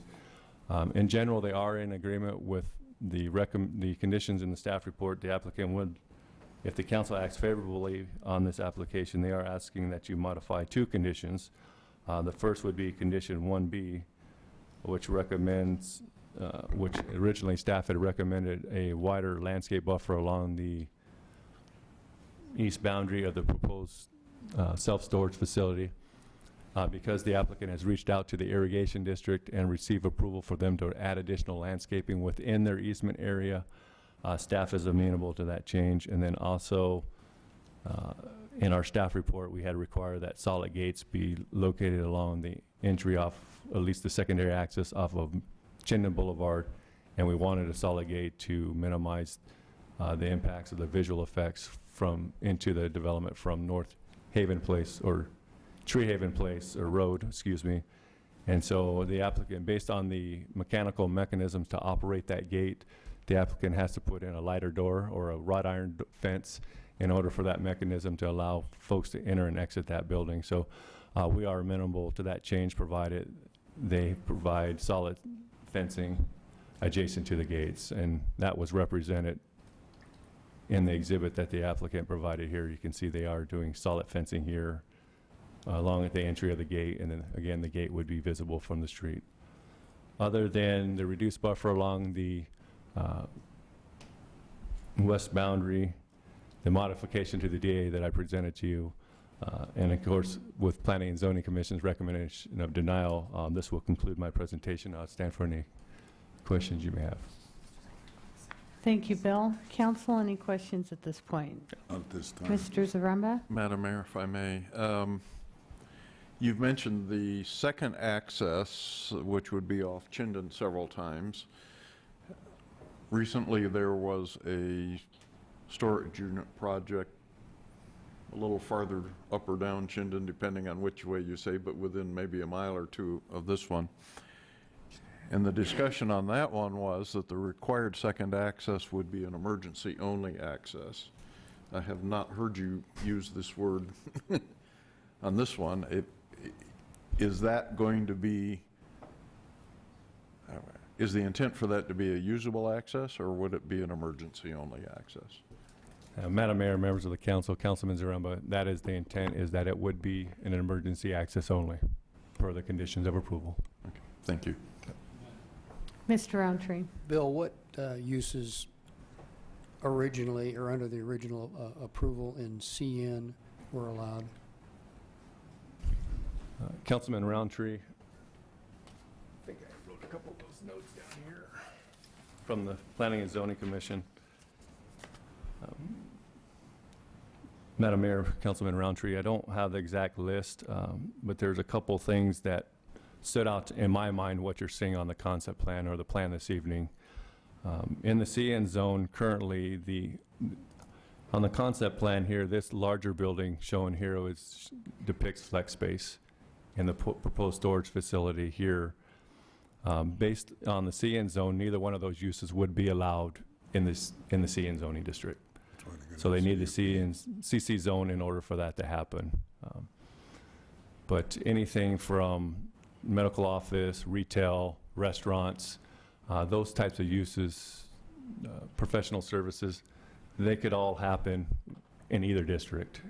In general, they are in agreement with the conditions in the staff report. The applicant would, if the council acts favorably on this application, they are asking that you modify 2 conditions. The first would be condition 1B, which recommends, which originally staff had recommended a wider landscape buffer along the east boundary of the proposed self-storage facility. Because the applicant has reached out to the irrigation district and received approval for them to add additional landscaping within their easement area, staff is amenable to that change. And then also, in our staff report, we had required that solid gates be located along the entry off, at least the secondary access off of Chinden Boulevard, and we wanted a solid gate to minimize the impacts of the visual effects into the development from North Haven Place, or Tree Haven Place, or road, excuse me. And so the applicant, based on the mechanical mechanisms to operate that gate, the applicant has to put in a lighter door or a wrought iron fence in order for that mechanism to allow folks to enter and exit that building. So we are amenable to that change, provided they provide solid fencing adjacent to the gates. And that was represented in the exhibit that the applicant provided here. You can see they are doing solid fencing here along at the entry of the gate, and then again the gate would be visible from the street. Other than the reduced buffer along the west boundary, the modification to the DA that I presented to you, and of course with Planning and Zoning Commission's recommendation of denial, this will conclude my presentation. I'll stand for any questions you may have. Thank you, Bill. Council, any questions at this point? At this time. Mr. Zaremba? Madam Mayor, if I may, you've mentioned the second access, which would be off Chinden several times. Recently, there was a storage unit project a little farther up or down Chinden, depending on which way you say, but within maybe a mile or 2 of this one. And the discussion on that one was that the required second access would be an emergency-only access. I have not heard you use this word on this one. Is that going to be, is the intent for that to be a usable access, or would it be an emergency-only access? Madam Mayor, members of the council, Councilman Zaremba, that is the intent, is that it would be an emergency access only per the conditions of approval. Okay. Thank you. Mr. Roundtree? Bill, what uses originally, or under the original approval in CN were allowed? Councilman Roundtree, I think I wrote a couple of those notes down here from the Planning and Zoning Commission. Madam Mayor, Councilman Roundtree, I don't have the exact list, but there's a couple things that stood out in my mind what you're seeing on the concept plan or the plan this evening. In the CN zone currently, on the concept plan here, this larger building shown here depicts flex space in the proposed storage facility here. Based on the CN zone, neither one of those uses would be allowed in the CN zoning district. So they need the CC zone in order for that to happen. But anything from medical office, retail, restaurants, those types of uses, professional services, they could all happen in either district.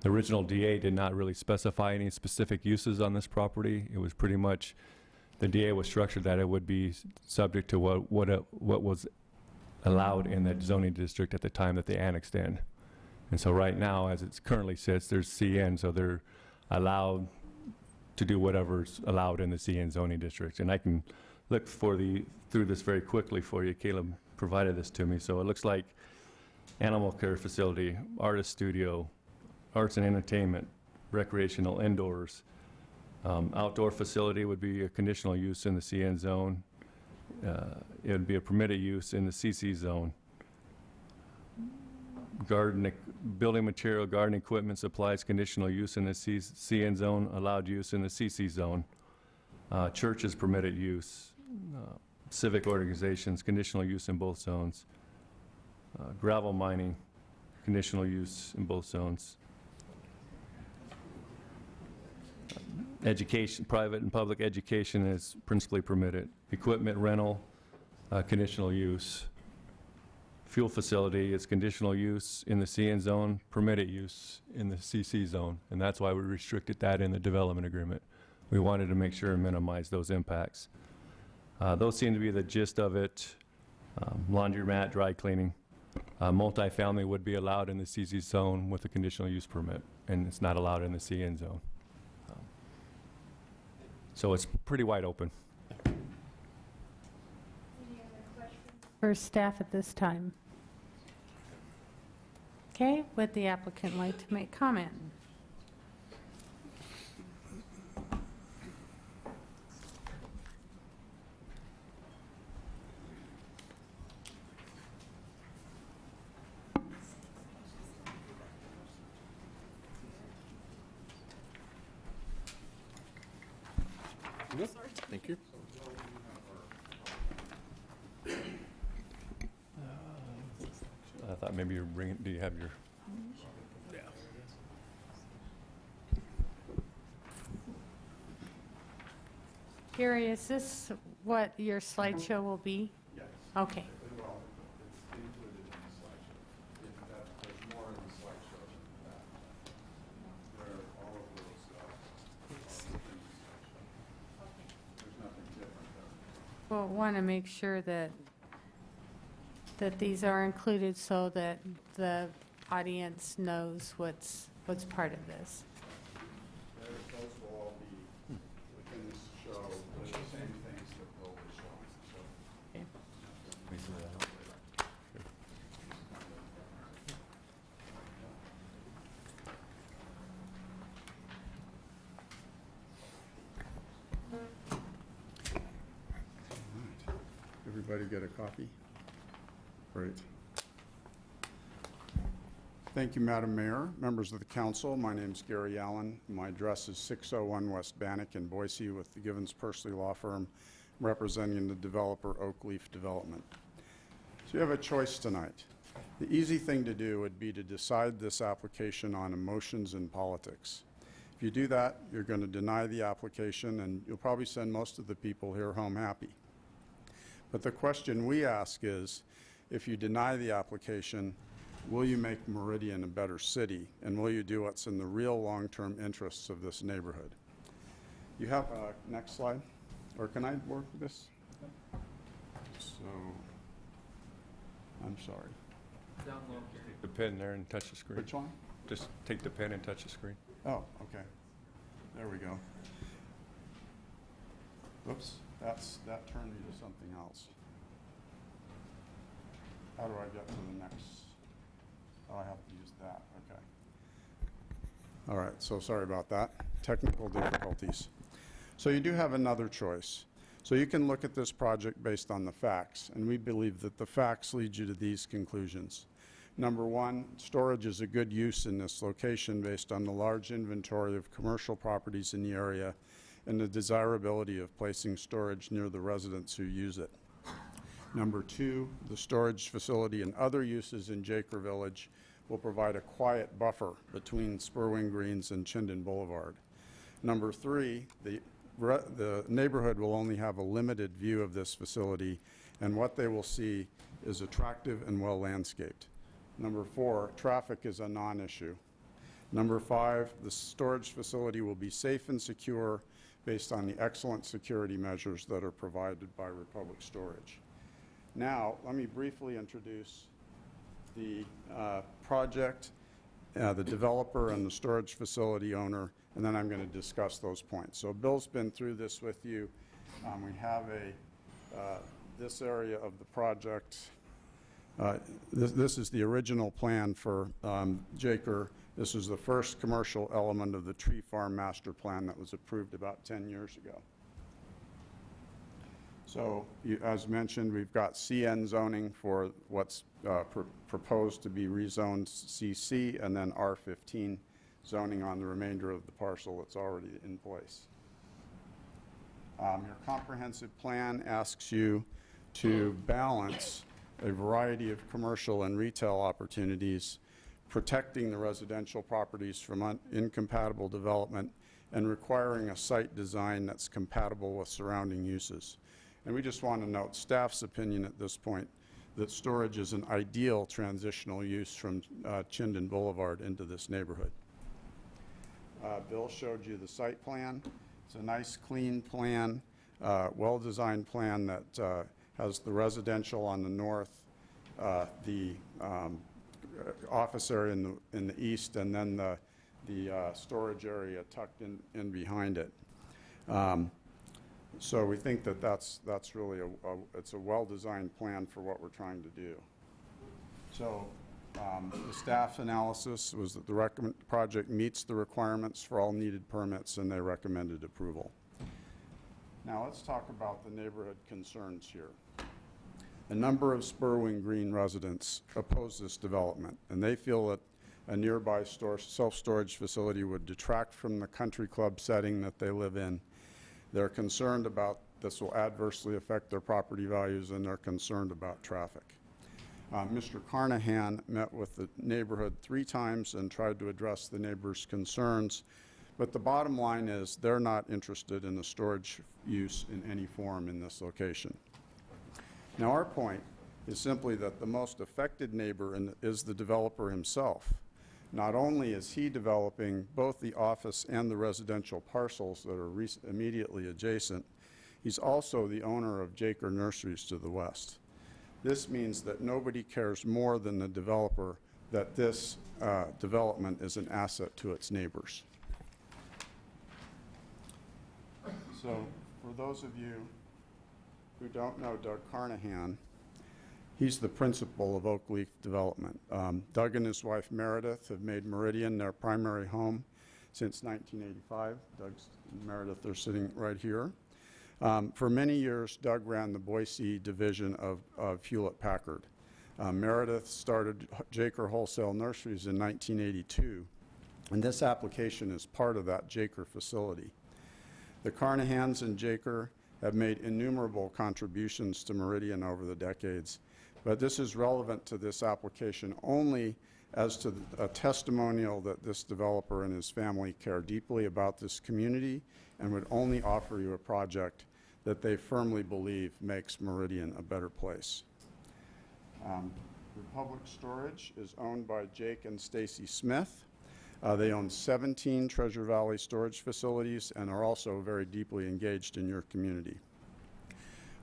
The original DA did not really specify any specific uses on this property. It was pretty much, the DA was structured that it would be subject to what was allowed in that zoning district at the time that they annexed in. And so right now, as it currently sits, there's CN, so they're allowed to do whatever's allowed in the CN zoning district. And I can look through this very quickly for you. Caleb provided this to me. So it looks like animal care facility, artist studio, arts and entertainment, recreational indoors. Outdoor facility would be a conditional use in the CN zone. It would be a permitted use in the CC zone. Building material, garden equipment, supplies, conditional use in the CN zone, allowed use in the CC zone. Churches, permitted use. Civic organizations, conditional use in both zones. Gravel mining, conditional use in both zones. Education, private and public education is principally permitted. Equipment rental, conditional use. Fuel facility is conditional use in the CN zone, permitted use in the CC zone, and that's why we restricted that in the development agreement. We wanted to make sure and minimize those impacts. Those seem to be the gist of it. Laundromat, dry cleaning. Multifamily would be allowed in the CC zone with a conditional use permit, and it's not allowed in the CN zone. So it's pretty wide open. For staff at this time? Okay, would the applicant like to make comment? Thank you. I thought maybe you were bringing, do you have your? Gary, is this what your slideshow will be? Yes. Okay. Well, it's included in the slideshow. There's more in the slideshow than that. There are all of those things in the slideshow. There's nothing different there. Well, want to make sure that these are included so that the audience knows what's part of this. Those will all be within this show, the same things that Bill was showing. So. Everybody get a copy? Great. Thank you, Madam Mayor, members of the council. My name is Gary Allen. My address is 601 West Bannock in Boise with the Givens Pursley Law Firm representing the developer Oakleaf Development. So you have a choice tonight. The easy thing to do would be to decide this application on emotions and politics. If you do that, you're going to deny the application and you'll probably send most of the people here home happy. But the question we ask is, if you deny the application, will you make Meridian a better city, and will you do what's in the real long-term interests of this neighborhood? You have, next slide, or can I work with this? So, I'm sorry. Take the pen there and touch the screen. Which one? Just take the pen and touch the screen. Oh, okay. There we go. Oops, that turned me to something else. How do I get to the next? Oh, I have to use that, okay. All right, so sorry about that. Technical difficulties. So you do have another choice. So you can look at this project based on the facts, and we believe that the facts lead you to these conclusions. Number one, storage is a good use in this location based on the large inventory of commercial properties in the area and the desirability of placing storage near the residents who use it. Number two, the storage facility and other uses in Jaker Village will provide a quiet buffer between Spurwing Greens and Chinden Boulevard. Number three, the neighborhood will only have a limited view of this facility, and what they will see is attractive and well landscaped. Number four, traffic is a non-issue. Number five, the storage facility will be safe and secure based on the excellent security measures that are provided by Republic Storage. Now, let me briefly introduce the project, the developer, and the storage facility owner, and then I'm going to discuss those points. So Bill's been through this with you. We have this area of the project. This is the original plan for Jaker. This is the first commercial element of the tree farm master plan that was approved about 10 years ago. So, as mentioned, we've got CN zoning for what's proposed to be rezoned CC, and then R15 zoning on the remainder of the parcel that's already in place. Your comprehensive plan asks you to balance a variety of commercial and retail opportunities, protecting the residential properties from incompatible development, and requiring a site design that's compatible with surrounding uses. And we just want to note staff's opinion at this point that storage is an ideal transitional use from Chinden Boulevard into this neighborhood. Bill showed you the site plan. It's a nice, clean plan, well-designed plan that has the residential on the north, the office area in the east, and then the storage area tucked in behind it. So we think that that's really it's a well-designed plan for what we're trying to do. So the staff's analysis was that the project meets the requirements for all needed permits, and they recommended approval. Now let's talk about the neighborhood concerns here. A number of Spurwing Green residents oppose this development, and they feel that a nearby self-storage facility would detract from the country club setting that they live in. They're concerned about this will adversely affect their property values, and they're concerned about traffic. Mr. Carnahan met with the neighborhood 3 times and tried to address the neighbors' concerns, but the bottom line is they're not interested in the storage use in any form in this location. Now, our point is simply that the most affected neighbor is the developer himself. Not only is he developing both the office and the residential parcels that are immediately adjacent, he's also the owner of Jaker Nurseries to the west. This means that nobody cares more than the developer that this development is an asset to its neighbors. So for those of you who don't know Doug Carnahan, he's the principal of Oak Leaf Development. Doug and his wife Meredith have made Meridian their primary home since 1985. Doug and Meredith are sitting right here. For many years, Doug ran the Boise division of Hewlett-Packard. Meredith started Jaker Wholesale Nurseries in 1982, and this application is part of that Jaker facility. The Carnahans and Jaker have made innumerable contributions to Meridian over the decades, but this is relevant to this application only as to a testimonial that this developer and his family care deeply about this community and would only offer you a project that they firmly believe makes Meridian a better place. Republic Storage is owned by Jake and Stacy Smith. They own 17 Treasure Valley storage facilities and are also very deeply engaged in your community.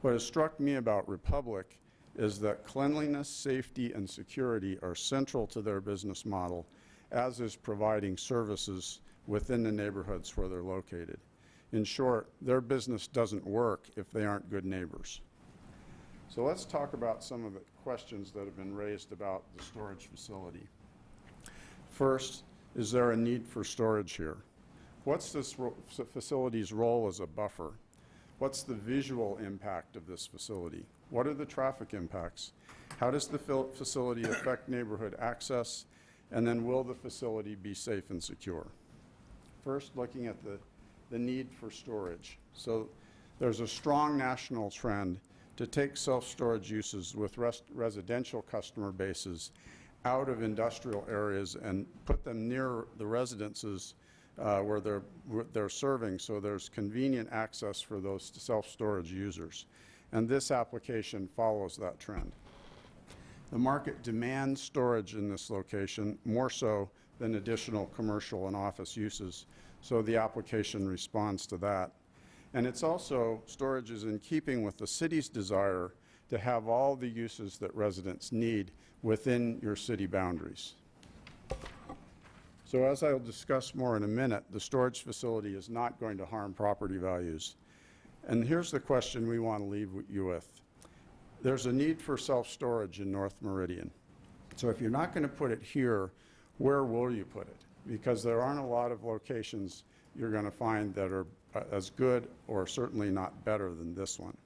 What has struck me about Republic is that cleanliness, safety, and security are central to their business model, as is providing services within the neighborhoods where they're located. In short, their business doesn't work if they aren't good neighbors. So let's talk about some of the questions that have been raised about the storage facility. First, is there a need for storage here? What's this facility's role as a buffer? What's the visual impact of this facility? What are the traffic impacts? How does the facility affect neighborhood access? And then will the facility be safe and secure? First, looking at the need for storage. So there's a strong national trend to take self-storage uses with residential customer bases out of industrial areas and put them near the residences where they're serving, so there's convenient access for those self-storage users. And this application follows that trend. The market demands storage in this location more so than additional commercial and office uses, so the application responds to that. And it's also, storage is in keeping with the city's desire to have all the uses that residents need within your city boundaries. So as I'll discuss more in a minute, the storage facility is not going to harm property values. And here's the question we want to leave you with. There's a need for self-storage in North Meridian. So if you're not going to put it here, where will you put it? Because there aren't a lot of locations you're going to find that are as good or certainly not better than this one.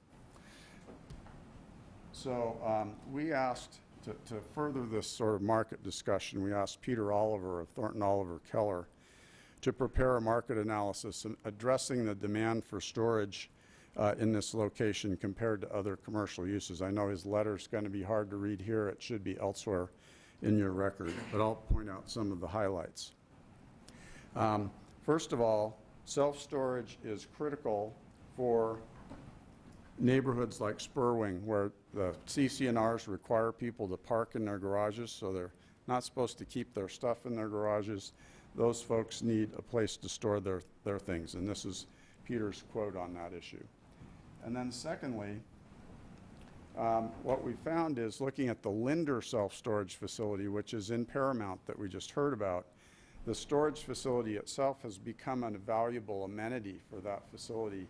So we asked to further this sort of market discussion, we asked Peter Oliver of Thornton Oliver Keller to prepare a market analysis addressing the demand for storage in this location compared to other commercial uses. I know his letter's going to be hard to read here. It should be elsewhere in your record, but I'll point out some of the highlights. First of all, self-storage is critical for neighborhoods like Spurwing, where the CC&Rs require people to park in their garages, so they're not supposed to keep their stuff in their garages. Those folks need a place to store their things, and this is Peter's quote on that issue. And then secondly, what we found is looking at the Linder self-storage facility, which is in Paramount that we just heard about, the storage facility itself has become a valuable amenity for that facility,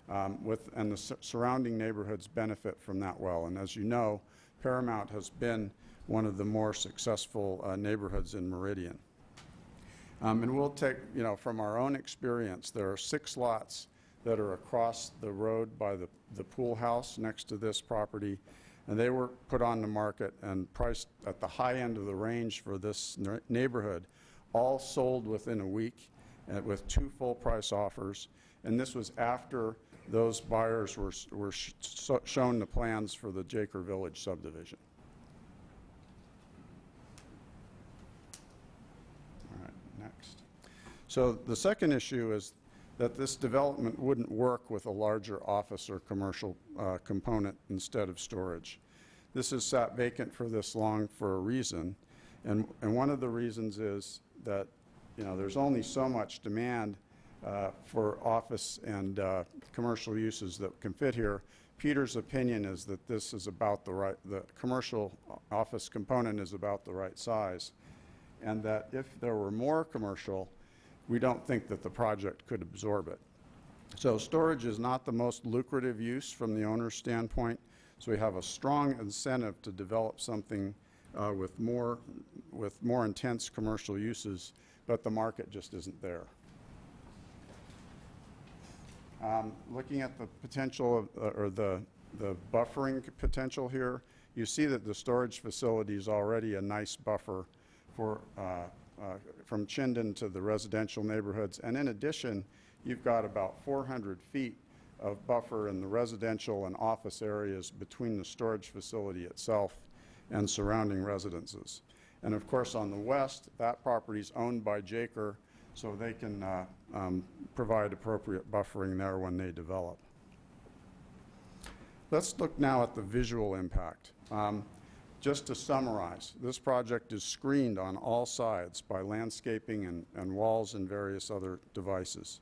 and the surrounding neighborhoods benefit from that well. And as you know, Paramount has been one of the more successful neighborhoods in Meridian. And we'll take, from our own experience, there are 6 lots that are across the road by the pool house next to this property, and they were put on the market and priced at the high end of the range for this neighborhood, all sold within a week with 2 full price offers. And this was after those buyers were shown the plans for the Jaker Village subdivision. All right, next. So the second issue is that this development wouldn't work with a larger office or commercial component instead of storage. This has sat vacant for this long for a reason, and one of the reasons is that there's only so much demand for office and commercial uses that can fit here. Peter's opinion is that this is about the commercial office component is about the right size, and that if there were more commercial, we don't think that the project could absorb it. So storage is not the most lucrative use from the owner's standpoint, so we have a strong incentive to develop something with more intense commercial uses, but the market just isn't there. Looking at the potential or the buffering potential here, you see that the storage facility is already a nice buffer for from Chinden to the residential neighborhoods. And in addition, you've got about 400 feet of buffer in the residential and office areas between the storage facility itself and surrounding residences. And of course, on the west, that property is owned by Jaker, so they can provide appropriate buffering there when they develop. Let's look now at the visual impact. Just to summarize, this project is screened on all sides by landscaping and walls and various other devices.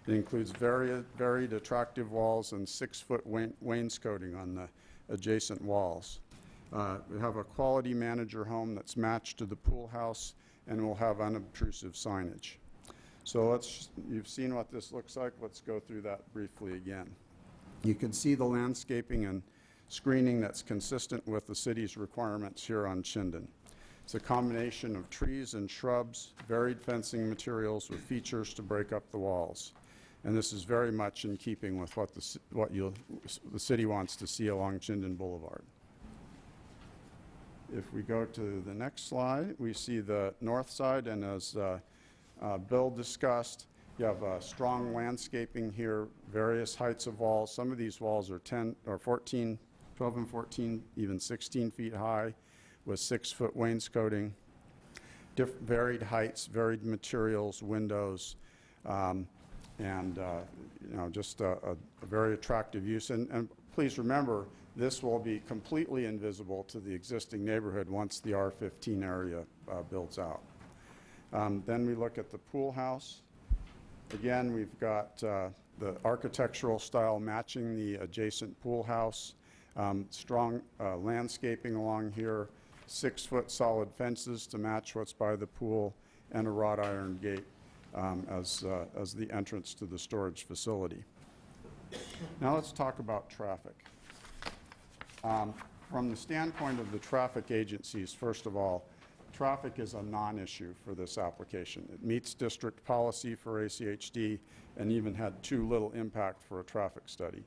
It includes varied attractive walls and 6-foot wainscoting on the adjacent walls. We have a quality manager home that's matched to the pool house, and will have unobtrusive signage. So you've seen what this looks like. Let's go through that briefly again. You can see the landscaping and screening that's consistent with the city's requirements here on Chinden. It's a combination of trees and shrubs, varied fencing materials with features to break up the walls. And this is very much in keeping with what the city wants to see along Chinden Boulevard. If we go to the next slide, we see the north side, and as Bill discussed, you have strong landscaping here, various heights of walls. Some of these walls are 12 and 14, even 16 feet high, with 6-foot wainscoting, varied heights, varied materials, windows, and just a very attractive use. And please remember, this will be completely invisible to the existing neighborhood once the R15 area builds out. Then we look at the pool house. Again, we've got the architectural style matching the adjacent pool house. Strong landscaping along here, 6-foot solid fences to match what's by the pool, and a wrought iron gate as the entrance to the storage facility. Now let's talk about traffic. From the standpoint of the traffic agencies, first of all, traffic is a non-issue for this application. It meets district policy for ACHD and even had too little impact for a traffic study.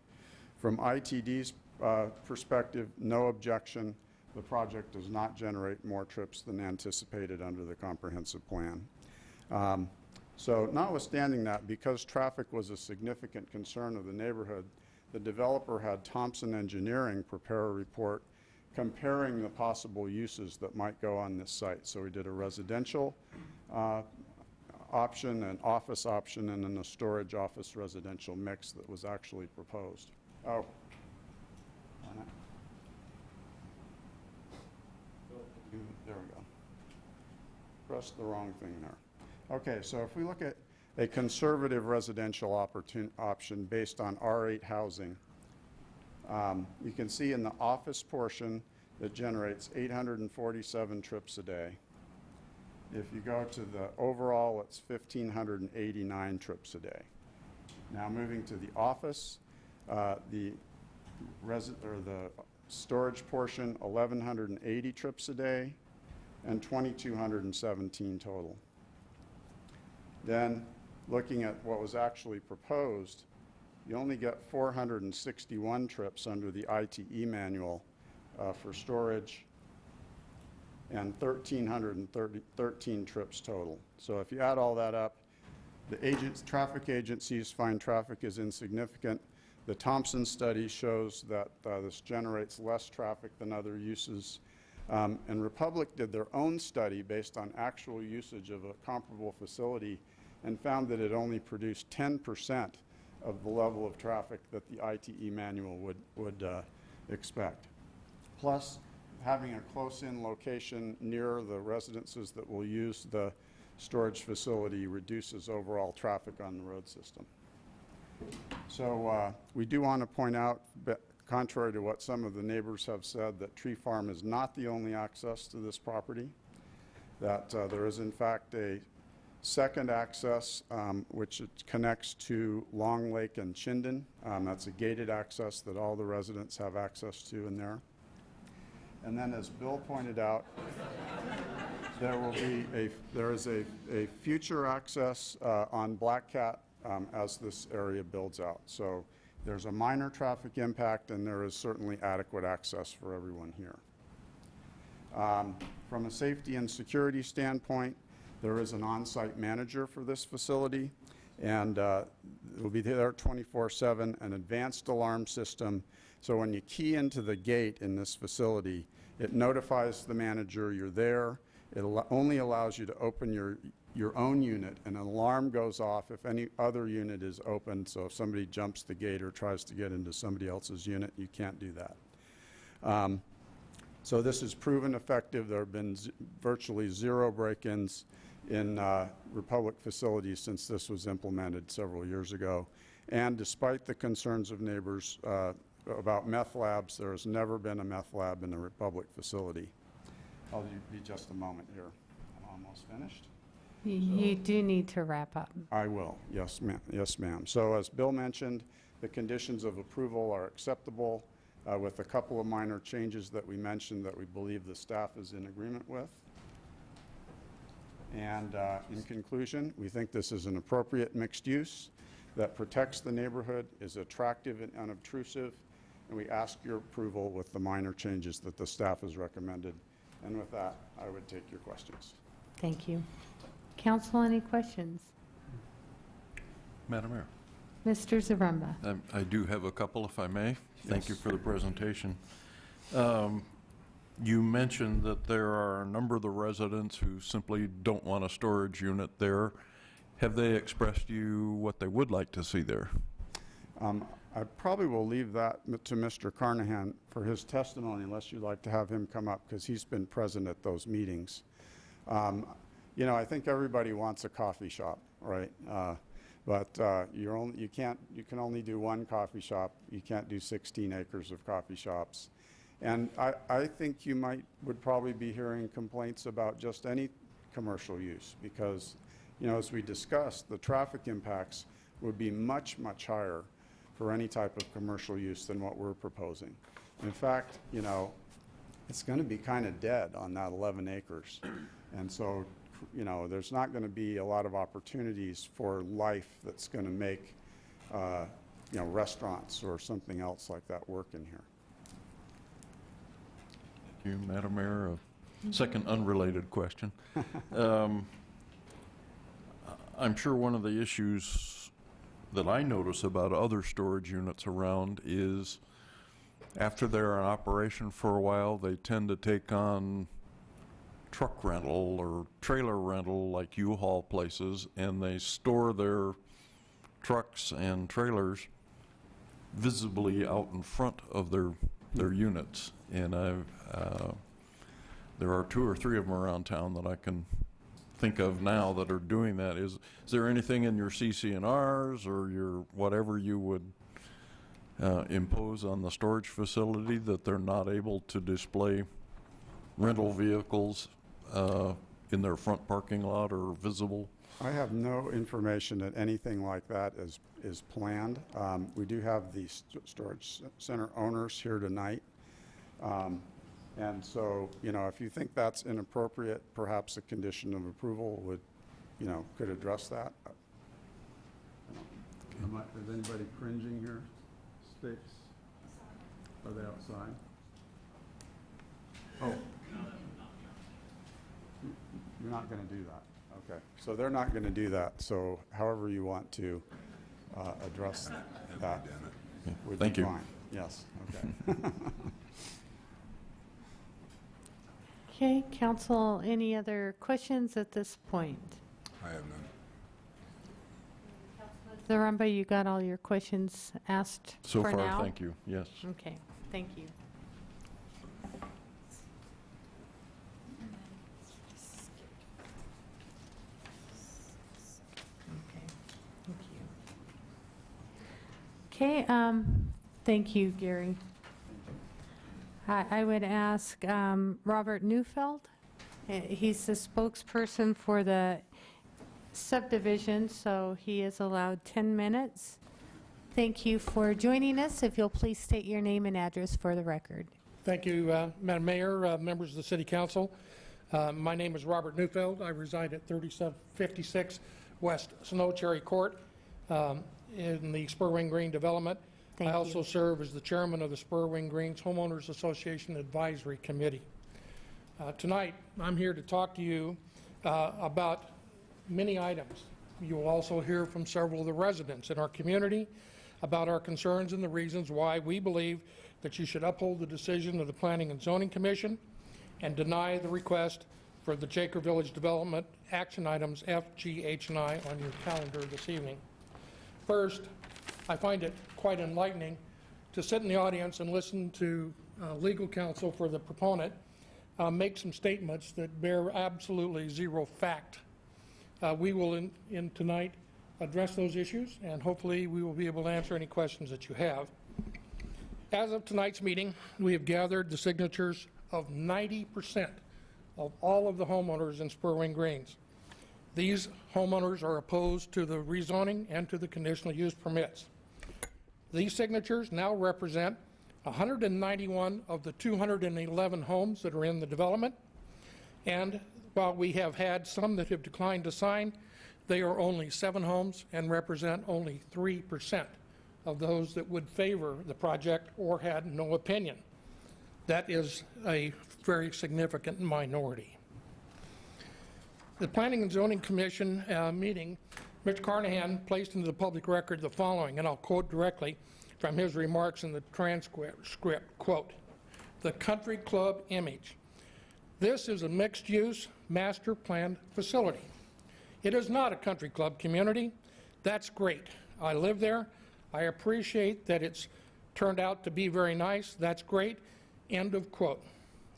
From ITD's perspective, no objection. The project does not generate more trips than anticipated under the comprehensive plan. So notwithstanding that, because traffic was a significant concern of the neighborhood, the developer had Thompson Engineering prepare a report comparing the possible uses that might go on this site. So we did a residential option, an office option, and then a storage office residential mix that was actually proposed. Oh. Darn it. There we go. Pressed the wrong thing there. Okay, so if we look at a conservative residential option based on R8 housing, you can see in the office portion that generates 847 trips a day. If you go to the overall, it's 1,589 trips a day. Now moving to the office, the storage portion, 1,180 trips a day, and 2,217 total. Then, looking at what was actually proposed, you only get 461 trips under the ITE manual for storage, and 1,313 trips total. So if you add all that up, the traffic agencies find traffic is insignificant. The Thompson study shows that this generates less traffic than other uses. And Republic did their own study based on actual usage of a comparable facility and found that it only produced 10% of the level of traffic that the ITE manual would expect. Plus, having a close-in location near the residences that will use the storage facility reduces overall traffic on the road system. So we do want to point out, contrary to what some of the neighbors have said, that Tree Farm is not the only access to this property, that there is in fact a second access which connects to Long Lake and Chinden. That's a gated access that all the residents have access to in there. And then, as Bill pointed out, there is a future access on Black Cat as this area builds out. So there's a minor traffic impact, and there is certainly adequate access for everyone here. From a safety and security standpoint, there is an on-site manager for this facility, and it will be there 24/7, an advanced alarm system. So when you key into the gate in this facility, it notifies the manager you're there. It only allows you to open your own unit, and an alarm goes off if any other unit is open. So if somebody jumps the gate or tries to get into somebody else's unit, you can't do that. So this is proven effective. There have been virtually zero break-ins in Republic facilities since this was implemented several years ago. And despite the concerns of neighbors about meth labs, there has never been a meth lab in a Republic facility. I'll be just a moment here. I'm almost finished. You do need to wrap up. I will, yes, ma'am. Yes, ma'am. So as Bill mentioned, the conditions of approval are acceptable with a couple of minor changes that we mentioned that we believe the staff is in agreement with. And in conclusion, we think this is an appropriate mixed use that protects the neighborhood, is attractive and unobtrusive, and we ask your approval with the minor changes that the staff has recommended. And with that, I would take your questions. Thank you. Council, any questions? Madam Mayor. Mr. Zaremba. I do have a couple, if I may. Thank you for the presentation. You mentioned that there are a number of the residents who simply don't want a storage unit there. Have they expressed to you what they would like to see there? I probably will leave that to Mr. Carnahan for his testimony, unless you'd like to have him come up, because he's been present at those meetings. You know, I think everybody wants a coffee shop, right? But you can only do one coffee shop. You can't do 16 acres of coffee shops. And I think would probably be hearing complaints about just any commercial use, because, you know, as we discussed, the traffic impacts would be much, much higher for any type of commercial use than what we're proposing. In fact, you know, it's going to be kind of dead on that 11 acres. And so, you know, there's not going to be a lot of opportunities for life that's going to make, you know, restaurants or something else like that work in here. Thank you, Madam Mayor. A second unrelated question. I'm sure one of the issues that I notice about other storage units around is after they're in operation for a while, they tend to take on truck rental or trailer rental like U-Haul places, and they store their trucks and trailers visibly out in front of their units. And there are 2 or 3 of them around town that I can think of now that are doing that. Is there anything in your CC&Rs or your whatever you would impose on the storage facility that they're not able to display rental vehicles in their front parking lot or visible? I have no information that anything like that is planned. We do have the storage center owners here tonight. And so, if you think that's inappropriate, perhaps a condition of approval would, could address that. Is anybody cringing here? Sticks? Are they outside? Oh. You're not going to do that. Okay. So they're not going to do that. So however you want to address that would Thank be you. fine. Yes. Okay. Okay, council, any other questions at this point? I have none. Zaremba, you got all your questions asked So for far, now? thank you. Yes. Okay, thank you. Okay, thank you. Okay, thank you, Gary. I would ask Robert Neufeld. He's the spokesperson for the subdivision, so he is allowed 10 minutes. Thank you for joining us. If you'll please state your name and address for the record. Thank you, Madam Mayor, members of the City Council. My name is Robert Neufeld. I reside at 3756 West Snow Cherry Court in the Spur Wing Green development. I also serve as the chairman of the Spur Wing Greens Homeowners Association Advisory Committee. Tonight, I'm here to talk to you about many items. You will also hear from several of the residents in our community about our concerns and the reasons why we believe that you should uphold the decision of the Planning and Zoning Commission and deny the request for the Jaker Village Development action items F, G, H, and I on your calendar this evening. First, I find it quite enlightening to sit in the audience and listen to legal counsel for the proponent make some statements that bear absolutely zero fact. We will, in tonight, address those issues, and hopefully we will be able to answer any questions that you have. As of tonight's meeting, we have gathered the signatures of 90% of all of the homeowners in Spur Wing Greens. These homeowners are opposed to the rezoning and to the conditional use permits. These signatures now represent 191 of the 211 homes that are in the development, and while we have had some that have declined to sign, they are only 7 homes and represent only 3% of those that would favor the project or had no opinion. That is a very significant minority. The Planning and Zoning Commission meeting, Mr. Carnahan placed into the public record the following, and I'll quote directly from his remarks in the transcript, quote, "The country club image. This is a mixed-use master planned facility. It is not a country club community. That's great. I live there. I appreciate that it's turned out to be very nice. That's great." End of quote.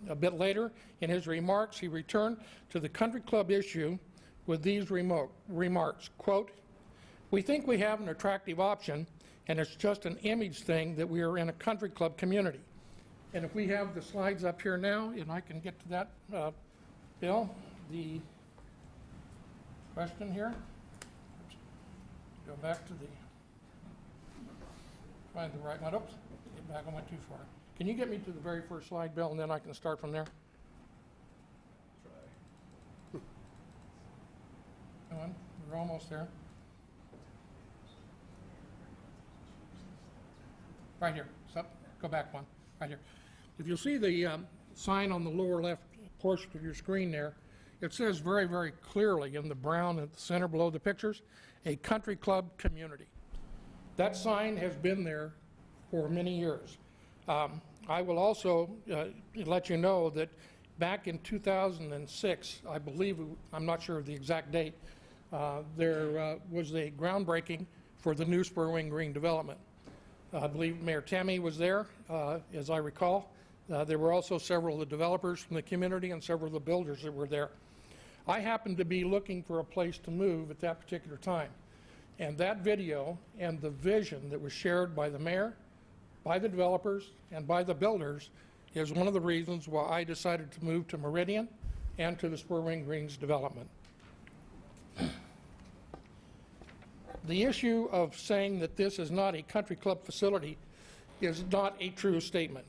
A bit later, in his remarks, he returned to the country club issue with these remarks, quote, "We think we have an attractive option, and it's just an image thing that we are in a country club community." And if we have the slides up here now, and I can get to that, Bill, the question here. Go back to the, find the right one. Oops, get back, I went too far. Can you get me to the very first slide, Bill, and then I can start from there? Try. Come on, we're almost there. Right here. So, go back one. Right here. If you'll see the sign on the lower left portion of your screen there, it says very, very clearly in the brown at the center below the pictures, a country club community. That sign has been there for many years. I will also let you know that back in 2006, I believe, I'm not sure of the exact date, there was a groundbreaking for the new Spur Wing Green development. I believe Mayor Tammy was there, as I recall. There were also several of the developers from the community and several of the builders that were there. I happened to be looking for a place to move at that particular time. And that video and the vision that was shared by the mayor, by the developers, and by the builders is one of the reasons why I decided to move to Meridian and to the Spur Wing Greens development. The issue of saying that this is not a country club facility is not a true statement.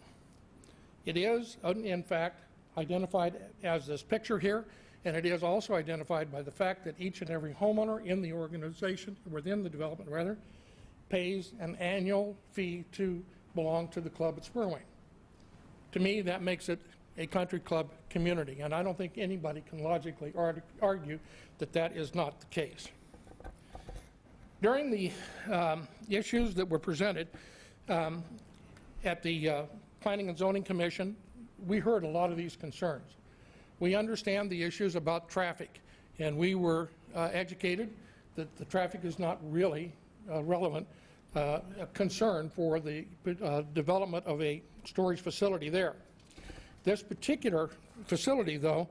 It is, in fact, identified as this picture here, and it is also identified by the fact that each and every homeowner in the organization, within the development rather, pays an annual fee to belong to the club at Spur Wing. To me, that makes it a country club community, and I don't think anybody can logically argue that that is not the case. During the issues that were presented at the Planning and Zoning Commission, we heard a lot of these concerns. We understand the issues about traffic, and we were educated that the traffic is not really relevant a concern for the development of a storage facility there. This particular facility, though,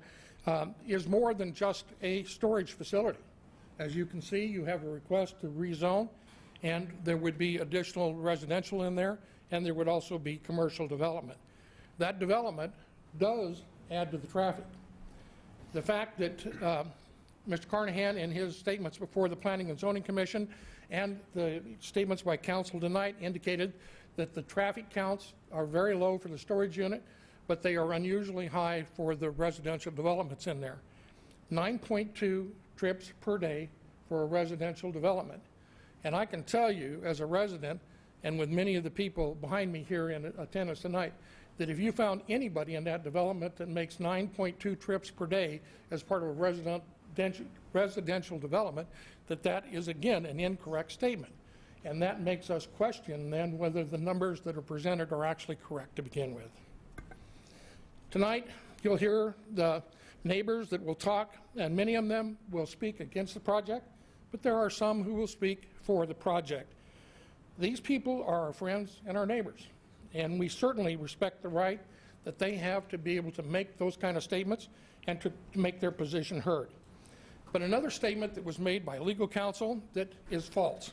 is more than just a storage facility. As you can see, you have a request to rezone, and there would be additional residential in there, and there would also be commercial development. That development does add to the traffic. The fact that Mr. Carnahan, in his statements before the Planning and Zoning Commission and the statements by council tonight, indicated that the traffic counts are very low for the storage unit, but they are unusually high for the residential developments in there. 9.2 trips per day for a residential development. And I can tell you, as a resident, and with many of the people behind me here in attendance tonight, that if you found anybody in that development that makes 9.2 trips per day as part of a residential development, that is, again, an incorrect statement. And that makes us question, then, whether the numbers that are presented are actually correct to begin with. Tonight, you'll hear the neighbors that will talk, and many of them will speak against the project, but there are some who will speak for the project. These people are our friends and our neighbors, and we certainly respect the right that they have to be able to make those kind of statements and to make their position heard. But another statement that was made by legal counsel that is false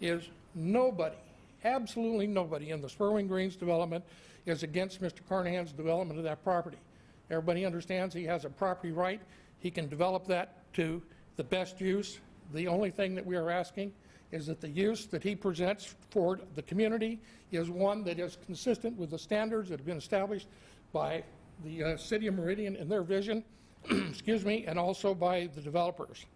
is nobody, absolutely nobody in the Spur Wing Greens development is against Mr. Carnahan's development of that property. Everybody understands he has a property right. He can develop that to the best use. The only thing that we are asking is that the use that he presents for the community is one that is consistent with the standards that have been established by the City of Meridian and their vision, excuse me, and also by the developers.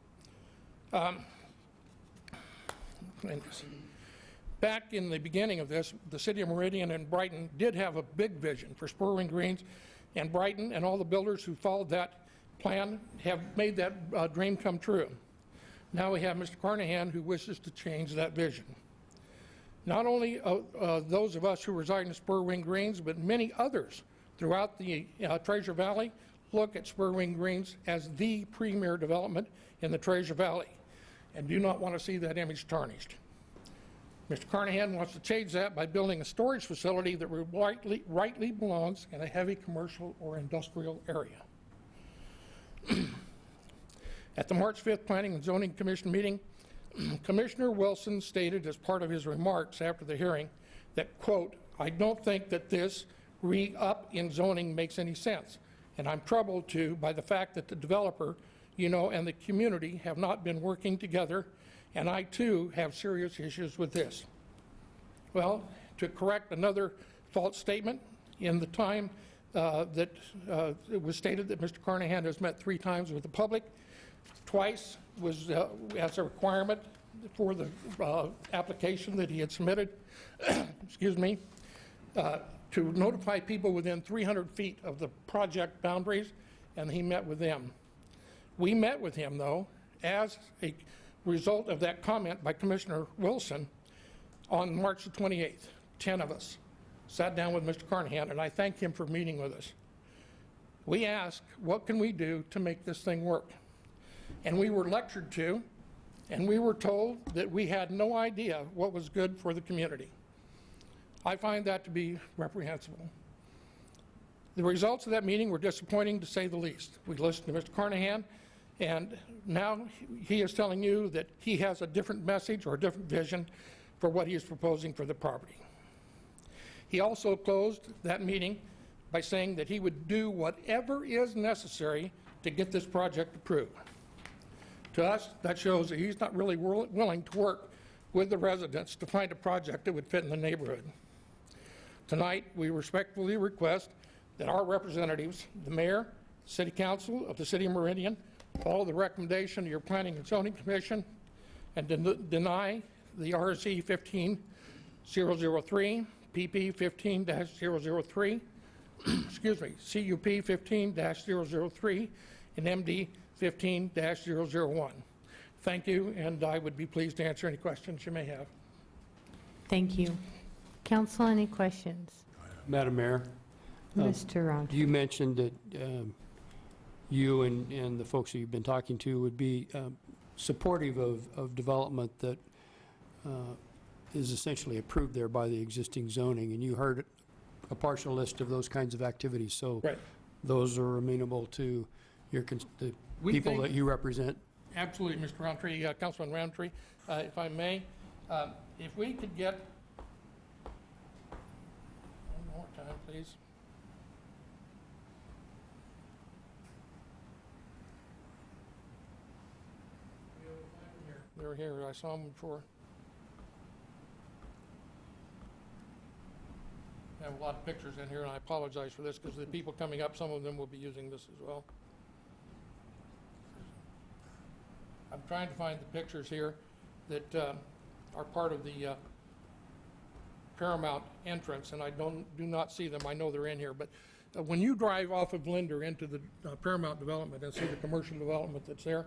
Back in the beginning of this, the City of Meridian and Brighton did have a big vision for Spur Wing Greens, and Brighton and all the builders who followed that plan have made that dream come true. Now we have Mr. Carnahan who wishes to change that vision. Not only those of us who reside in Spur Wing Greens, but many others throughout the Treasure Valley look at Spur Wing Greens as the premier development in the Treasure Valley and do not want to see that image tarnished. Mr. Carnahan wants to change that by building a storage facility that rightly belongs in a heavy commercial or industrial area. At the March 5th Planning and Zoning Commission meeting, Commissioner Wilson stated as part of his remarks after the hearing that, quote, "I don't think that this re-up in zoning makes any sense, and I'm troubled too by the fact that the developer, and the community have not been working together, and I too have serious issues with this." Well, to correct another false statement, in the time that it was stated that Mr. Carnahan has met 3 times with the public, twice was as a requirement for the application that he had submitted, excuse me, to notify people within 300 feet of the project boundaries, and he met with them. We met with him, though, as a result of that comment by Commissioner Wilson on March the 28th. 10 of us sat down with Mr. Carnahan, and I thank him for meeting with us. we asked, what can we do to make this thing work? And we were lectured to, and we were told that we had no idea what was good for the community. I find that to be reprehensible. The results of that meeting were disappointing, to say the least. We listened to Mr. Carnahan, and now he is telling you that he has a different message or a different vision for what he is proposing for the property. He also closed that meeting by saying that he would do whatever is necessary to get this project approved. To us, that shows that he's not really willing to work with the residents to find a project that would fit in the neighborhood. Tonight, we respectfully request that our representatives, the mayor, city council of the city of Meridian, follow the recommendation of your Planning and Zoning Commission and deny the RC 15003, PP 15-003, excuse me, CUP 15-003, and MD 15-001. Thank you, and I would be pleased to answer any questions you may have. Thank you. Council, any questions? Madam Mayor, Mr. Rountree. you mentioned that you and the folks that you've been talking to would be supportive of development that is essentially approved there by the existing zoning, and you heard a partial list of those kinds of activities. So Right. those are amenable to the We people think- that you represent. Absolutely, Mr. Rountree, Councilman Rountree, if I may, if we could get, one more time, please. They're here, I saw them before. I have a lot of pictures in here, and I apologize for this, because the people coming up, some of them will be using this as well. I'm trying to find the pictures here that are part of the Paramount entrance, and I do not see them. I know they're in here, but when you drive off of Linder into the Paramount development and see the commercial development that's there,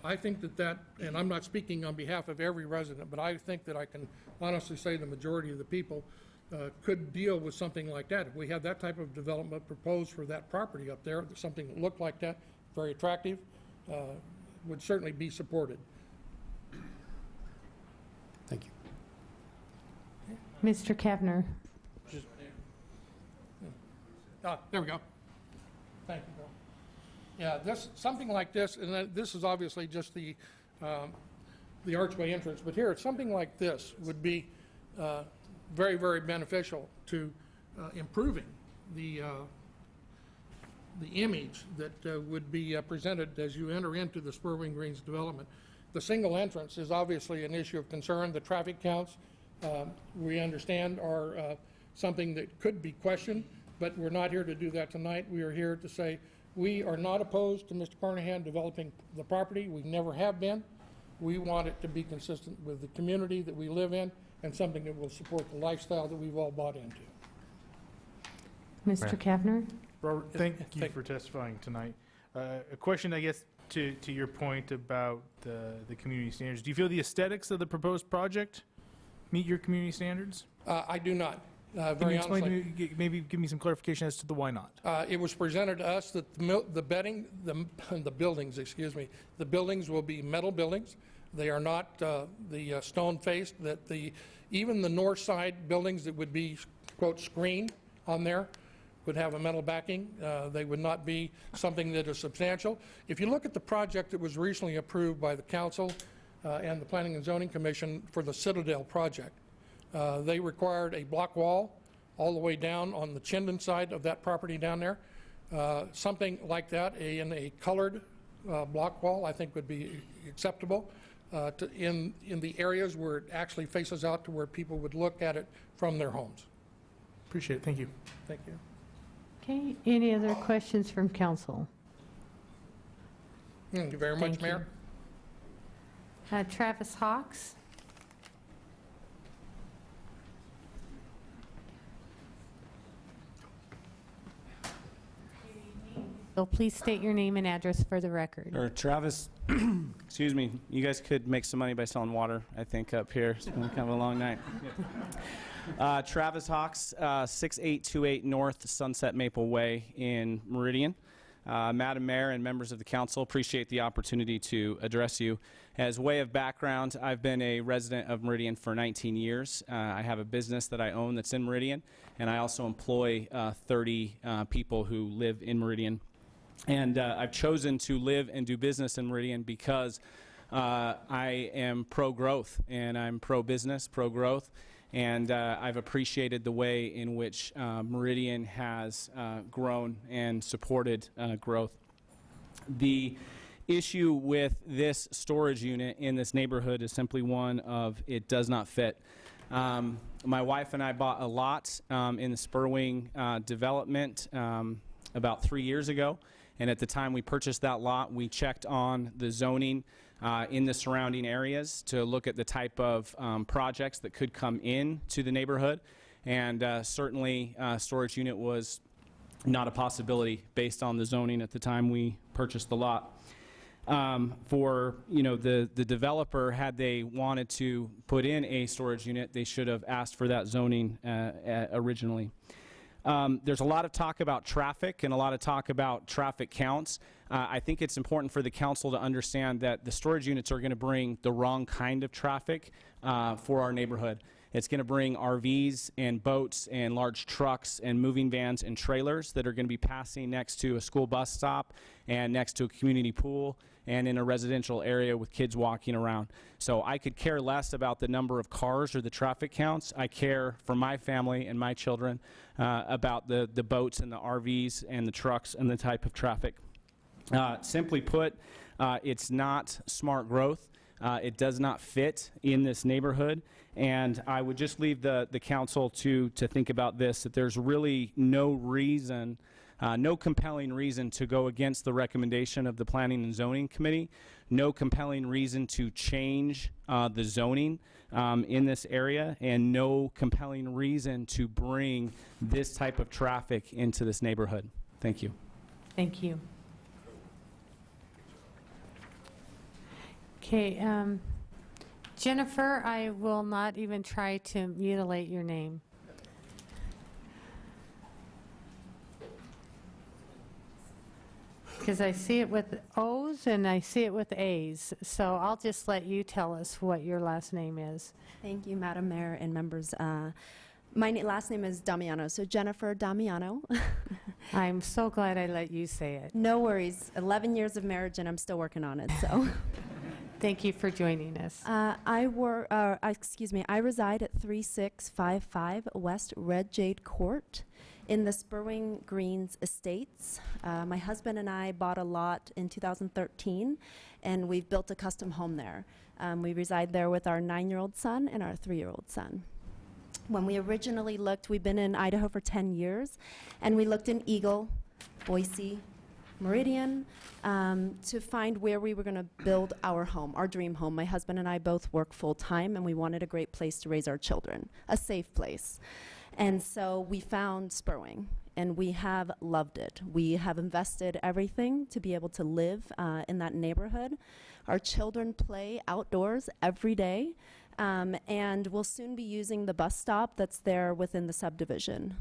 I think that, and I'm not speaking on behalf of every resident, but I think that I can honestly say the majority of the people could deal with something like that. If we had that type of development proposed for that property up there, something that looked like that, very attractive, would certainly be supported. Thank you. Mr. Kavner. There we go. Thank you, Bill. Yeah, something like this, and this is obviously just the archway entrance, but here, something like this would be very, very beneficial to improving the image that would be presented as you enter into the Spur Wing Greens development. The single entrance is obviously an issue of concern. The traffic counts, we understand, are something that could be questioned, but we're not here to do that tonight. We are here to say we are not opposed to Mr. Carnahan developing the property. We never have been. We want it to be consistent with the community that we live in and something that will support the lifestyle that we've all bought into. Mr. Kavner. Robert, thank you for testifying tonight. A question, I guess, to your point about the community standards. Do you feel the aesthetics of the proposed project meet your community standards? I do not. Can Very you explain honestly. to me, maybe give me some clarification as to the why not? It was presented to us that the buildings, excuse me, the buildings will be metal buildings. They are not the stone faced, that even the north side buildings that would be, quote, screened on there would have a metal backing. They would not be something that is substantial. If you look at the project that was recently approved by the council and the Planning and Zoning Commission for the Citadel project, they required a block wall all the way down on the Chinden side of that property down there. Something like that in a colored block wall, I think would be acceptable in the areas where it actually faces out to where people would look at it from their homes. Appreciate it. Thank you. Thank you. Okay, any other questions from council? Thank you very much, Thank you. Mayor. Travis Hawks. So please state your name and address for the record. Or Travis, excuse me, you guys could make some money by selling water, I think, up here. It's been kind of a long night. Travis Hawks, 6828 North Sunset Maple Way in Meridian. Madam Mayor and members of the council, appreciate the opportunity to address you. As way of background, I've been a resident of Meridian for 19 years. I have a business that I own that's in Meridian, and I also employ 30 people who live in Meridian. And I've chosen to live and do business in Meridian because I am pro-growth, and I'm pro-business, pro-growth. And I've appreciated the way in which Meridian has grown and supported growth. The issue with this storage unit in this neighborhood is simply one of it does not fit. My wife and I bought a lot in the Spurwing development about 3 years ago. And at the time we purchased that lot, we checked on the zoning in the surrounding areas to look at the type of projects that could come in to the neighborhood. And certainly storage unit was not a possibility based on the zoning at the time we purchased the lot. For the developer, had they wanted to put in a storage unit, they should have asked for that zoning originally. There's a lot of talk about traffic and a lot of talk about traffic counts. I think it's important for the council to understand that the storage units are going to bring the wrong kind of traffic for our neighborhood. It's going to bring RVs and boats and large trucks and moving vans and trailers that are going to be passing next to a school bus stop and next to a community pool and in a residential area with kids walking around. So I could care less about the number of cars or the traffic counts. I care for my family and my children about the boats and the RVs and the trucks and the type of traffic. Simply put, it's not smart growth. It does not fit in this neighborhood. And I would just leave the council to think about this, that there's really no reason, no compelling reason to go against the recommendation of the Planning and Zoning Committee, no compelling reason to change the zoning in this area, and no compelling reason to bring this type of traffic into this neighborhood. Thank you. Thank you. Okay, Jennifer, I will not even try to mutilate your name. Because I see it with O's and I see it with A's. So I'll just let you tell us what your last name is. Thank you, Madam Mayor and members. My last name is Damiano, so Jennifer Damiano. I'm so glad I let you say it. No worries. 11 years of marriage and I'm still working on it, so. Thank you for joining us. I reside at 3655 West Red Jade Court in the Spurwing Greens Estates. My husband and I bought a lot in 2013, and we've built a custom home there. We reside there with our 9-year-old son and our 3-year-old son. When we originally looked, we've been in Idaho for 10 years, and we looked in Eagle, Boise, Meridian, to find where we were going to build our home, our dream home. My husband and I both work full-time, and we wanted a great place to raise our children, a safe place. And so we found Spurwing, and we have loved it. We have invested everything to be able to live in that neighborhood. Our children play outdoors every day, and we'll soon be using the bus stop that's there within the subdivision.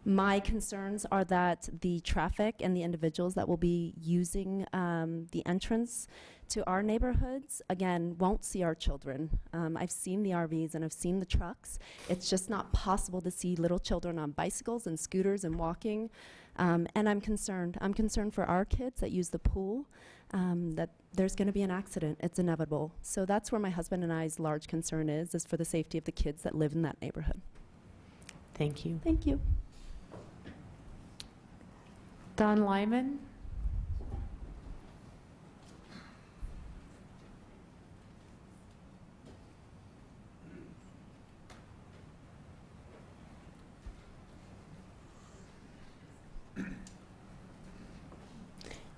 My concerns are that the traffic and the individuals that will be using the entrance to our neighborhoods, again, won't see our children. I've seen the RVs and I've seen the trucks. It's just not possible to see little children on bicycles and scooters and walking. And I'm concerned. I'm concerned for our kids that use the pool, that there's going to be an accident. It's inevitable. So that's where my husband and I's large concern is for the safety of the kids that live in that neighborhood. Thank you. Thank you. Don Lyman.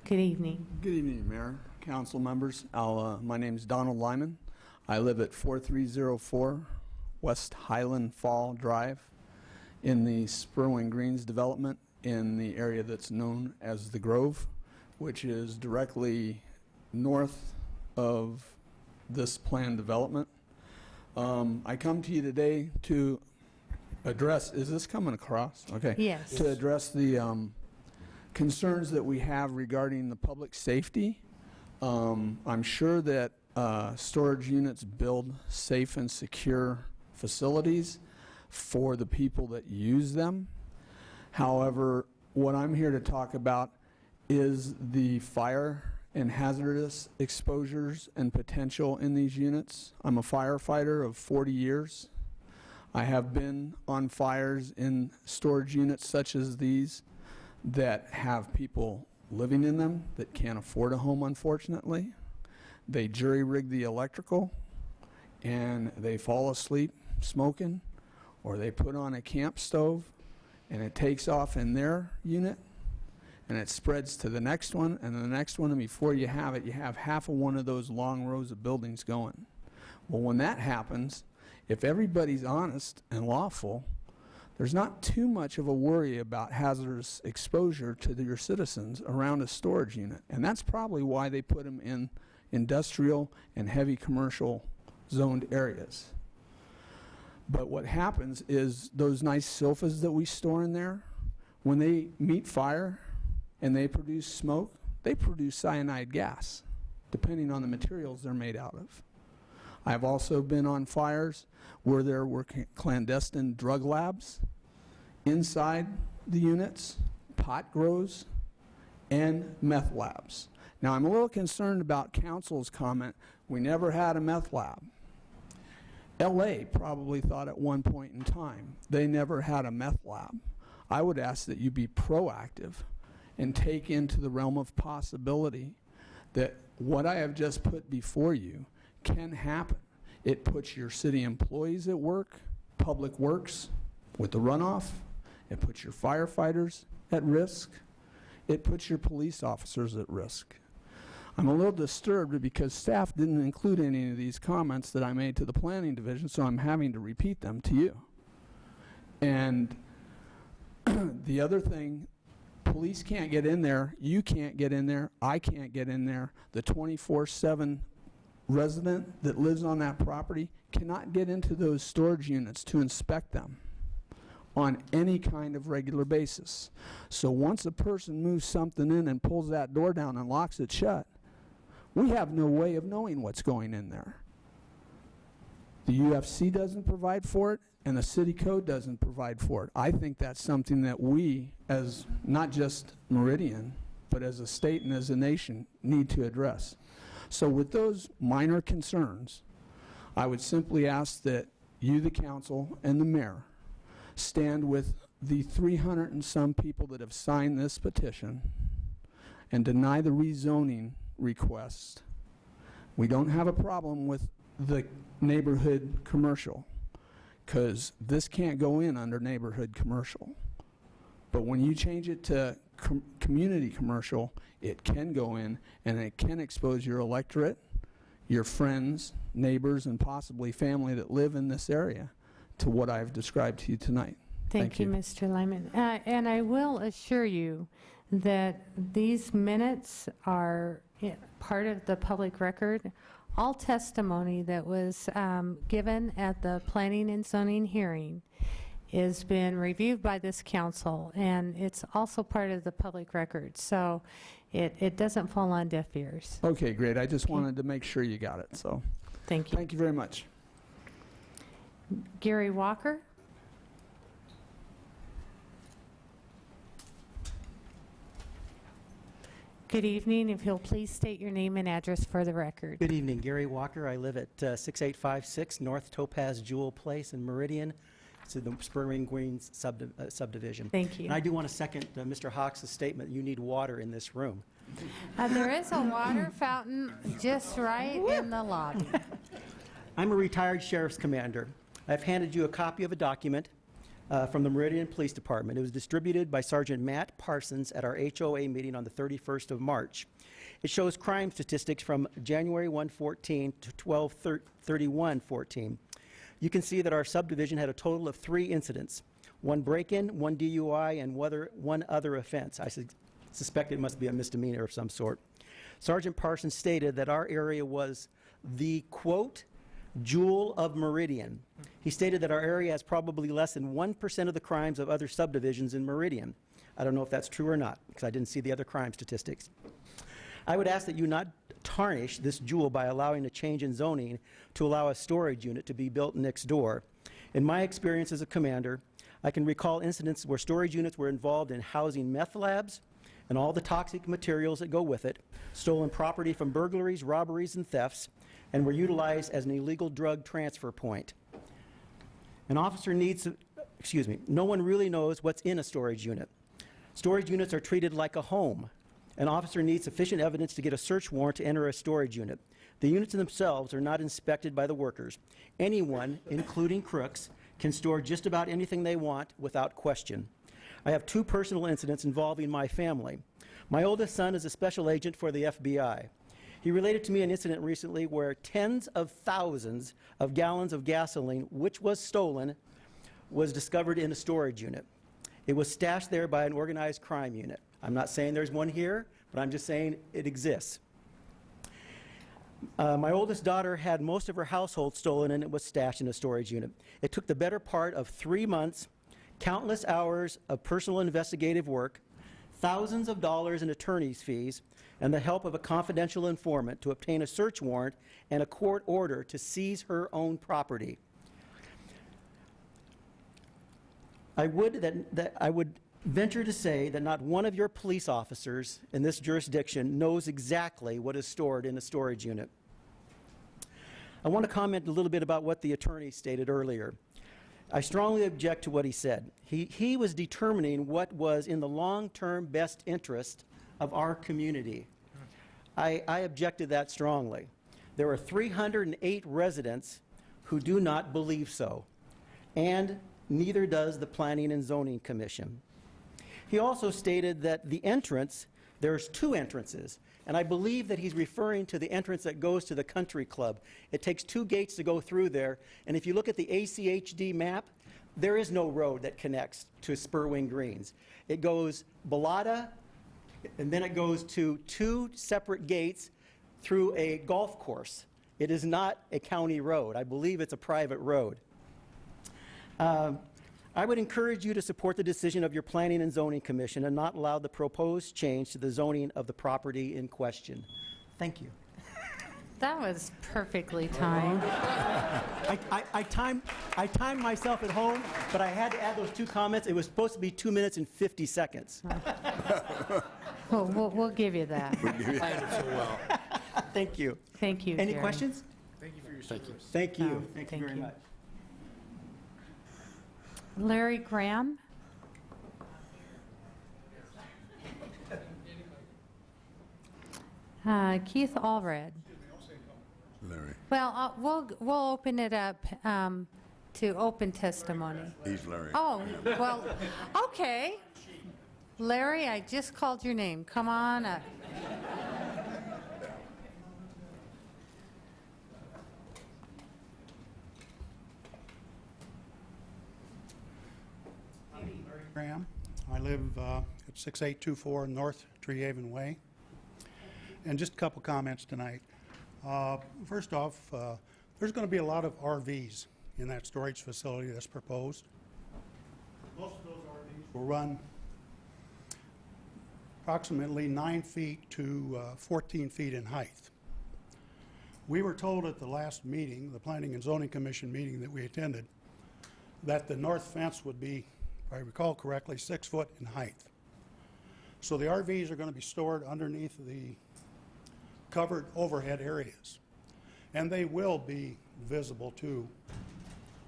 Good evening. Good evening, Mayor, council members. My name is Donald Lyman. I live at 4304 West Highland Fall Drive in the Spurwing Greens development in the area that's known as the Grove, which is directly north of this planned development. I come to you today to address, is this coming across? Okay. Yes. To address the concerns that we have regarding the public safety. I'm sure that storage units build safe and secure facilities for the people that use them. However, what I'm here to talk about is the fire and hazardous exposures and potential in these units. I'm a firefighter of 40 years. I have been on fires in storage units such as these that have people living in them that can't afford a home, unfortunately. They jury-rig the electrical and they fall asleep smoking, or they put on a camp stove and it takes off in their unit and it spreads to the next one and the next one, and before you have it, you have half of one of those long rows of buildings going. Well, when that happens, if everybody's honest and lawful, there's not too much of a worry about hazardous exposure to your citizens around a storage unit. And that's probably why they put them in industrial and heavy commercial zoned areas. But what happens is those nice sofas that we store in there, when they meet fire and they produce smoke, they produce cyanide gas, depending on the materials they're made out of. I've also been on fires where there were clandestine drug labs inside the units, pot grows, and meth labs. Now, I'm a little concerned about council's comment, we never had a meth lab. LA probably thought at one point in time they never had a meth lab. I would ask that you be proactive and take into the realm of possibility that what I have just put before you can happen. It puts your city employees at work, public works with the runoff. It puts your firefighters at risk. It puts your police officers at risk. I'm a little disturbed because staff didn't include any of these comments that I made to the planning division, so I'm having to repeat them to you. And the other thing, police can't get in there, you can't get in there, I can't get in there. The 24/7 resident that lives on that property cannot get into those storage units to inspect them on any kind of regular basis. So once a person moves something in and pulls that door down and locks it shut, we have no way of knowing what's going in there. The UFC doesn't provide for it, and the city code doesn't provide for it. I think that's something that we, as not just Meridian, but as a state and as a nation, need to address. So with those minor concerns, I would simply ask that you, the council, and the mayor stand with the 300 and some people that have signed this petition and deny the rezoning request. We don't have a problem with the neighborhood commercial, because this can't go in under neighborhood commercial. But when you change it to community commercial, it can go in and it can expose your electorate, your friends, neighbors, and possibly family that live in this area to what I've described to you tonight. Thank you, Mr. Lyman. And I will assure you that these minutes are part of the public record. All testimony that was given at the planning and zoning hearing has been reviewed by this council, and it's also part of the public record. So it doesn't fall on deaf ears. Okay, great. I just wanted to make sure you got it. So thank you. Thank you very much. Gary Walker? Good evening. If you'll please state your name and address for the record. Good evening, Gary Walker. I live at 6856 North Topaz Jewel Place in Meridian. It's in the Spring Greens subdivision. Thank you. And I do want to second Mr. Hawks' statement, you need water in this room. There is a water fountain just right in the lobby. I'm a retired sheriff's commander. I've handed you a copy of a document from the Meridian Police Department. It was distributed by Sergeant Matt Parsons at our HOA meeting on the 31st of March. It shows crime statistics from January 1/14 to 12/31/14. You can see that our subdivision had a total of 3 incidents, 1 break-in, 1 DUI, and 1 other offense. I suspect it must be a misdemeanor of some sort. Sergeant Parsons stated that our area was the, quote, Jewel of Meridian. He stated that our area has probably less than 1% of the crimes of other subdivisions in Meridian. I don't know if that's true or not, because I didn't see the other crime statistics. I would ask that you not tarnish this jewel by allowing a change in zoning to allow a storage unit to be built next door. In my experience as a commander, I can recall incidents where storage units were involved in housing meth labs and all the toxic materials that go with it, stolen property from burglaries, robberies, and thefts, and were utilized as an illegal drug transfer point. An officer needs, no one really knows what's in a storage unit. Storage units are treated like a home. An officer needs sufficient evidence to get a search warrant to enter a storage unit. The units themselves are not inspected by the workers. Anyone, including crooks, can store just about anything they want without question. I have 2 personal incidents involving my family. My oldest son is a special agent for the FBI. He related to me an incident recently where tens of thousands of gallons of gasoline, which was stolen, was discovered in a storage unit. It was stashed there by an organized crime unit. I'm not saying there's one here, but I'm just saying it exists. My oldest daughter had most of her household stolen, and it was stashed in a storage unit. It took the better part of 3 months, countless hours of personal investigative work, thousands of dollars in attorney's fees, and the help of a confidential informant to obtain a search warrant and a court order to seize her own property. I would venture to say that not one of your police officers in this jurisdiction knows exactly what is stored in a storage unit. I want to comment a little bit about what the attorney stated earlier. I strongly object to what he said. He was determining what was in the long-term best interest of our community. I object to that strongly. There are 308 residents who do not believe so, and neither does the Planning and Zoning Commission. He also stated that the entrance, there's 2 entrances, and I believe that he's referring to the entrance that goes to the country club. It takes 2 gates to go through there, and if you look at the ACHD map, there is no road that connects to Spurwing Greens. It goes Bellotta, and then it goes to 2 separate gates through a golf course. It is not a county road. I believe it's a private road. I would encourage you to support the decision of your Planning and Zoning Commission and not allow the proposed change to the zoning of the property in question. Thank you. That was perfectly timed. I timed myself at home, but I had to add those 2 comments. It was supposed to be 2 minutes and 50 seconds. We'll give you that. Thank you. Thank you, Any Jerry. questions? Thank you for your service. Thank you. No, Thank thank you very you. much. Larry Graham. Keith Allred. Larry. Well, we'll open it up to open testimony. He's Larry. Oh, well, okay. Larry, I just called your name. Come on up. Graham. I live at 6824 North Tree Haven Way. And just a couple comments tonight. First off, there's going to be a lot of RVs in that storage facility that's proposed. Most of those RVs will run approximately 9 feet to 14 feet in height. We were told at the last meeting, the Planning and Zoning Commission meeting that we attended, that the north fence would be, if I recall correctly, 6 foot in height. So the RVs are going to be stored underneath the covered overhead areas, and they will be visible to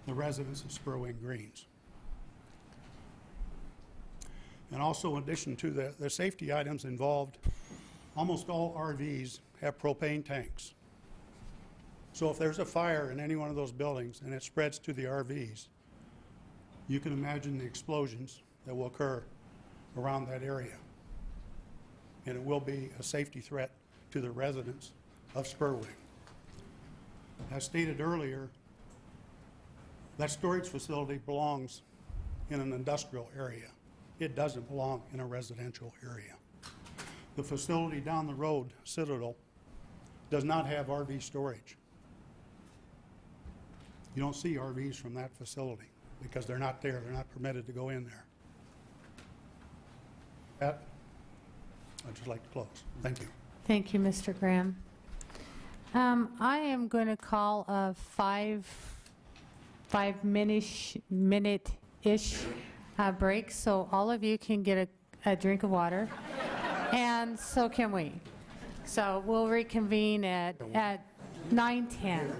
the residents of Spurwing Greens. And also, in addition to the safety items involved, almost all RVs have propane tanks. So if there's a fire in any one of those buildings and it spreads to the RVs, you can imagine the explosions that will occur around that area. And it will be a safety threat to the residents of Spurwing. As stated earlier, that storage facility belongs in an industrial area. It doesn't belong in a residential area. The facility down the road, Citadel, does not have RV storage. You don't see RVs from that facility because they're not there. They're not permitted to go in there. That, I'd just like to close. Thank you. Thank you, Mr. Graham. I am going to call a five-minute-ish break, so all of you can get a drink of water, and so can we. So we'll reconvene at 9:10.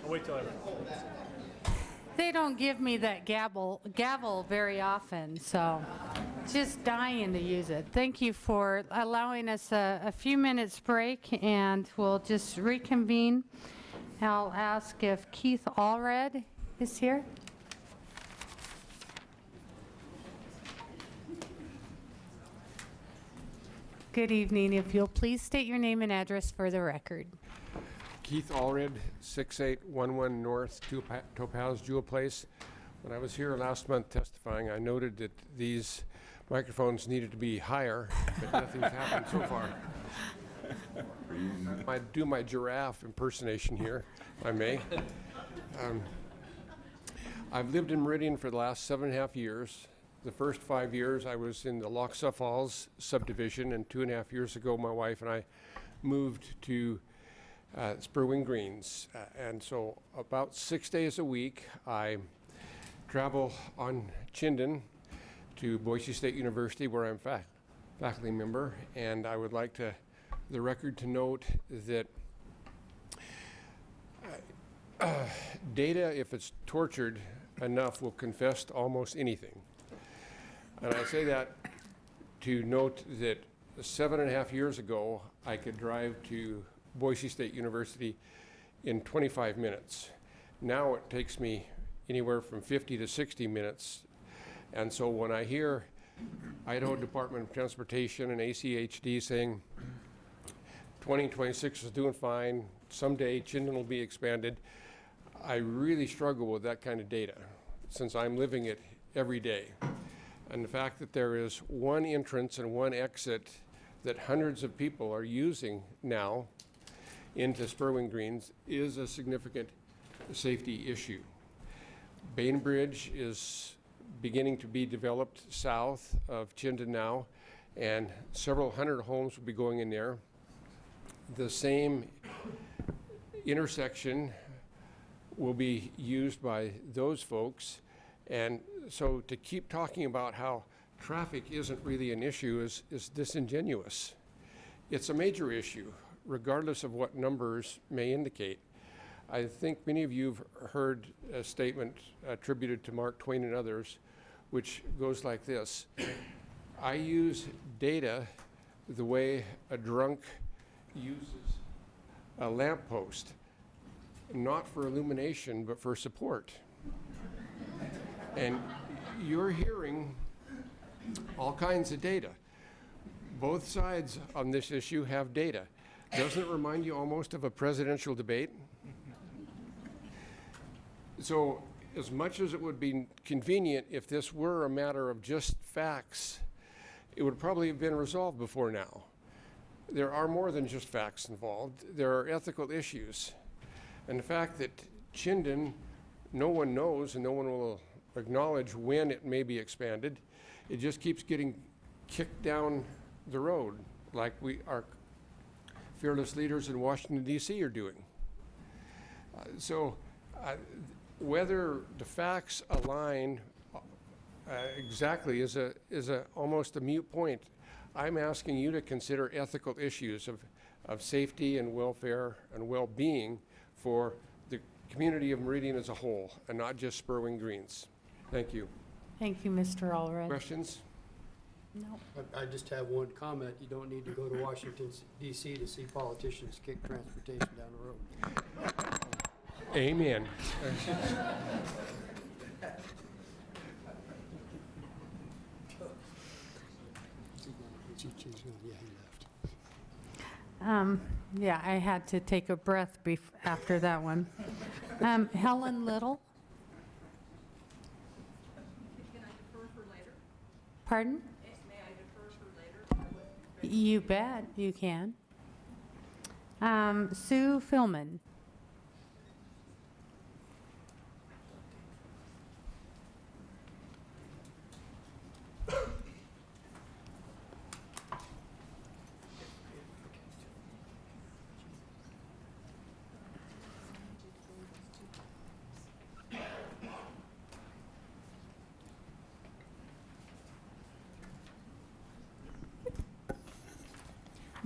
I'll wait till I... They don't give me that gavel very often, so just dying to use it. Thank you for allowing us a few minutes break, and we'll just reconvene. I'll ask if Keith Allred is here. Good evening. If you'll please state your name and address for the record. Keith Allred, 6811 North Topaz Jewel Place. When I was here last month testifying, I noted that these microphones needed to be higher, but nothing's happened so far. I do my giraffe impersonation here, if I may. I've lived in Meridian for the last 7.5 years. The first 5 years I was in the Lochsa Falls subdivision, and 2.5 years ago my wife and I moved to Spurwing Greens. And so about 6 days a week I travel on Chinden to Boise State University, where I'm faculty member, and I would like the record to note that data, if it's tortured enough, will confess to almost anything. And I say that to note that 7.5 years ago, I could drive to Boise State University in 25 minutes. Now it takes me anywhere from 50 to 60 minutes. And so when I hear Idaho Department of Transportation and ACHD saying 2026 is doing fine, someday Chinden will be expanded, I really struggle with that kind of data since I'm living it every day. And the fact that there is one entrance and one exit that hundreds of people are using now into Spurwing Greens is a significant safety issue. Bainbridge is beginning to be developed south of Chinden now, and several hundred homes will be going in there. The same intersection will be used by those folks. And so to keep talking about how traffic isn't really an issue is disingenuous. It's a major issue, regardless of what numbers may indicate. I think many of you have heard a statement attributed to Mark Twain and others, which goes like this: I use data the way a drunk uses a lamppost, not for illumination, but for support. And you're hearing all kinds of data. Both sides on this issue have data. Doesn't it remind you almost of a presidential debate? So as much as it would be convenient if this were a matter of just facts, it would probably have been resolved before now. There are more than just facts involved. There are ethical issues. And the fact that Chinden, no one knows and no one will acknowledge when it may be expanded, it just keeps getting kicked down the road like our fearless leaders in Washington, D.C. are doing. Whether the facts align exactly is almost a moot point. I'm asking you to consider ethical issues of safety and welfare and well-being for the community of Meridian as a whole, and not just Spurwing Greens. Thank you. Thank you, Mr. Allred. Questions? No. I just have one comment. You don't need to go to Washington, D.C. to see politicians kick transportation down the road. Amen. Yeah, I had to take a breath after that one. Helen Little? Can I defer for later? Pardon? May I defer for later? You bet you can. Sue Philman?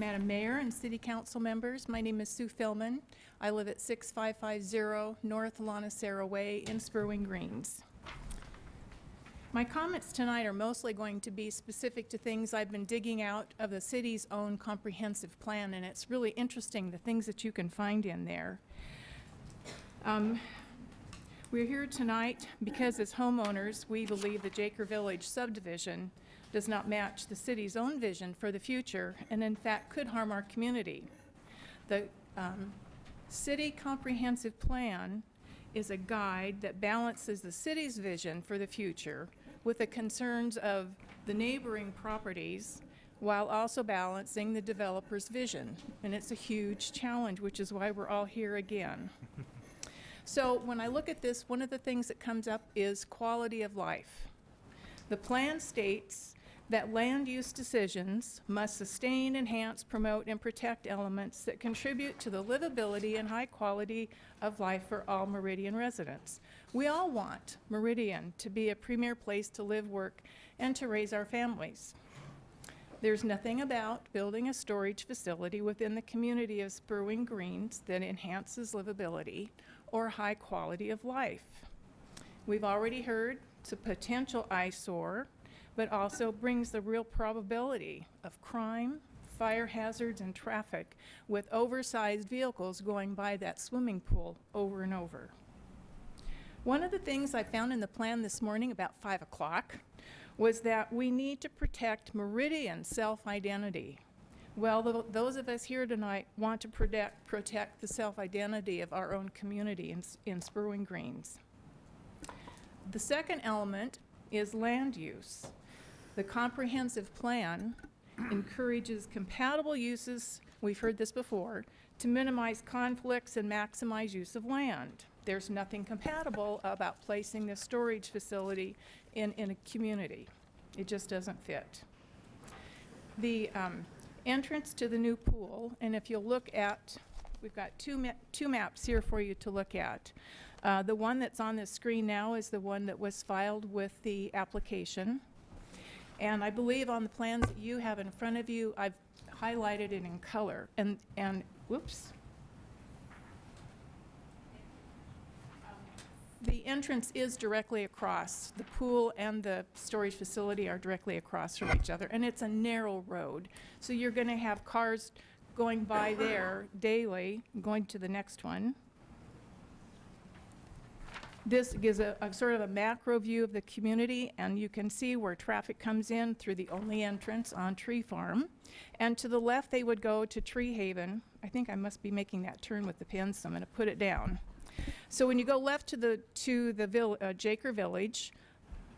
Madam Mayor and City Council members, my name is Sue Philman. I live at 6550 North Lanacera Way in Spurwing Greens. My comments tonight are mostly going to be specific to things I've been digging out of the city's own comprehensive plan, and it's really interesting the things that you can find in there. We're here tonight because as homeowners, we believe the Jaker Village subdivision does not match the city's own vision for the future and in fact could harm our community. The city comprehensive plan is a guide that balances the city's vision for the future with the concerns of the neighboring properties while also balancing the developer's vision. And it's a huge challenge, which is why we're all here again. So when I look at this, one of the things that comes up is quality of life. The plan states that land use decisions must sustain, enhance, promote, and protect elements that contribute to the livability and high quality of life for all Meridian residents. We all want Meridian to be a premier place to live, work, and to raise our families. There's nothing about building a storage facility within the community of Spurwing Greens that enhances livability or high quality of life. We've already heard it's a potential eyesore, but also brings the real probability of crime, fire hazards, and traffic with oversized vehicles going by that swimming pool over and over. One of the things I found in the plan this morning about 5 o'clock was that we need to protect Meridian self-identity. Well, those of us here tonight want to protect the self-identity of our own community in Spurwing Greens. The second element is land use. The comprehensive plan encourages compatible uses, we've heard this before, to minimize conflicts and maximize use of land. There's nothing compatible about placing this storage facility in a community. It just doesn't fit. The entrance to the new pool, and if you'll look at, we've got two maps here for you to look at. The one that's on the screen now is the one that was filed with the application. And I believe on the plans that you have in front of you, I've highlighted it in color. And whoops. The entrance is directly across. The pool and the storage facility are directly across from each other, and it's a narrow road. So you're going to have cars going by there daily, going to the next one. This gives a sort of a macro view of the community, and you can see where traffic comes in through the only entrance on Tree Farm. And to the left, they would go to Tree Haven. I think I must be making that turn with the pen, so I'm going to put it down. So when you go left to the Jaker Village,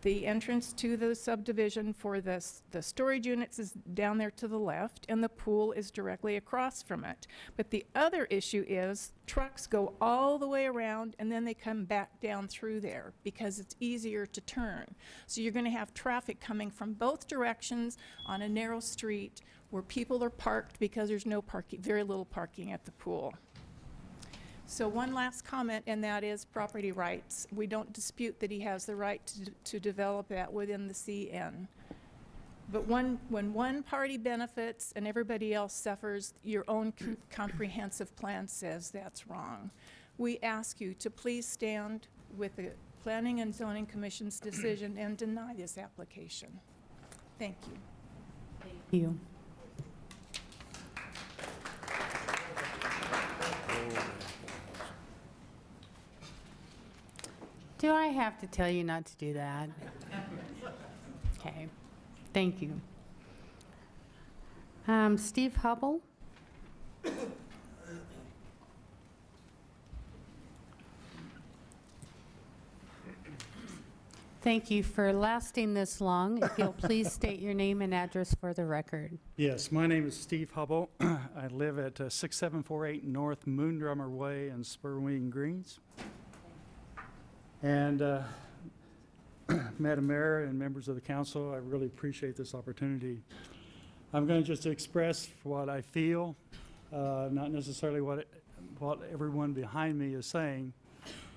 the entrance to the subdivision for the storage units is down there to the left, and the pool is directly across from it. But the other issue is trucks go all the way around, and then they come back down through there because it's easier to turn. So you're going to have traffic coming from both directions on a narrow street where people are parked because there's no parking, very little parking at the pool. So one last comment, and that is property rights. We don't dispute that he has the right to develop that within the CN. But when one party benefits and everybody else suffers, your own comprehensive plan says that's wrong. We ask you to please stand with the Planning and Zoning Commission's decision and deny this application. Thank you. Thank you. Do I have to tell you not to do that? Okay, thank you. Steve Hubble? Thank you for lasting this long. If you'll please state your name and address for the record. Yes, my name is Steve Hubble. I live at 6748 North Moondrummer Way in Spurwing Greens. And Madam Mayor and members of the council, I really appreciate this opportunity. I'm going to just express what I feel, not necessarily what everyone behind me is saying,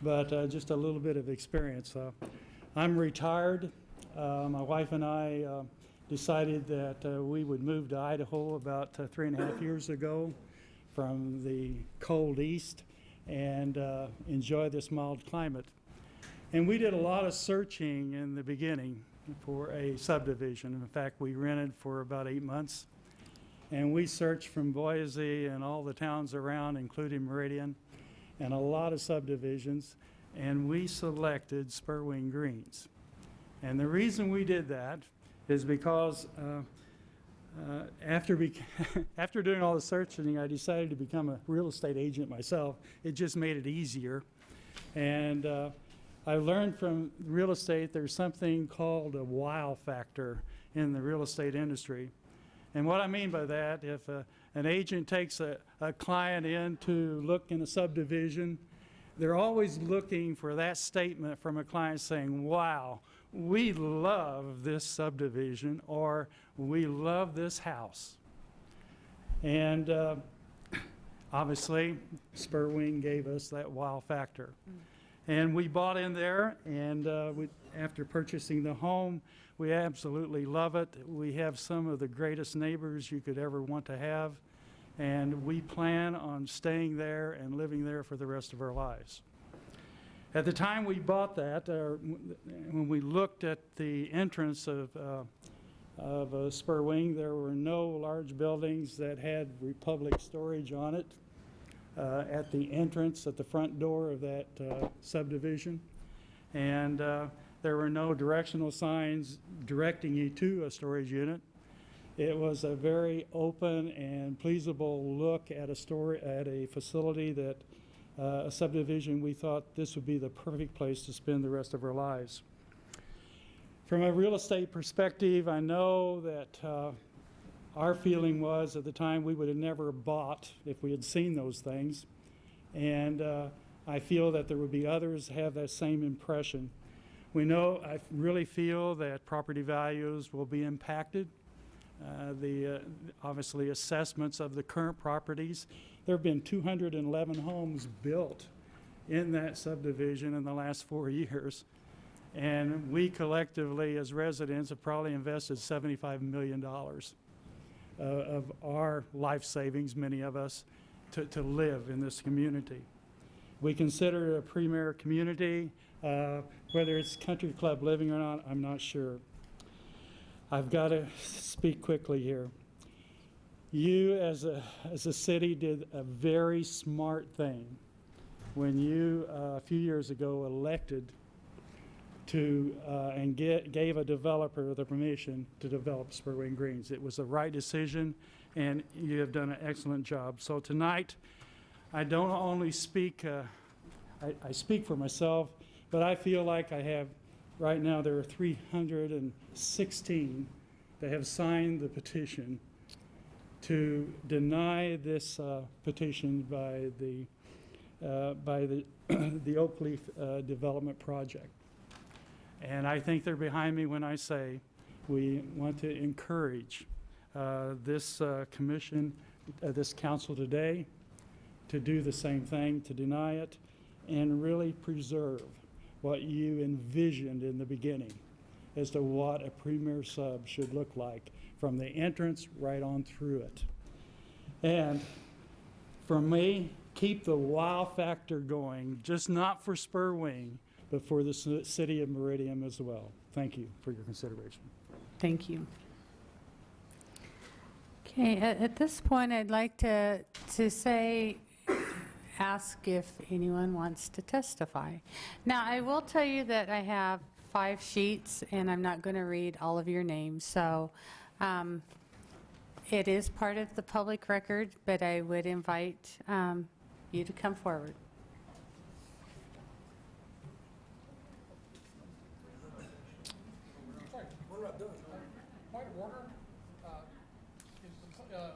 but just a little bit of experience. I'm retired. My wife and I decided that we would move to Idaho about 3.5 years ago from the cold east and enjoy this mild climate. And we did a lot of searching in the beginning for a subdivision. In fact, we rented for about 8 months. And we searched from Boise and all the towns around, including Meridian, and a lot of subdivisions. And we selected Spurwing Greens. And the reason we did that is because after doing all the searching, I decided to become a real estate agent myself. It just made it easier. And I learned from real estate there's something called a wow factor in the real estate industry. And what I mean by that, if an agent takes a client in to look in a subdivision, they're always looking for that statement from a client saying, wow, we love this subdivision, or we love this house. And obviously, Spurwing gave us that wow factor. And we bought in there, and after purchasing the home, we absolutely love it. We have some of the greatest neighbors you could ever want to have, and we plan on staying there and living there for the rest of our lives. At the time we bought that, when we looked at the entrance of Spurwing, there were no large buildings that had Republic storage on it at the entrance, at the front door of that subdivision. And there were no directional signs directing you to a storage unit. It was a very open and pleasable look at a facility that a subdivision we thought this would be the perfect place to spend the rest of our lives. From a real estate perspective, I know that our feeling was at the time we would have never bought if we had seen those things. And I feel that there would be others have that same impression. We know, I really feel that property values will be impacted. Obviously assessments of the current properties. There have been 211 homes built in that subdivision in the last 4 years. And we collectively as residents have probably invested $75 million of our life savings, many of us, to live in this community. We consider it a premier community. Whether it's country club living or not, I'm not sure. I've got to speak quickly here. You, as a city, did a very smart thing when you, a few years ago, elected to and gave a developer the permission to develop Spurwing Greens. It was the right decision, and you have done an excellent job. So tonight, I don't only speak, I speak for myself, but I feel like I have, right now there are 316 that have signed the petition to deny this petition by the Oak Leaf Development Project. And I think they're behind me when I say we want to encourage this commission, this council today, to do the same thing, to deny it, and really preserve what you envisioned in the beginning as to what a premier sub should look like from the entrance right on through it. And for me, keep the wow factor going, just not for Spurwing, but for the city of Meridian as well. Thank you for your consideration. Thank you. Okay, at this point, I'd like to ask if anyone wants to testify. Now, I will tell you that I have 5 sheets, and I'm not going to read all of your names, so it is part of the public record, but I would invite you to come forward. We're not done. Point of order, is the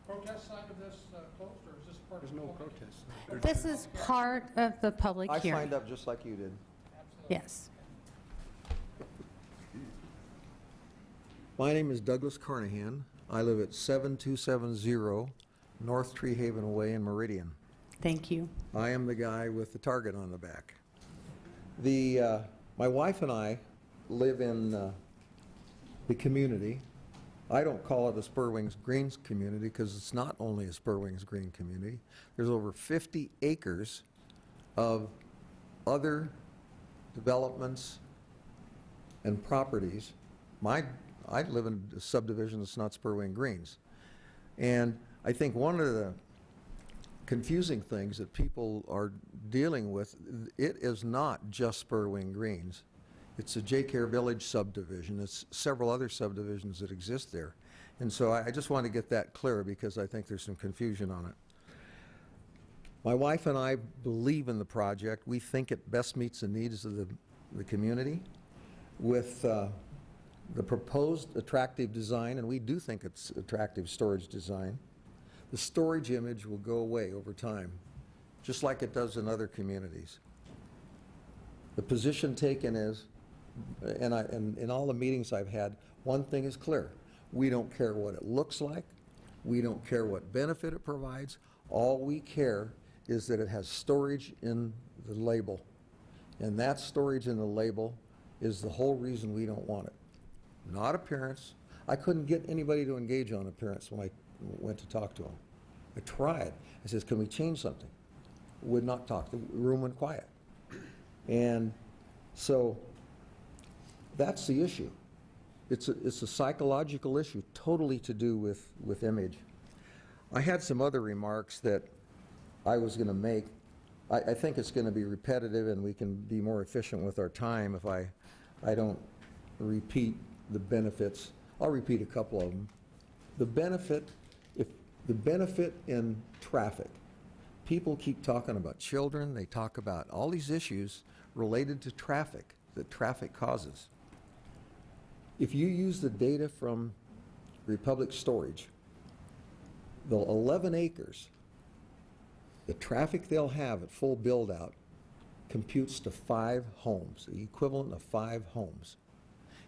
protest side of this closed, or is this part of the public? There's no protest. This is part of the public I hearing. signed up just like you did. Yes. My name is Douglas Carnahan. I live at 7270 North Tree Haven Way in Meridian. Thank you. I am the guy with the target on the back. My wife and I live in the community. I don't call it a Spur Wings Greens community because it's not only a Spur Wings Green community. There's over 50 acres of other developments and properties. I live in a subdivision that's not Spur Wing Greens. And I think one of the confusing things that people are dealing with, it is not just Spur Wing Greens. It's a J-Care Village subdivision. It's several other subdivisions that exist there. And so I just want to get that clear because I think there's some confusion on it. My wife and I believe in the project. We think it best meets the needs of the community with the proposed attractive design, and we do think it's attractive storage design. The storage image will go away over time, just like it does in other communities. The position taken is, and in all the meetings I've had, one thing is clear. We don't care what it looks like. We don't care what benefit it provides. All we care is that it has storage in the label. And that storage in the label is the whole reason we don't want it. Not appearance. I couldn't get anybody to engage on appearance when I went to talk to them. I tried. I says, can we change something? Would not talk. The room went quiet. And so that's the issue. It's a psychological issue, totally to do with image. I had some other remarks that I was going to make. I think it's going to be repetitive, and we can be more efficient with our time if I don't repeat the benefits. I'll repeat a couple of them. The benefit in traffic. People keep talking about children. They talk about all these issues related to traffic that traffic causes. If you use the data from Republic Storage, the 11 acres, the traffic they'll have at full build-out computes to 5 homes, the equivalent of 5 homes.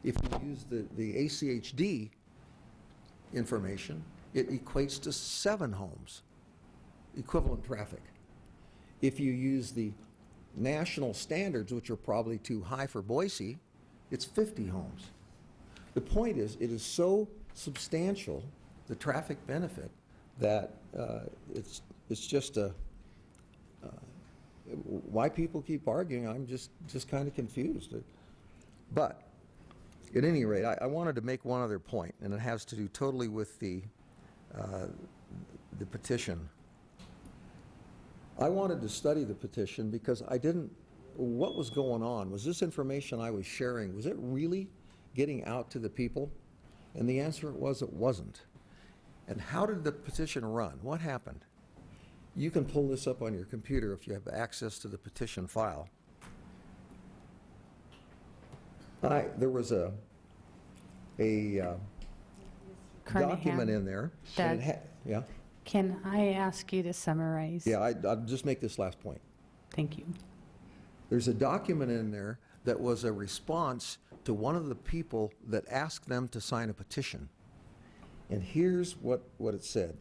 If you use the ACHD information, it equates to 7 homes, equivalent traffic. If you use the national standards, which are probably too high for Boise, it's 50 homes. The point is, it is so substantial, the traffic benefit, that it's just why people keep arguing, I'm just kind of confused. But at any rate, I wanted to make one other point, and it has to do totally with the petition. I wanted to study the petition because what was going on? Was this information I was sharing, was it really getting out to the people? And the answer was it wasn't. And how did the petition run? What happened? You can pull this up on your computer if you have access to the petition file. There was a document in there. Yeah? Can I ask you to summarize? Yeah, I'll just make this last point. Thank you. There's a document in there that was a response to one of the people that asked them to sign a petition. And here's what it said.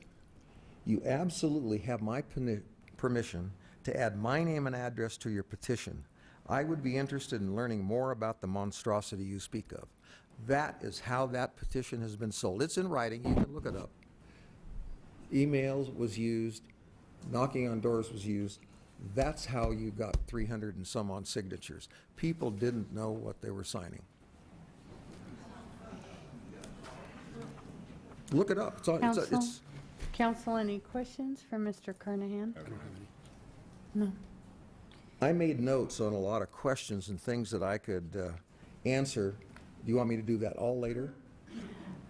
You absolutely have my permission to add my name and address to your petition. I would be interested in learning more about the monstrosity you speak of. That is how that petition has been sold. It's in writing. You can look it up. Emails was used. Knocking on doors was used. That's how you got 300 and some odd signatures. People didn't know what they were signing. Look it up. Council, any questions for Mr. Carnahan? No. I made notes on a lot of questions and things that I could answer. Do you want me to do that all later?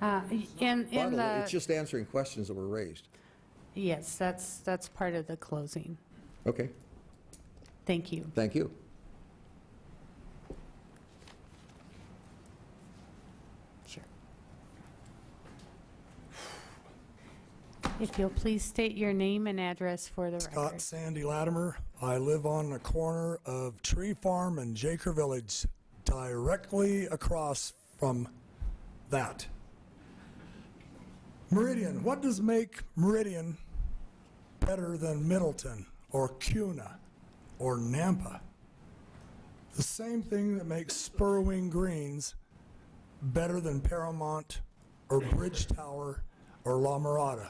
By the way, it's just answering questions that were raised. Yes, that's part of the closing. Okay. Thank you. Thank you. Sure. If you'll please state your name and address for the record. Scott Sandy Latimer. I live on the corner of Tree Farm and J-Care Village, directly across from that. Meridian. What does make Meridian better than Middleton or Cuna or Nampa? The same thing that makes Spur Wing Greens better than Paramount or Bridge Tower or La Mirada.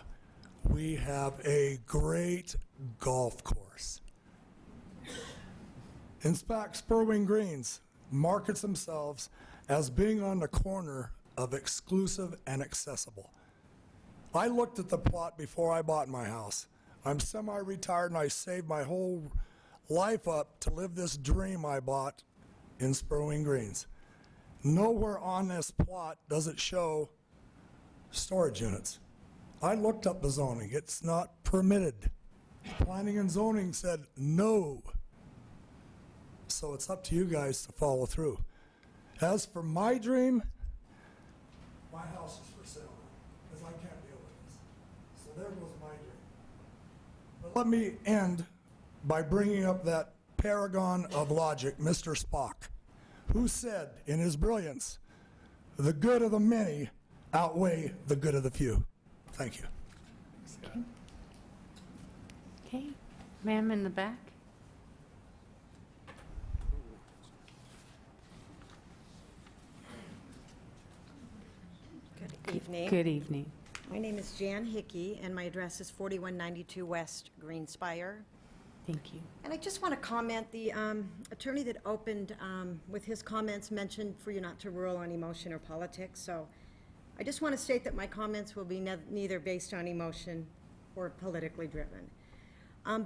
We have a great golf course. In fact, Spurwing Greens markets themselves as being on the corner of exclusive and accessible. I looked at the plot before I bought my house. I'm semi-retired and I saved my whole life up to live this dream I bought in Spurwing Greens. Nowhere on this plot does it show storage units. I looked up the zoning. It's not permitted. Planning and zoning said no. So it's up to you guys to follow through. As for my dream, my house is for sale because I can't deal with this. So there goes my dream. But let me end by bringing up that paragon of logic, Mr. Spock, who said in his brilliance, the good of the many outweigh the good of the few. Thank you. Okay, ma'am in the back. Good evening. Good evening. My name is Jan Hickey, and my address is 4192 West Greenspire. Thank you. And I just want to comment, the attorney that opened with his comments mentioned for you not to rule on emotion or politics. So I just want to state that my comments will be neither based on emotion or politically driven,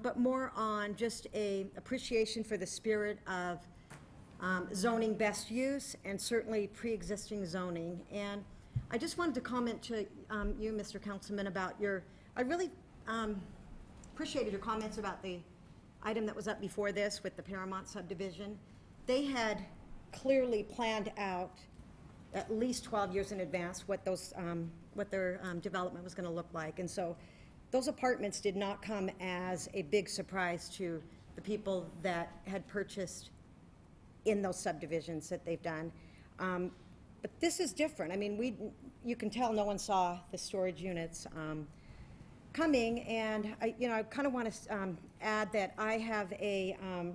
but more on just a appreciation for the spirit of zoning best use and certainly pre-existing zoning. And I just wanted to comment to you, Mr. Councilman, about I really appreciated your comments about the item that was up before this with the Paramount subdivision. They had clearly planned out at least 12 years in advance what their development was going to look like. And so those apartments did not come as a big surprise to the people that had purchased in those subdivisions that they've done. But this is different. I mean, you can tell no one saw the storage units coming, and I kind of want to add that I have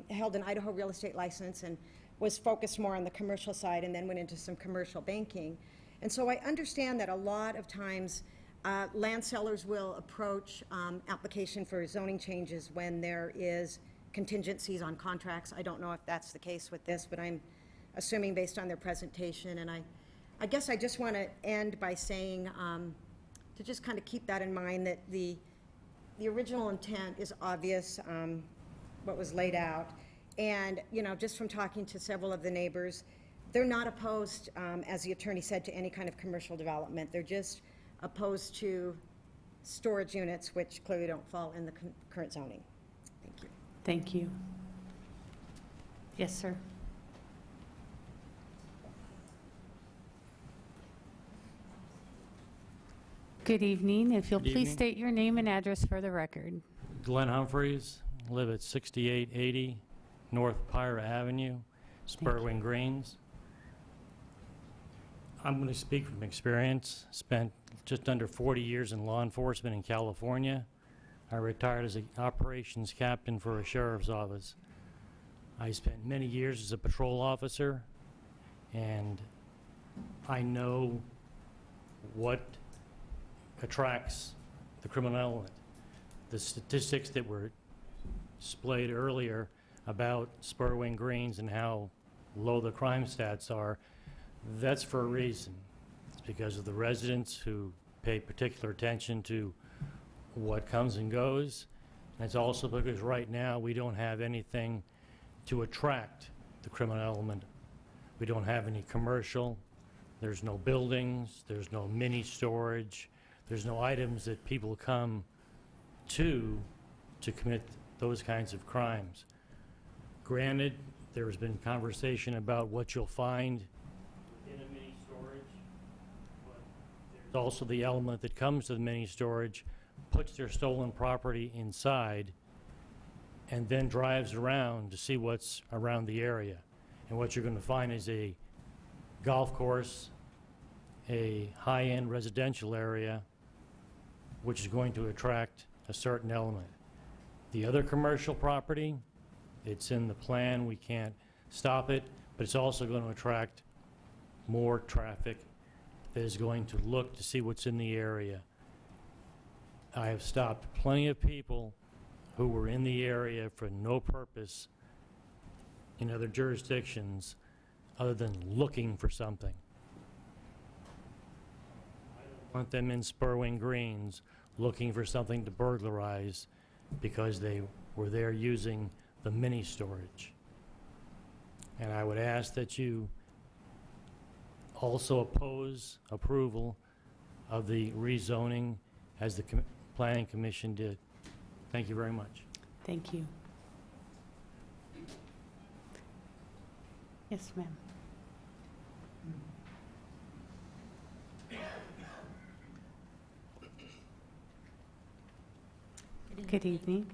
held an Idaho real estate license and was focused more on the commercial side and then went into some commercial banking. And so I understand that a lot of times land sellers will approach application for zoning changes when there is contingencies on contracts. I don't know if that's the case with this, but I'm assuming based on their presentation. And I guess I just want to end by saying to just kind of keep that in mind, that the original intent is obvious, what was laid out. And, just from talking to several of the neighbors, they're not opposed, as the attorney said, to any kind of commercial development. They're just opposed to storage units, which clearly don't fall in the current zoning. Thank you. Thank you. Yes, sir. Good evening. If you'll Good please evening. state your name and address for the record. Glenn Humphreys, live at 6880 North Pyra Avenue, Spurwing Greens. I'm going to speak from experience. Spent just under 40 years in law enforcement in California. I retired as an operations captain for a sheriff's office. I spent many years as a patrol officer, and I know what attracts the criminal element. The statistics that were displayed earlier about Spurwing Greens and how low the crime stats are, that's for a reason. It's because of the residents who pay particular attention to what comes and goes. And it's also because right now we don't have anything to attract the criminal element. We don't have any commercial, there's no buildings, there's no mini storage, there's no items that people come to commit those kinds of crimes. Granted, there has been conversation about what you'll find in a mini storage, but there's also the element that comes to the mini storage, puts their stolen property inside, and then drives around to see what's around the area. And what you're going to find is a golf course, a high-end residential area, which is going to attract a certain element. The other commercial property, it's in the plan, we can't stop it, but it's also going to attract more traffic that is going to look to see what's in the area. I have stopped plenty of people who were in the area for no purpose in other jurisdictions other than looking for something. I don't want them in Spurwing Greens looking for something to burglarize because they were there using the mini storage. And I would ask that you also oppose approval of the rezoning as the Planning Commission did. Thank you very much. Thank you. Yes, ma'am. Good evening.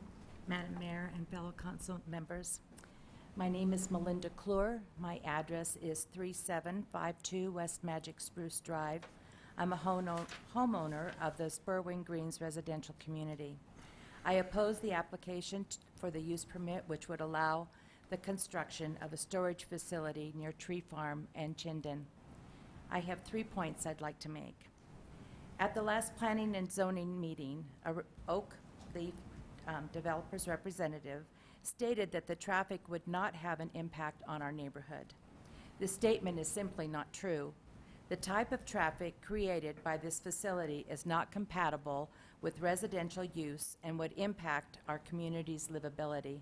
Madam Mayor and fellow council members. My name is Melinda Clure. My address is 3752 West Magic Spruce Drive. I'm a homeowner of the Spurwing Greens residential community. I oppose the application for the use permit, which would allow the construction of a storage facility near Tree Farm and Chinden. I have 3 points I'd like to make. At the last planning and zoning meeting, Oak Leaf developer's representative stated that the traffic would not have an impact on our neighborhood. This statement is simply not true. The type of traffic created by this facility is not compatible with residential use and would impact our community's livability.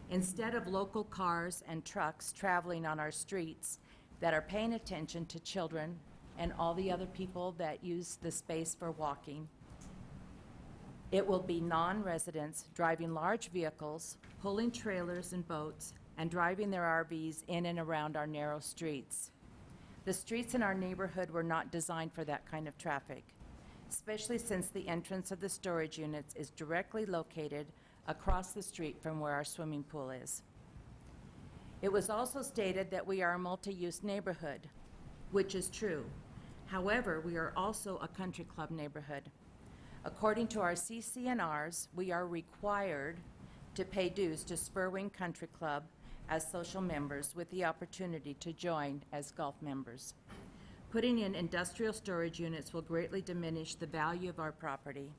Instead of local cars and trucks traveling on our streets that are paying attention to children and all the other people that use the space for walking, it will be non-residents driving large vehicles, pulling trailers and boats, and driving their RVs in and around our narrow streets. The streets in our neighborhood were not designed for that kind of traffic, especially since the entrance of the storage units is directly located across the street from where our swimming pool is. It was also stated that we are a multi-use neighborhood, which is true. However, we are also a country club neighborhood. According to our CCNRs, we are required to pay dues to Spurwing Country Club as social members with the opportunity to join as golf members. Putting in industrial storage units will greatly diminish the value of our property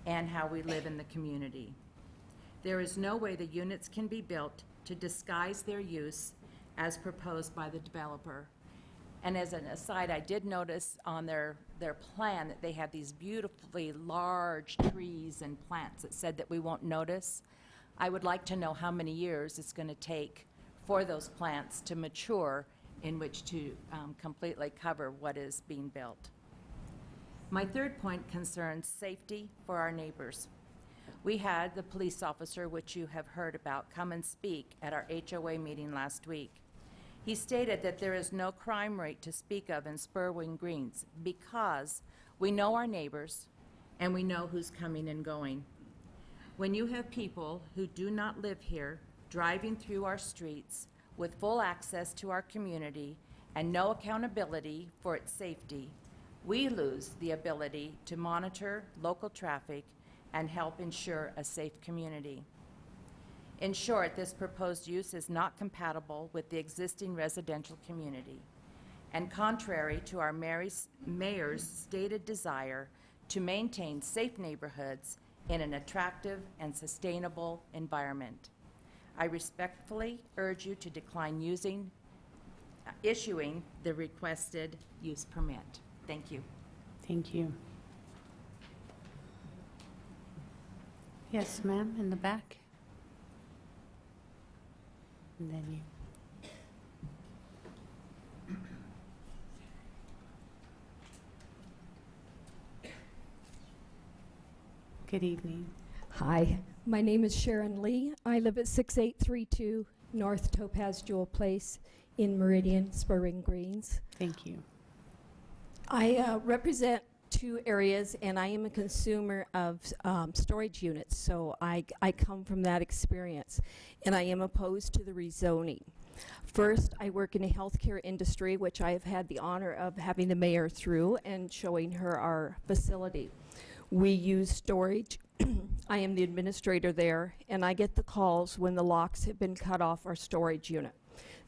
and how we live in the community. There is no way the units can be built to disguise their use as proposed by the developer. And as an aside, I did notice on their plan that they have these beautifully large trees and plants that said that we won't notice. I would like to know how many years it's going to take for those plants to mature in which to completely cover what is being built. My third point concerns safety for our neighbors. We had the police officer, which you have heard about, come and speak at our HOA meeting last week. He stated that there is no crime rate to speak of in Spurwing Greens because we know our neighbors and we know who's coming and going. When you have people who do not live here driving through our streets with full access to our community and no accountability for its safety, we lose the ability to monitor local traffic and help ensure a safe community. In short, this proposed use is not compatible with the existing residential community and contrary to our mayor's stated desire to maintain safe neighborhoods in an attractive and sustainable environment. I respectfully urge you to decline issuing the requested use permit. Thank you. Thank you. Yes, ma'am, in the back. And then you. Good evening. Hi, my name is Sharon Lee. I live at 6832 North Topaz Jewel Place in Meridian, Spurwing Greens. Thank you. I represent two areas, and I am a consumer of storage units, so I come from that experience, and I am opposed to the rezoning. First, I work in the healthcare industry, which I have had the honor of having the mayor through and showing her our facility. We use storage. I am the administrator there, and I get the calls when the locks have been cut off our storage unit.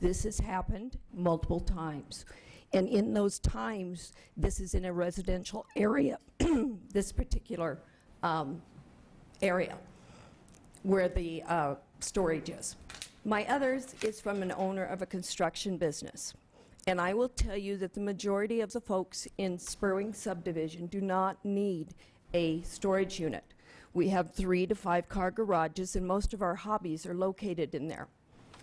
This has happened multiple times. And in those times, this is in a residential area, this particular area where the storage is. My others is from an owner of a construction business. And I will tell you that the majority of the folks in Spurwing subdivision do not need a storage unit. We have 3 to 5 car garages, and most of our hobbies are located in there.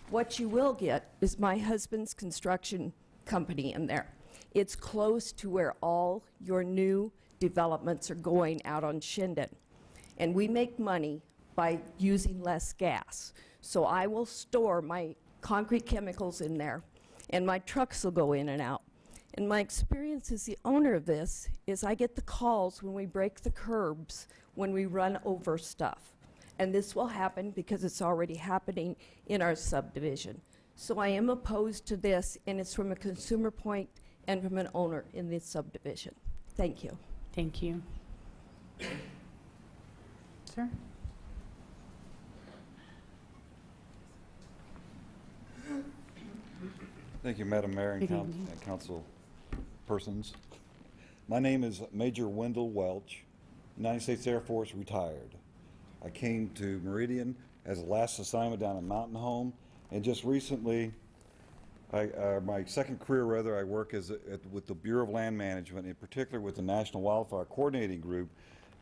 What you will get is my husband's construction company in there. It's close to where all your new developments are going out on Shinden. And we make money by using less gas. So I will store my concrete chemicals in there, and my trucks will go in and out. And my experience as the owner of this is I get the calls when we break the curbs, when we run over stuff. And this will happen because it's already happening in our subdivision. So I am opposed to this, and it's from a consumer point and from an owner in this subdivision. Thank you. Thank you. Sir? Thank you, Madam Mayor and Good evening. council persons. My name is Major Wendell Welch, United States Air Force, retired. I came to Meridian as a last assignment down at Mountain Home, and just recently, my second career rather, I work with the Bureau of Land Management, in particular with the National Wildfire Coordinating Group,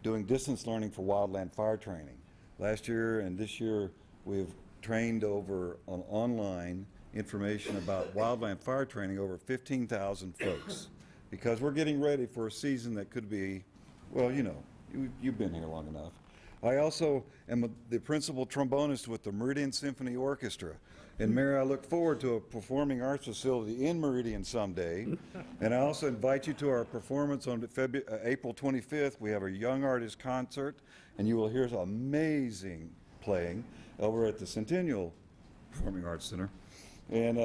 doing distance learning for wildland fire training. Last year and this year, we've trained over on online information about wildland fire training over 15,000 folks, because we're getting ready for a season that could be, well, you know, you've been here long enough. I also am the principal trombonist with the Meridian Symphony Orchestra. And Mayor, I look forward to a performing arts facility in Meridian someday. And I also invite you to our performance on April 25th. We have a young artist concert, and you will hear some amazing playing over at the Centennial Performing Arts Center. And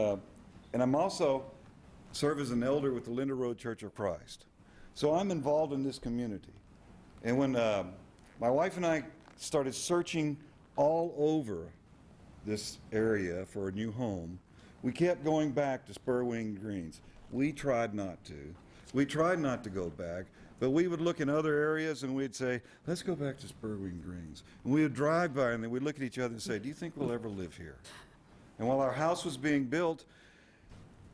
I'm also serve as an elder with the Linda Road Church of Christ. So I'm involved in this community. And when my wife and I started searching all over this area for a new home, we kept going back to Spurwing Greens. We tried not to. We tried not to go back, but we would look in other areas and we'd say, let's go back to Spurwing Greens. And we would drive by and then we'd look at each other and say, do you think we'll ever live here? And while our house was being built,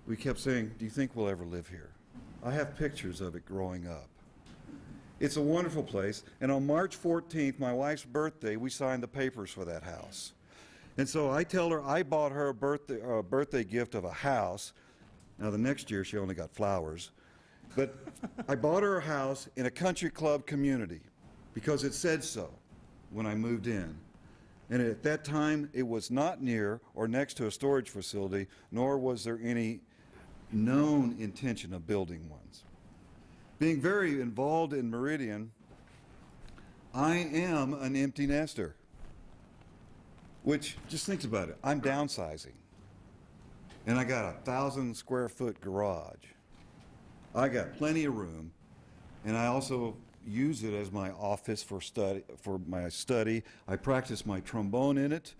we kept saying, do you think we'll ever live here? I have pictures of it growing up. It's a wonderful place, and on March 14th, my wife's birthday, we signed the papers for that house. And so I tell her I bought her a birthday gift of a house. Now the next year she only got flowers. But I bought her a house in a country club community because it said so when I moved in. And at that time, it was not near or next to a storage facility, nor was there any known intention of building ones. Being very involved in Meridian, I am an empty nester, which, just think about it, I'm downsizing. And I got a 1,000 square foot garage. I got plenty of room, and I also use it as my office for my study. I practice my trombone in it.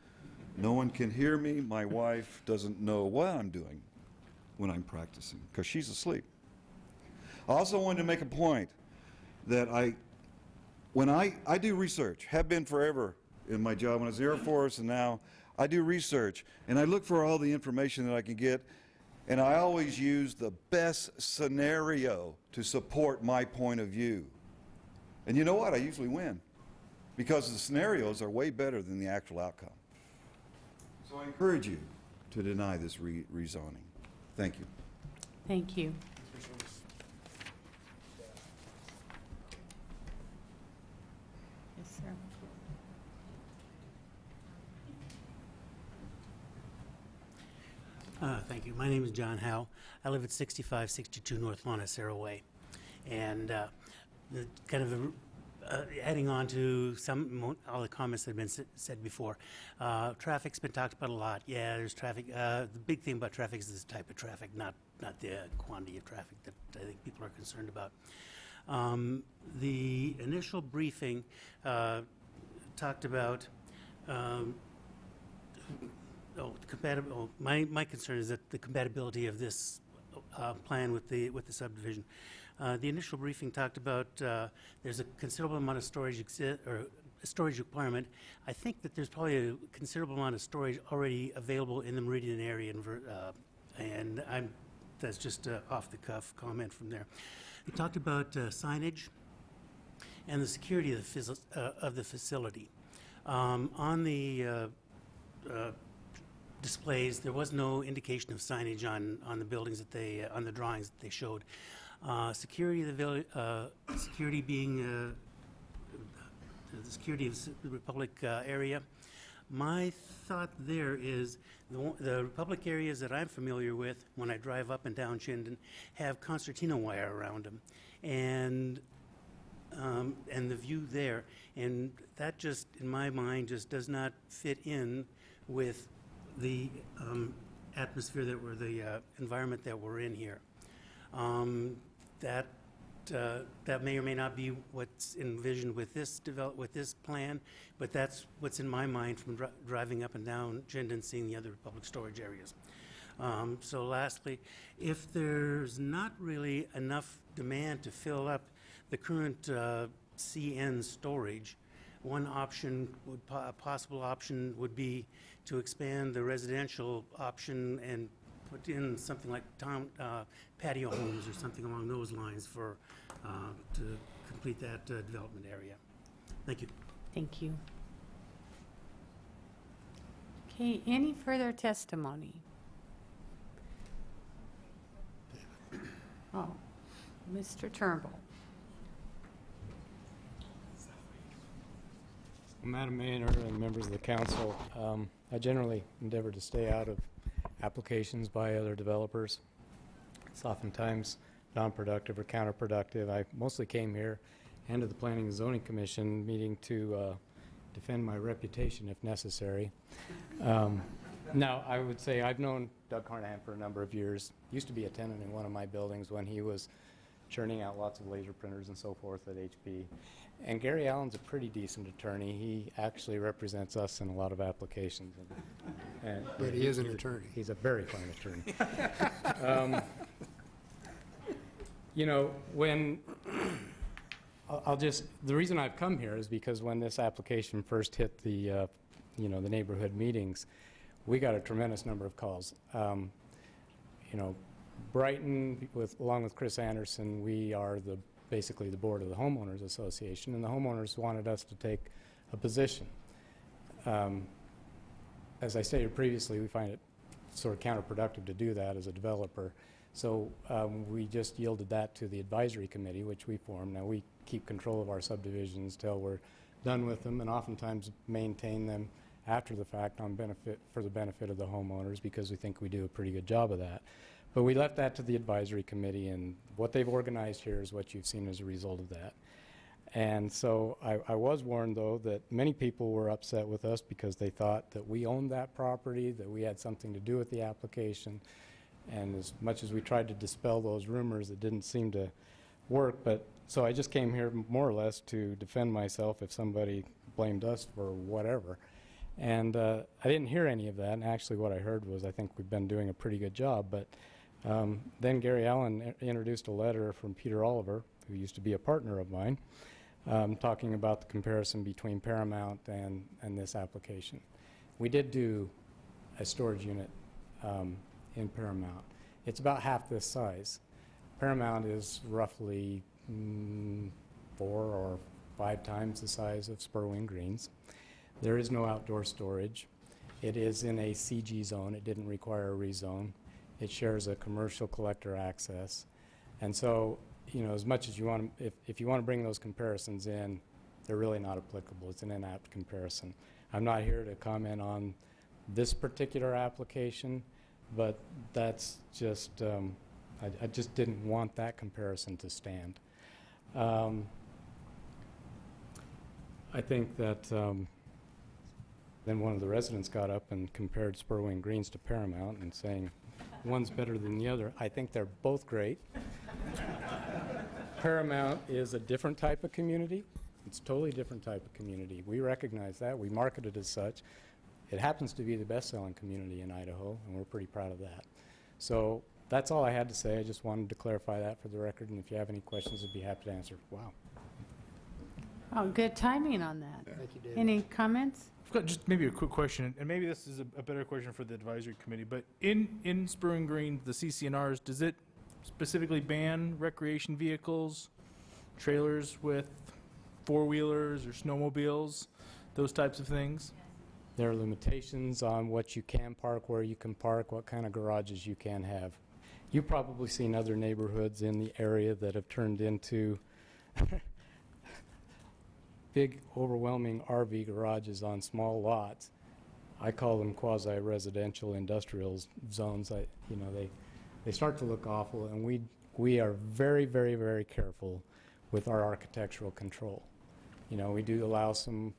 No one can hear me. My wife doesn't know what I'm doing when I'm practicing, because she's asleep. I also wanted to make a point that when I do research, have been forever in my job when I was in the Air Force, and now I do research, and I look for all the information that I can get, and I always use the best scenario to support my point of view. And you know what? I usually win, because the scenarios are way better than the actual outcome. So I encourage you to deny this rezoning. Thank you. Thank you. Yes, sir. Thank you. My name is John Howe. I live at 6562 North Monticello Way. And adding on to all the comments that have been said before, traffic's been talked about a lot. Yeah, there's traffic. The big thing about traffic is the type of traffic, not the quantity of traffic that I think people are concerned about. The initial briefing talked about my concern is that the compatibility of this plan with the subdivision. The initial briefing talked about there's a considerable amount of storage storage requirement. I think that there's probably a considerable amount of storage already available in the Meridian area, and that's just off the cuff comment from there. We talked about signage and the security of the facility. On the displays, there was no indication of signage on the buildings on the drawings that they showed. Security being the security of the Republic area. My thought there is the Republic areas that I'm familiar with when I drive up and down Chinden have concertina wire around them, and the view there, and that just, in my mind, just does not fit in with the atmosphere the environment that we're in here. That may or may not be what's envisioned with this plan, but that's what's in my mind from driving up and down Chinden, seeing the other public storage areas. So lastly, if there's not really enough demand to fill up the current CN storage, one option, a possible option would be to expand the residential option and put in something like patio homes or something along those lines to complete that development area. Thank you. Thank you. Okay, any further testimony? Oh, Mr. Turnbull. Madam Mayor and members of the council, I generally endeavor to stay out of applications by other developers. It's oftentimes non-productive or counterproductive. I mostly came here and to the Planning and Zoning Commission meeting to defend my reputation if necessary. Now, I would say I've known Doug Carnahan for a number of years. Used to be a tenant in one of my buildings when he was churning out lots of laser printers and so forth at HP. And Gary Allen's a pretty decent attorney. He actually represents us in a lot of applications. But he is an attorney. He's a very fine attorney. You know, the reason I've come here is because when this application first hit the neighborhood meetings, we got a tremendous number of calls. Brighton, along with Chris Anderson, we are basically the board of the homeowners association, and the homeowners wanted us to take a position. As I stated previously, we find it sort of counterproductive to do that as a developer. So we just yielded that to the advisory committee, which we formed. Now we keep control of our subdivisions till we're done with them, and oftentimes maintain them after the fact for the benefit of the homeowners, because we think we do a pretty good job of that. But we left that to the advisory committee, and what they've organized here is what you've seen as a result of that. And so I was warned, though, that many people were upset with us because they thought that we owned that property, that we had something to do with the application. And as much as we tried to dispel those rumors, it didn't seem to work. So I just came here more or less to defend myself if somebody blamed us for whatever. And I didn't hear any of that. And actually what I heard was I think we've been doing a pretty good job. But then Gary Allen introduced a letter from Peter Oliver, who used to be a partner of mine, talking about the comparison between Paramount and this application. We did do a storage unit in Paramount. It's about half this size. Paramount is roughly 4 or 5 times the size of Spurwing Greens. There is no outdoor storage. It is in a CG zone. It didn't require a rezone. It shares a commercial collector access. And so, as much as you want to, if you want to bring those comparisons in, they're really not applicable. It's an inapt comparison. I'm not here to comment on this particular application, but that's just, I just didn't want that comparison to stand. I think that then one of the residents got up and compared Spurwing Greens to Paramount and saying, one's better than the other. I think they're both great. Paramount is a different type of community. It's a totally different type of community. We recognize that. We market it as such. It happens to be the best-selling community in Idaho, and we're pretty proud of that. So that's all I had to say. I just wanted to clarify that for the record, and if you have any questions, I'd be happy to answer. Wow. Oh, good timing on that. Thank you, David. Any comments? I've got just maybe a quick question, and maybe this is a better question for the advisory committee, but in Spurwing Green, the CCNRs, does it specifically ban recreation vehicles, trailers with four-wheelers or snowmobiles, those types of things? There are limitations on what you can park, where you can park, what kind of garages you can have. You've probably seen other neighborhoods in the area that have turned into big, overwhelming RV garages on small lots. I call them quasi-residential industrial zones. They start to look awful, and we are very, very, very careful with our architectural control. We do allow some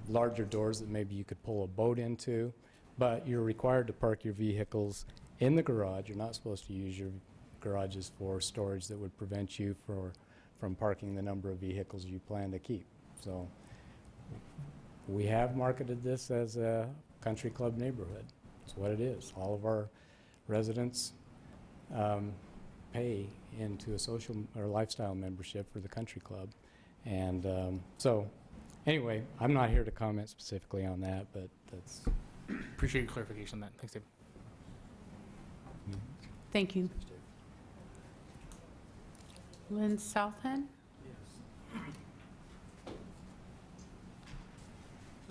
larger doors that maybe you could pull a boat into, but you're required to park your vehicles in the garage. You're not supposed to use your garages for storage that would prevent you from parking the number of vehicles you plan to keep. So we have marketed this as a country club neighborhood. It's what it is. All of our residents pay into a social or lifestyle membership for the country club. And so anyway, I'm not here to comment specifically on that, but that's... Appreciate your clarification on that. Thanks, David. Thank you. Lynn Southend?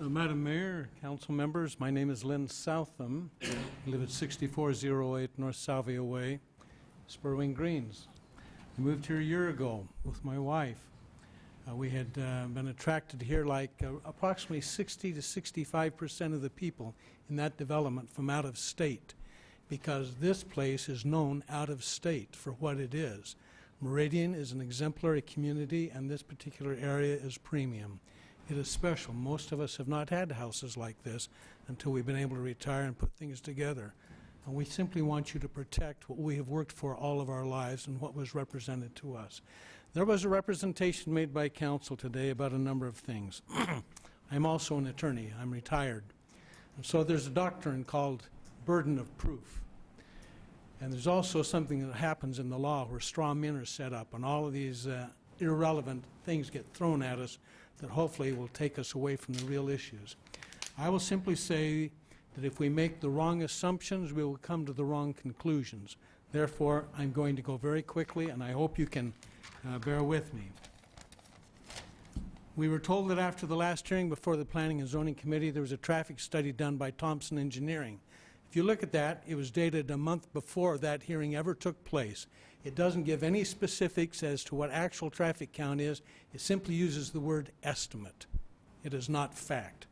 Madam Mayor, council members, my name is Lynn Southam. I live at 6408 North Salvia Way, Spurwing Greens. I moved here a year ago with my wife. We had been attracted here like approximately 60 to 65% of the people in that development from out of state, because this place is known out of state for what it is. Meridian is an exemplary community, and this particular area is premium. It is special. Most of us have not had houses like this until we've been able to retire and put things together. And we simply want you to protect what we have worked for all of our lives and what was represented to us. There was a representation made by council today about a number of things. I'm also an attorney. I'm retired. And so there's a doctrine called burden of proof. And there's also something that happens in the law where straw men are set up, and all of these irrelevant things get thrown at us that hopefully will take us away from the real issues. I will simply say that if we make the wrong assumptions, we will come to the wrong conclusions. Therefore, I'm going to go very quickly, and I hope you can bear with me. We were told that after the last hearing before the Planning and Zoning Committee, there was a traffic study done by Thompson Engineering. If you look at that, it was dated a month before that hearing ever took place. It doesn't give any specifics as to what actual traffic count is. It simply uses the word estimate. It is not fact.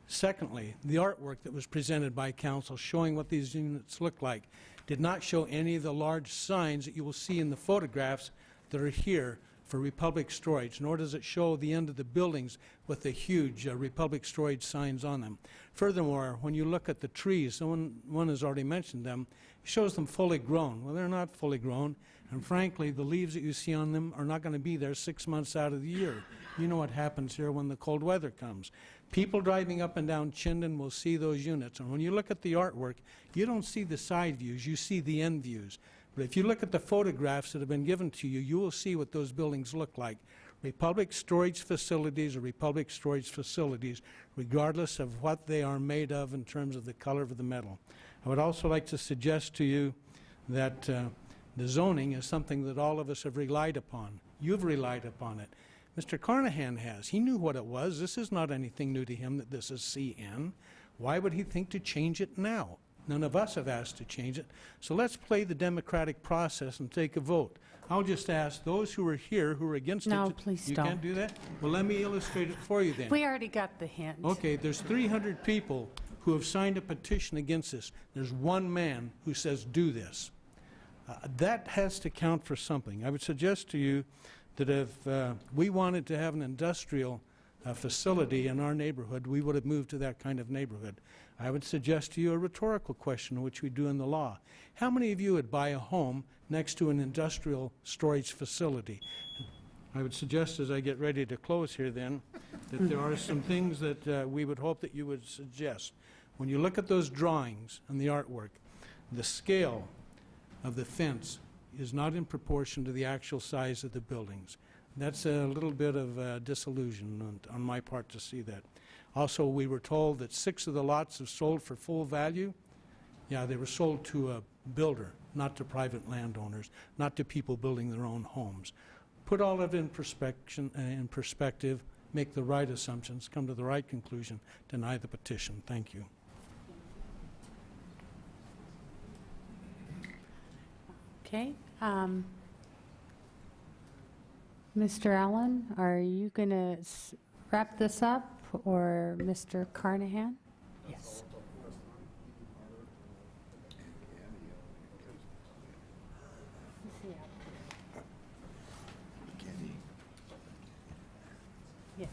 Secondly, the artwork that was presented by council showing what these units look like did not show any of the large signs that you will see in the photographs that are here for Republic Storage, nor does it show the end of the buildings with the huge Republic Storage signs on them. Furthermore, when you look at the trees, one has already mentioned them, it shows them fully grown. Well, they're not fully grown, and frankly, the leaves that you see on them are not going to be there 6 months out of the year. You know what happens here when the cold weather comes. People driving up and down Chinden will see those units, and when you look at the artwork, you don't see the side views, you see the end views. But if you look at the photographs that have been given to you, you will see what those buildings look like. Republic Storage Facilities are Republic Storage Facilities, regardless of what they are made of in terms of the color of the metal. I would also like to suggest to you that the zoning is something that all of us have relied upon. You've relied upon it. Mr. Carnahan has. He knew what it was. This is not anything new to him that this is CN. Why would he think to change it now? None of us have asked to change it. So let's play the democratic process and take a vote. I'll just ask those who are here who are against it. No, please You don't. can't do that? Well, let me illustrate it for you then. We already got the hint. Okay, there's 300 people who have signed a petition against this. There's one man who says do this. That has to count for something. I would suggest to you that if we wanted to have an industrial facility in our neighborhood, we would have moved to that kind of neighborhood. I would suggest to you a rhetorical question, which we do in the law. How many of you would buy a home next to an industrial storage facility? I would suggest, as I get ready to close here then, that there are some things that we would hope that you would suggest. When you look at those drawings and the artwork, the scale of the fence is not in proportion to the actual size of the buildings. That's a little bit of disillusionment on my part to see that. Also, we were told that 6 of the lots have sold for full value. Yeah, they were sold to a builder, not to private landowners, not to people building their own homes. Put all of it in perspective, make the right assumptions, come to the right conclusion, deny the petition. Thank you. Okay. Mr. Allen, are you going to wrap this up, or Mr. Carnahan? Yes. Yeah.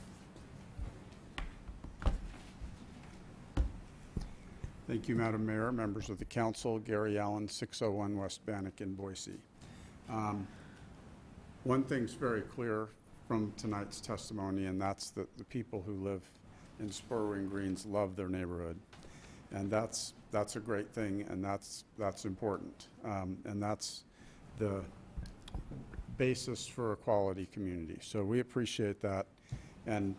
Thank you, Madam Mayor, members of the council. Gary Allen, 601 West Bannock in Boise. One thing's very clear from tonight's testimony, and that's that the people who live in Spurwing Greens love their neighborhood. And that's a great thing, and that's important. And that's the basis for a quality community. So we appreciate that. And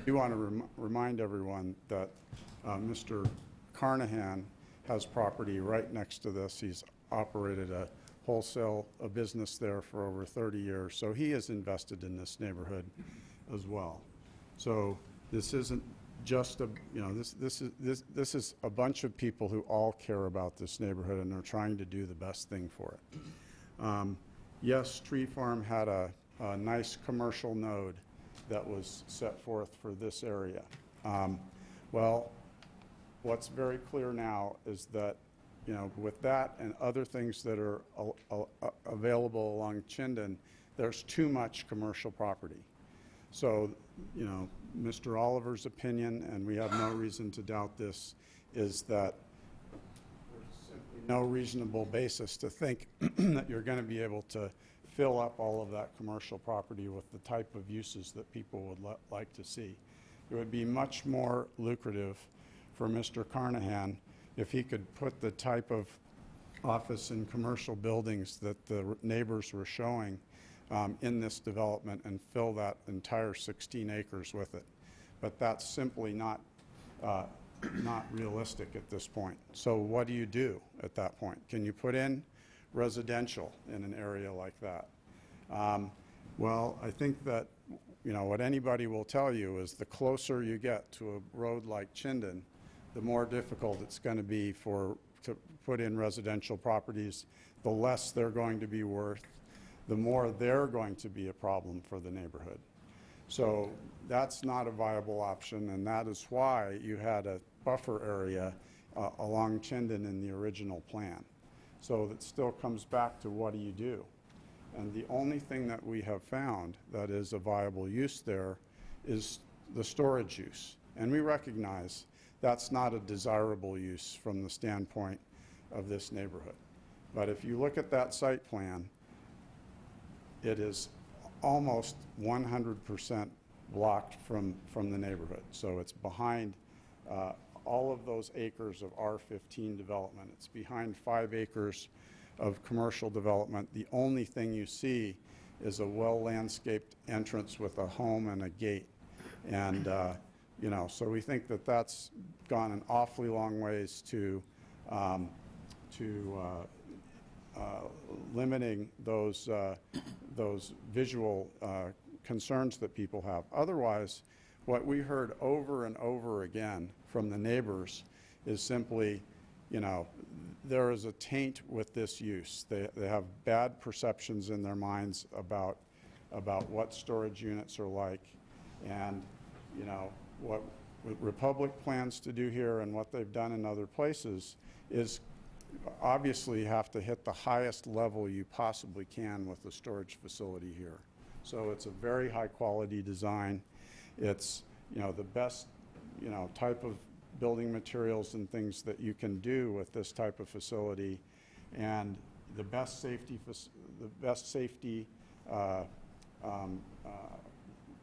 we want to remind everyone that Mr. Carnahan has property right next to this. He's operated a business there for over 30 years. So he is invested in this neighborhood as well. So this isn't just this is a bunch of people who all care about this neighborhood and are trying to do the best thing for it. Yes, Tree Farm had a nice commercial node that was set forth for this area. Well, what's very clear now is that, with that and other things that are available along Chinden, there's too much commercial property. So, Mr. Oliver's opinion, and we have no reason to doubt this, is that there's simply no reasonable basis to think that you're going to be able to fill up all of that commercial property with the type of uses that people would like to see. It would be much more lucrative for Mr. Carnahan if he could put the type of office and commercial buildings that the neighbors were showing in this development and fill that entire 16 acres with it. But that's simply not realistic at this point. So what do you do at that point? Can you put in residential in an area like that? Well, I think that what anybody will tell you is the closer you get to a road like Chinden, the more difficult it's going to be to put in residential properties, the less they're going to be worth, the more they're going to be a problem for the neighborhood. So that's not a viable option, and that is why you had a buffer area along Chinden in the original plan. So that still comes back to what do you do? And the only thing that we have found that is a viable use there is the storage use. And we recognize that's not a desirable use from the standpoint of this neighborhood. But if you look at that site plan, it is almost 100% blocked from the neighborhood. So it's behind all of those acres of R15 development. It's behind 5 acres of commercial development. The only thing you see is a well-landscaped entrance with a home and a gate. And so we think that that's gone an awfully long ways to limiting those visual concerns that people have. Otherwise, what we heard over and over again from the neighbors is simply, there is a taint with this use. They have bad perceptions in their minds about what storage units are like, and what Republic plans to do here and what they've done in other places is obviously have to hit the highest level you possibly can with the storage facility here. So it's a very high quality design. It's the best type of building materials and things that you can do with this type of facility, and the best safety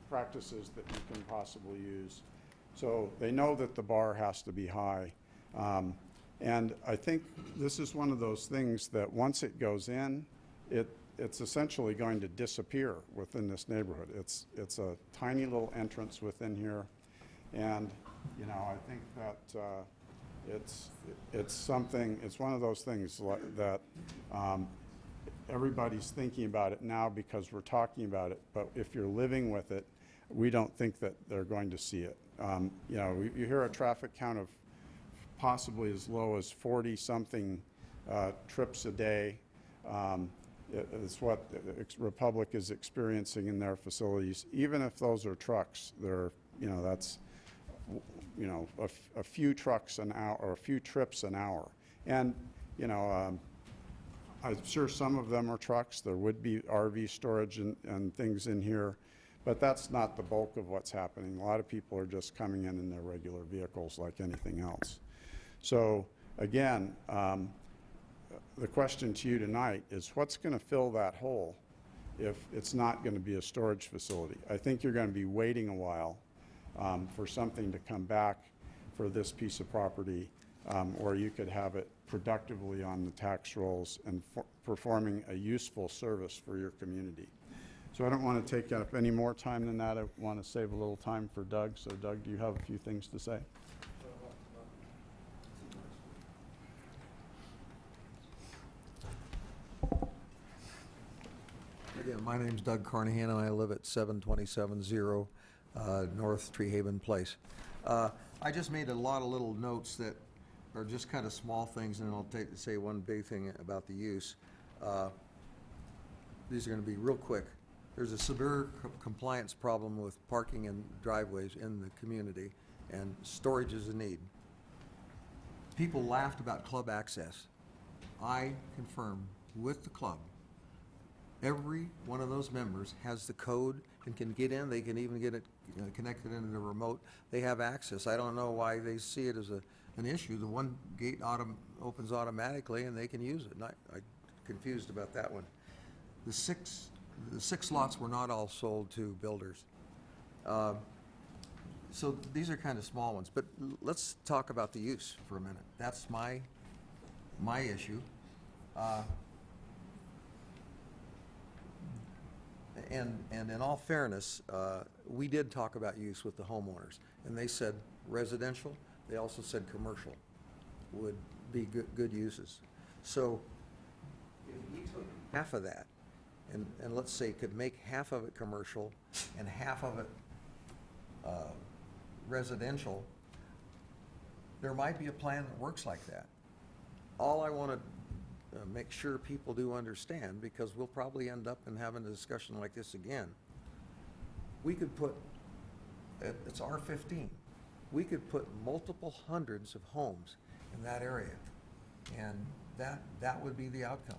practices that you can possibly use. So they know that the bar has to be high. And I think this is one of those things that once it goes in, it's essentially going to disappear within this neighborhood. It's a tiny little entrance within here. And, you know, I think that it's something, it's one of those things that everybody's thinking about it now because we're talking about it. But if you're living with it, we don't think that they're going to see it. You know, you hear a traffic count of possibly as low as 40-something trips a day. It's what Republic is experiencing in their facilities. Even if those are trucks, they're, you know, that's, you know, a few trucks an hour or a few trips an hour. And, you know, I'm sure some of them are trucks. There would be RV storage and things in here, but that's not the bulk of what's happening. A lot of people are just coming in their regular vehicles like anything else. So again, the question to you tonight is what's going to fill that hole if it's not going to be a storage facility? I think you're going to be waiting a while for something to come back for this piece of property, or you could have it productively on the tax rolls and performing a useful service for your community. So I don't want to take up any more time than that. I want to save a little time for Doug. So Doug, do you have a few things to say? Again, my name's Doug Carnahan, and I live at 7270 North Tree Haven Place. I just made a lot of little notes that are just kind of small things, and then I'll say one big thing about the use. These are going to be real quick. There's a severe compliance problem with parking and driveways in the community, and storage is a need. People laughed about club access. I confirm with the club, every one of those members has the code and can get in. They can even get it connected into the remote. They have access. I don't know why they see it as an issue. The one gate opens automatically and they can use it. And I'm confused about that one. The six lots were not all sold to builders. So these are kind of small ones. But let's talk about the use for a minute. That's my issue. And in all fairness, we did talk about use with the homeowners, and they said residential. They also said commercial would be good uses. So if we took half of that, and let's say could make half of it commercial and half of it residential, there might be a plan that works like that. All I want to make sure people do understand, because we'll probably end up in having a discussion like this again. We could put, it's R15, we could put multiple hundreds of homes in that area, and that would be the outcome.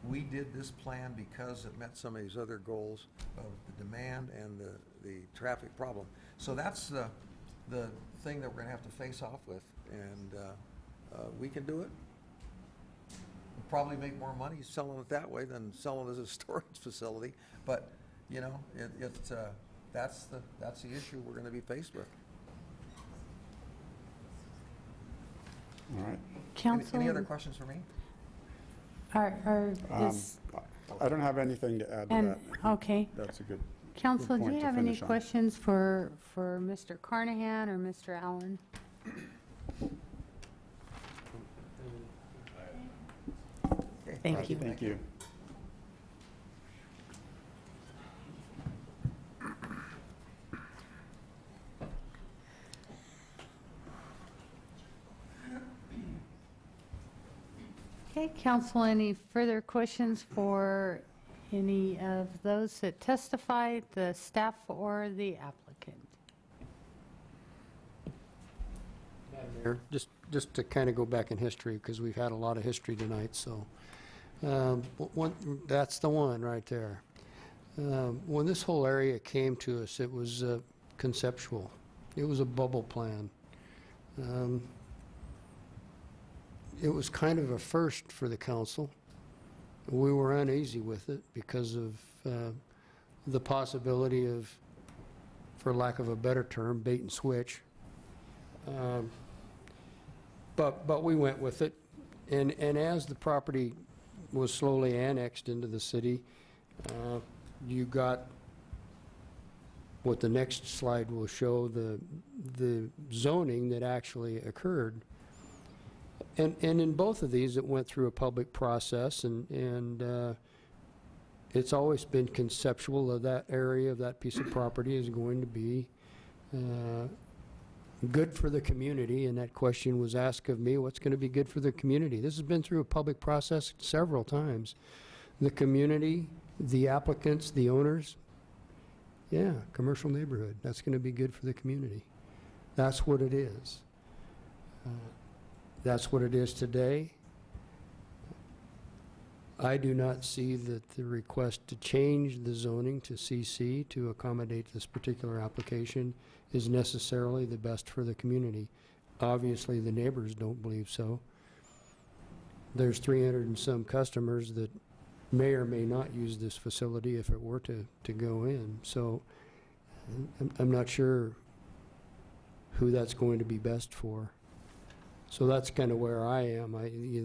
We did this plan because it met some of these other goals of the demand and the traffic problem. So that's the thing that we're going to have to face off with, and we can do it. We'll probably make more money selling it that way than selling it as a storage facility, but you know, that's the issue we're going to be faced with. All right. Council, any other questions for me? I don't have anything to add to that. Okay. That's a good Council, do point you to have any finish on. questions for Mr. Carnahan or Mr. Allen? Thank you. Thank you. Okay, Council, any further questions for any of those that testified, the staff or the applicant? Mayor, just to kind of go back in history, because we've had a lot of history tonight, so that's the one right there. When this whole area came to us, it was conceptual. It was a bubble plan. It was kind of a first for the council. We were uneasy with it because of the possibility of, for lack of a better term, bait and switch. But we went with it, and as the property was slowly annexed into the city, you got what the next slide will show, the zoning that actually occurred. And in both of these, it went through a public process, and it's always been conceptual of that area, of that piece of property is going to be good for the community, and that question was asked of me, what's going to be good for the community? This has been through a public process several times. The community, the applicants, the owners, yeah, commercial neighborhood, that's going to be good for the community. That's what it is. That's what it is today. I do not see that the request to change the zoning to CC to accommodate this particular application is necessarily the best for the community. Obviously, the neighbors don't believe so. There's 300 and some customers that may or may not use this facility if it were to go in. So I'm not sure who that's going to be best for. So that's kind of where I am.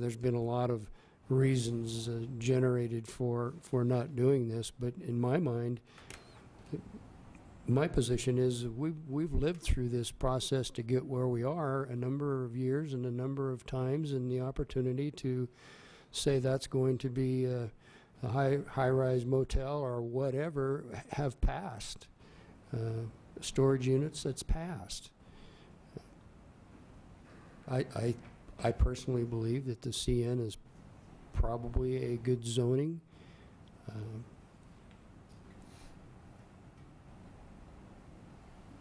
There's been a lot of reasons generated for not doing this, but in my mind, my position is we've lived through this process to get where we are a number of years and a number of times, and the opportunity to say that's going to be a high-rise motel or whatever have passed. Storage units, that's passed. I personally believe that the CN is probably a good zoning.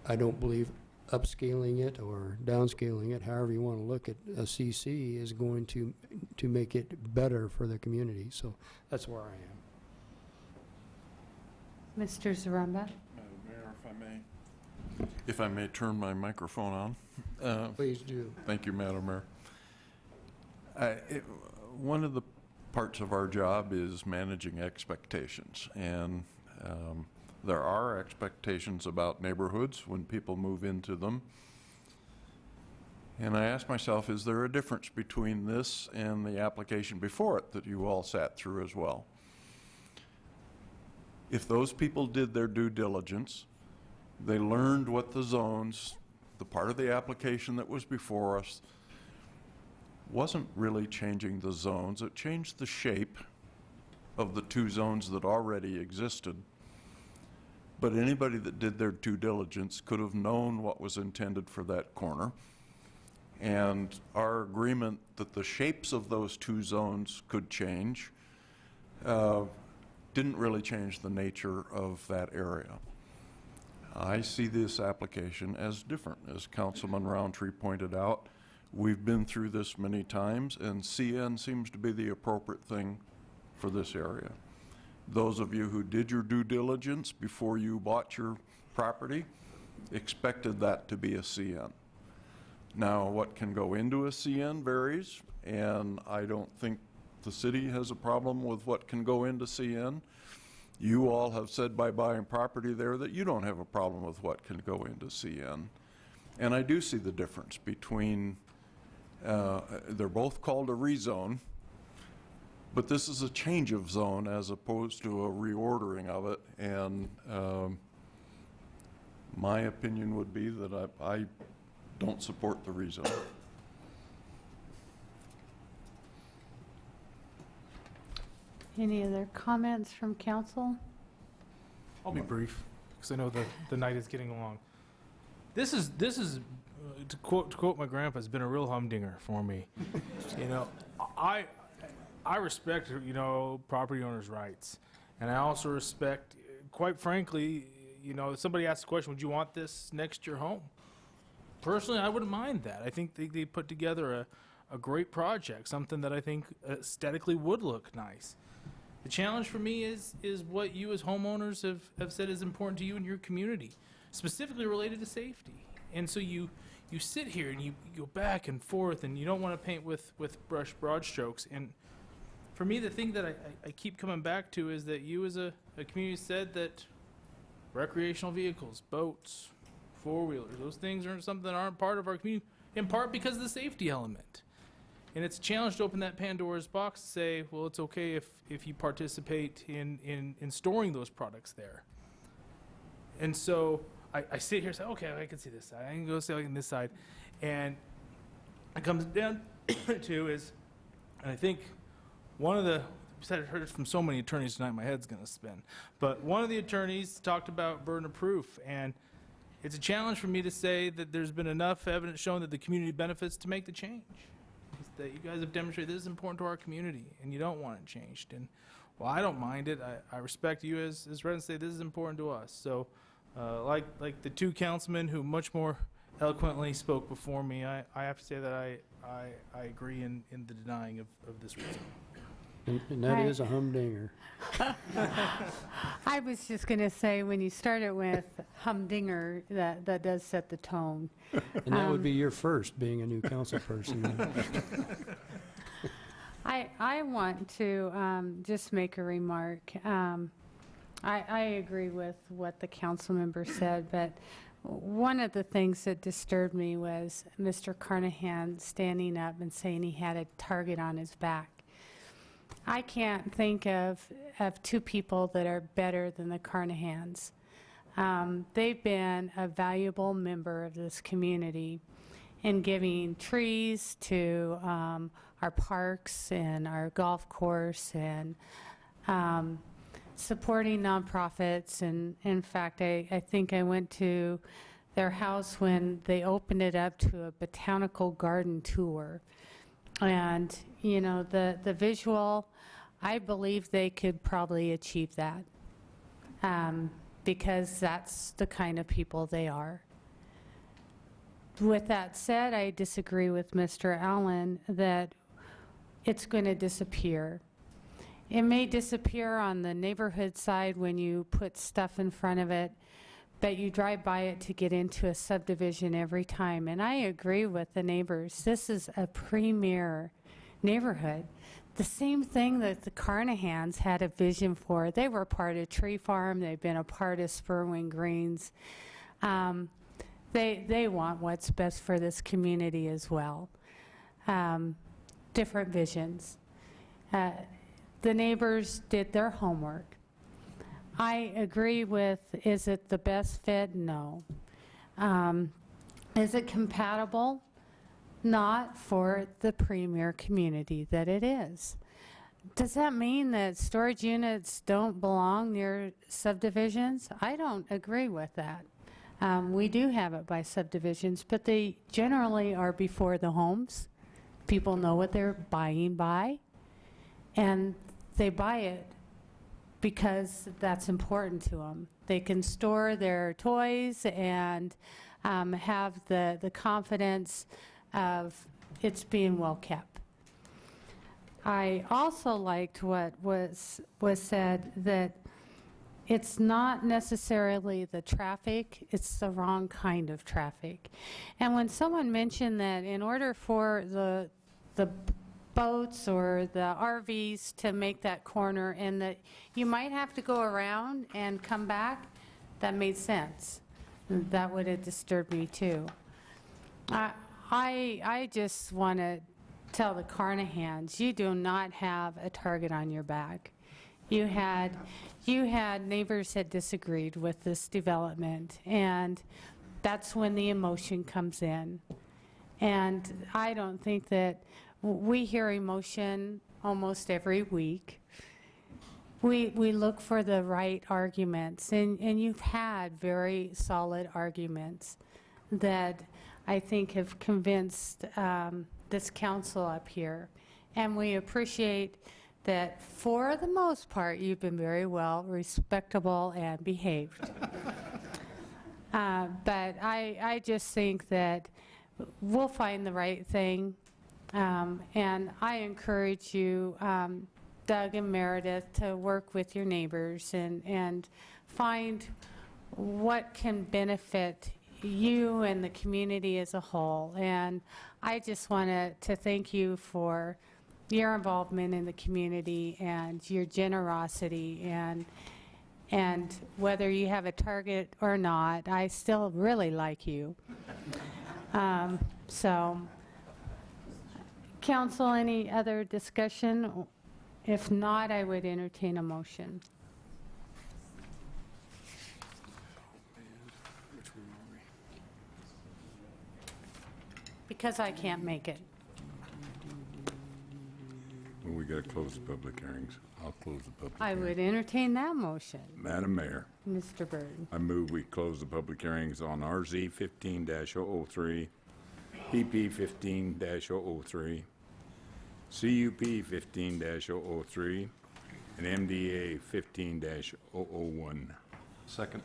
I don't believe upscaling it or downscaling it, however you want to look at a CC, is going to make it better for the community. So that's where I am. Mr. Zaremba? Madam Mayor, if I may turn my microphone on. Please do. Thank you, Madam Mayor. One of the parts of our job is managing expectations, and there are expectations about neighborhoods when people move into them. And I asked myself, is there a difference between this and the application before it that you all sat through as well? If those people did their due diligence, they learned what the zones, the part of the application that was before us, wasn't really changing the zones. It changed the shape of the two zones that already existed. But anybody that did their due diligence could have known what was intended for that corner. And our agreement that the shapes of those two zones could change didn't really change the nature of that area. I see this application as different. As Councilman Roundtree pointed out, we've been through this many times, and CN seems to be the appropriate thing for this area. Those of you who did your due diligence before you bought your property expected that to be a CN. Now, what can go into a CN varies, and I don't think the city has a problem with what can go into CN. You all have said by buying property there that you don't have a problem with what can go into CN. And I do see the difference between, they're both called a rezone, but this is a change of zone as opposed to a reordering of it. And my opinion would be that I don't support the rezone. Any other comments from council? I'll be brief, because I know the night is getting long. This is to quote my grandpa, has been a real humdinger for me. You know, I respect, you know, property owners' rights, and I also respect, quite frankly, you know, if somebody asks the question, would you want this next to your home? Personally, I wouldn't mind that. I think they put together a great project, something that I think aesthetically would look nice. The challenge for me is what you as homeowners have said is important to you and your community, specifically related to safety. And so you sit here and you go back and forth, and you don't want to paint with broad strokes. And for me, the thing that I keep coming back to is that you as a community said that recreational vehicles, boats, four-wheelers, those things are something that aren't part of our community. in part because of the safety element. And it's a challenge to open that Pandora's box to say, well, it's okay if you participate in storing those products there. And so I sit here and say, okay, I can see this side. I can go see on this side. And it comes down to is, and I think one of the, I've heard it from so many attorneys tonight, my head's going to spin. But one of the attorneys talked about burden of proof. And it's a challenge for me to say that there's been enough evidence showing that the community benefits to make the change. That you guys have demonstrated this is important to our community, and you don't want it changed. And while I don't mind it, I respect you as residents say this is important to us. So, like the two councilmen who much more eloquently spoke before me, I have to say that I agree in the denying of this reason. And that is a humdinger. I was just going to say, when you started with humdinger, that does set the tone. And that would be your first, being a new council person. I want to just make a remark. I agree with what the council member said, but one of the things that disturbed me was Mr. Carnahan standing up and saying he had a target on his back. I can't think of two people that are better than the Carnahans. They've been a valuable member of this community in giving trees to our parks and our golf course and supporting nonprofits. And in fact, I think I went to their house when they opened it up to a botanical garden tour. And, you know, the visual, I believe they could probably achieve that because that's the kind of people they are. With that said, I disagree with Mr. Allen that it's going to disappear. It may disappear on the neighborhood side when you put stuff in front of it, but you drive by it to get into a subdivision every time. And I agree with the neighbors. This is a premier neighborhood. The same thing that the Carnahans had a vision for. They were part of Tree Farm. They've been a part of Spurwing Greens. They want what's best for this community as well. Different visions. The neighbors did their homework. I agree with, is it the best fit? No. Is it compatible? Not for the premier community that it is. Does that mean that storage units don't belong near subdivisions? I don't agree with that. We do have it by subdivisions, but they generally are before the homes. People know what they're buying by, and they buy it because that's important to them. They can store their toys and have the confidence of it's being well kept. I also liked what was said, that it's not necessarily the traffic, it's the wrong kind of traffic. And when someone mentioned that in order for the boats or the RVs to make that corner and that you might have to go around and come back, that made sense. That would have disturbed me too. I just want to tell the Carnahans, you do not have a target on your back. You had neighbors that disagreed with this development, and that's when the emotion comes in. And I don't think that we hear emotion almost every week. We look for the right arguments, and you've had very solid arguments that I think have convinced this council up here. And we appreciate that for the most part, you've been very well, respectable, and behaved. But I just think that we'll find the right thing. And I encourage you, Doug and Meredith, to work with your neighbors and find what can benefit you and the community as a whole. And I just want to thank you for your involvement in the community and your generosity, and whether you have a target or not, I still really like you. So, council, any other discussion? If not, I would entertain a motion. Because I can't make it. Well, we got to close the public hearings. I'll close the public I hearing. would entertain that motion. Madam Mayor, Mr. Byrd. I move we close the public hearings on RZ 15-003, PP 15-003, CUP 15-003, and MDA 15-001. Second.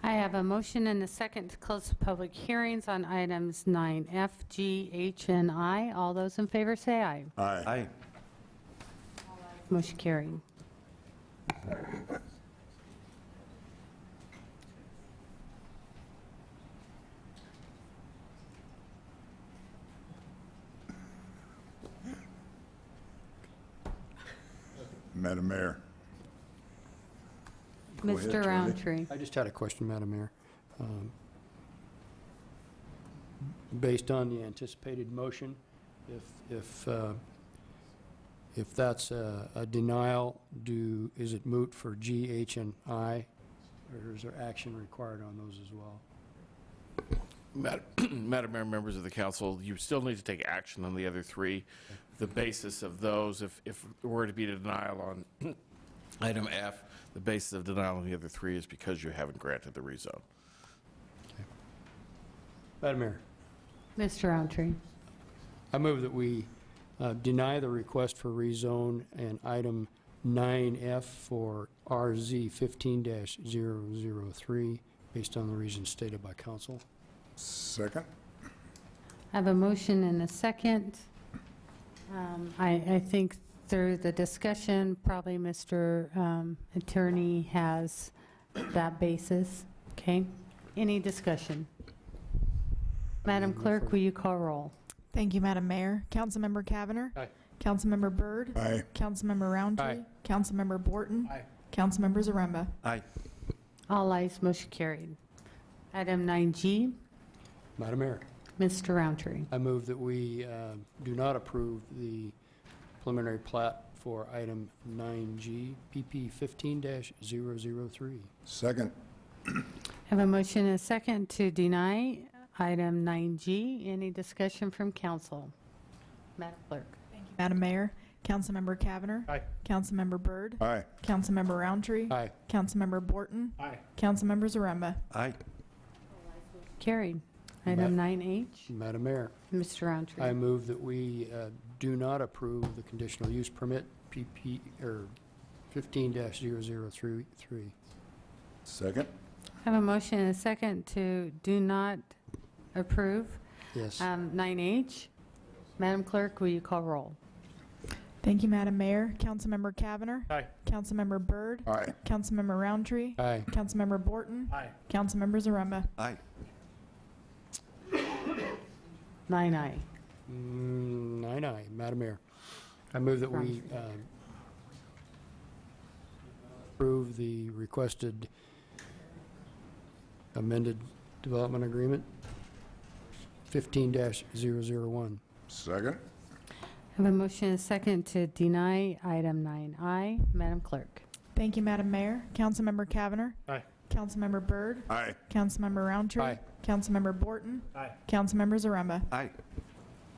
I have a motion and a second to close the public hearings on items 9F, G, H, and I. All those in favor say aye. Aye. Aye. Motion carried. Madam Mayor. Go ahead, Mr. Charlie. Roundtree. I just had a question, Madam Mayor. Based on the anticipated motion, if that's a denial, is it moot for G, H, and I, or is there action required on those as well? Madam Mayor, members of the council, you still need to take action on the other three. The basis of those, if there were to be a denial on item F, the basis of denial on the other three is because you haven't granted the rezone. Madam Mayor, Mr. Roundtree. I move that we deny the request for rezone and item 9F for RZ 15-003 based on the reasons stated by council. Second. I have a motion and a second. I think through the discussion, probably Mr. Attorney has that basis. Okay? Any discussion? Madam Clerk, will you call roll? Thank you, Madam Mayor. Councilmember Cavanagh. Aye. Councilmember Byrd. Aye. Councilmember Roundtree. Aye. Councilmember Borton. Aye. Councilmember Zaremba. Aye. All ayes, motion carried. Item 9G, Madam Mayor, Mr. Roundtree. I move that we do not approve the preliminary plat for item 9G, PP 15-003. Second. I have a motion and a second to deny item 9G. Any discussion from council? Madam Clerk. Madam Mayor. Councilmember Cavanagh. Aye. Councilmember Byrd. Aye. Councilmember Roundtree. Aye. Councilmember Borton. Aye. Councilmember Zaremba. Aye. Carried. Item 9H, Madam Mayor, Mr. Roundtree. I move that we do not approve the conditional use permit, PP, or 15-0033. Second. I have a motion and a second to do not approve. Yes. 9H. Madam Clerk, will you call roll? Thank you, Madam Mayor. Councilmember Cavanagh. Aye. Councilmember Byrd. Aye. Councilmember Roundtree. Aye. Councilmember Borton. Aye. Councilmember Zaremba. Aye. 9I. 9I, Madam Mayor. I move that we approve the requested amended development agreement, 15-001. Second. I have a motion and a second to deny item 9I. Madam Clerk. Thank you, Madam Mayor. Councilmember Cavanagh. Aye. Councilmember Byrd. Aye. Councilmember Roundtree. Aye. Councilmember Borton. Aye. Councilmember Zaremba. Aye.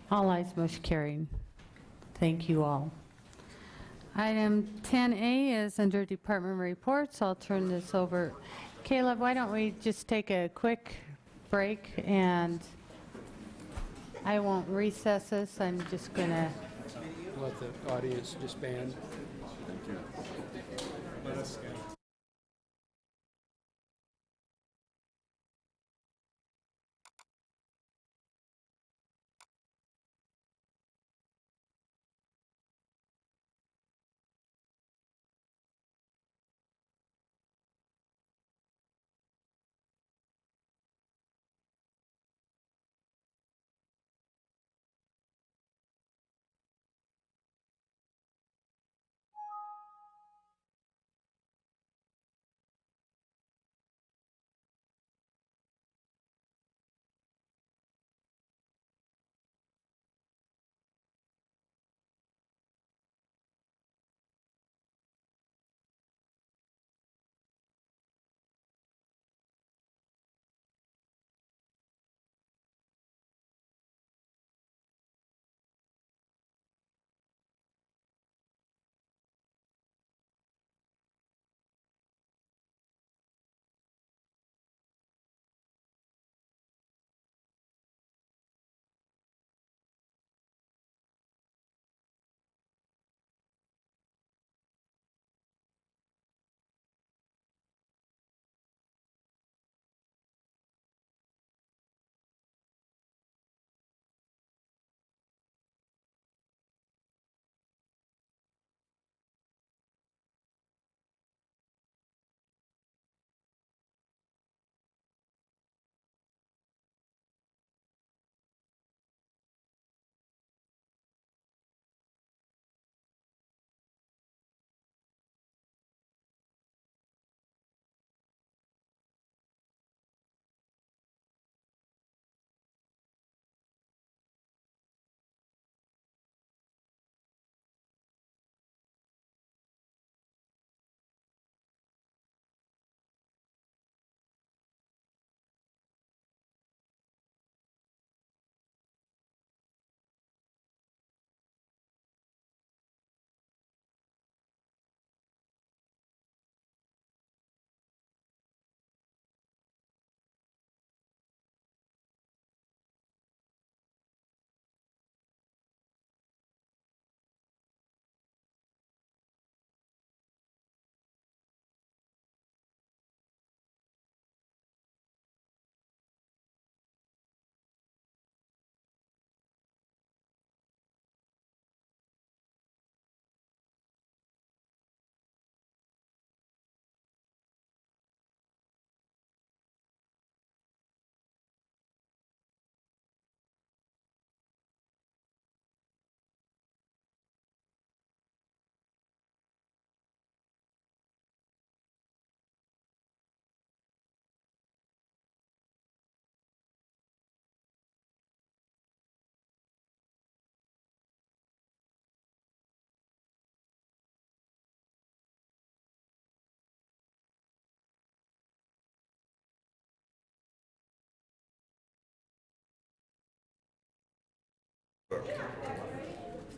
All ayes, motion carried. Thank you all. Item 10A is under department reports. I'll turn this over. Caleb, why don't we just take a quick break, and I won't recess this. I'm just going to Let the audience disband.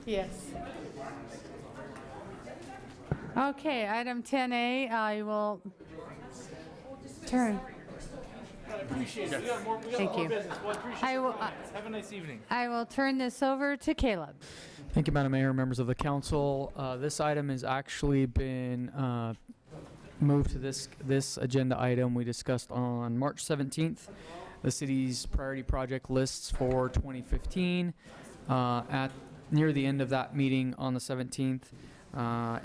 Yes. Okay, item 10A, I will turn. Appreciate it. We got Thank more you. business. Well, appreciate I will, Have a nice evening. I will turn this over to Caleb. Thank you, Madam Mayor, members of the council. This item has actually been moved to this agenda item we discussed on March 17th, the city's priority project lists for 2015. At near the end of that meeting on the 17th,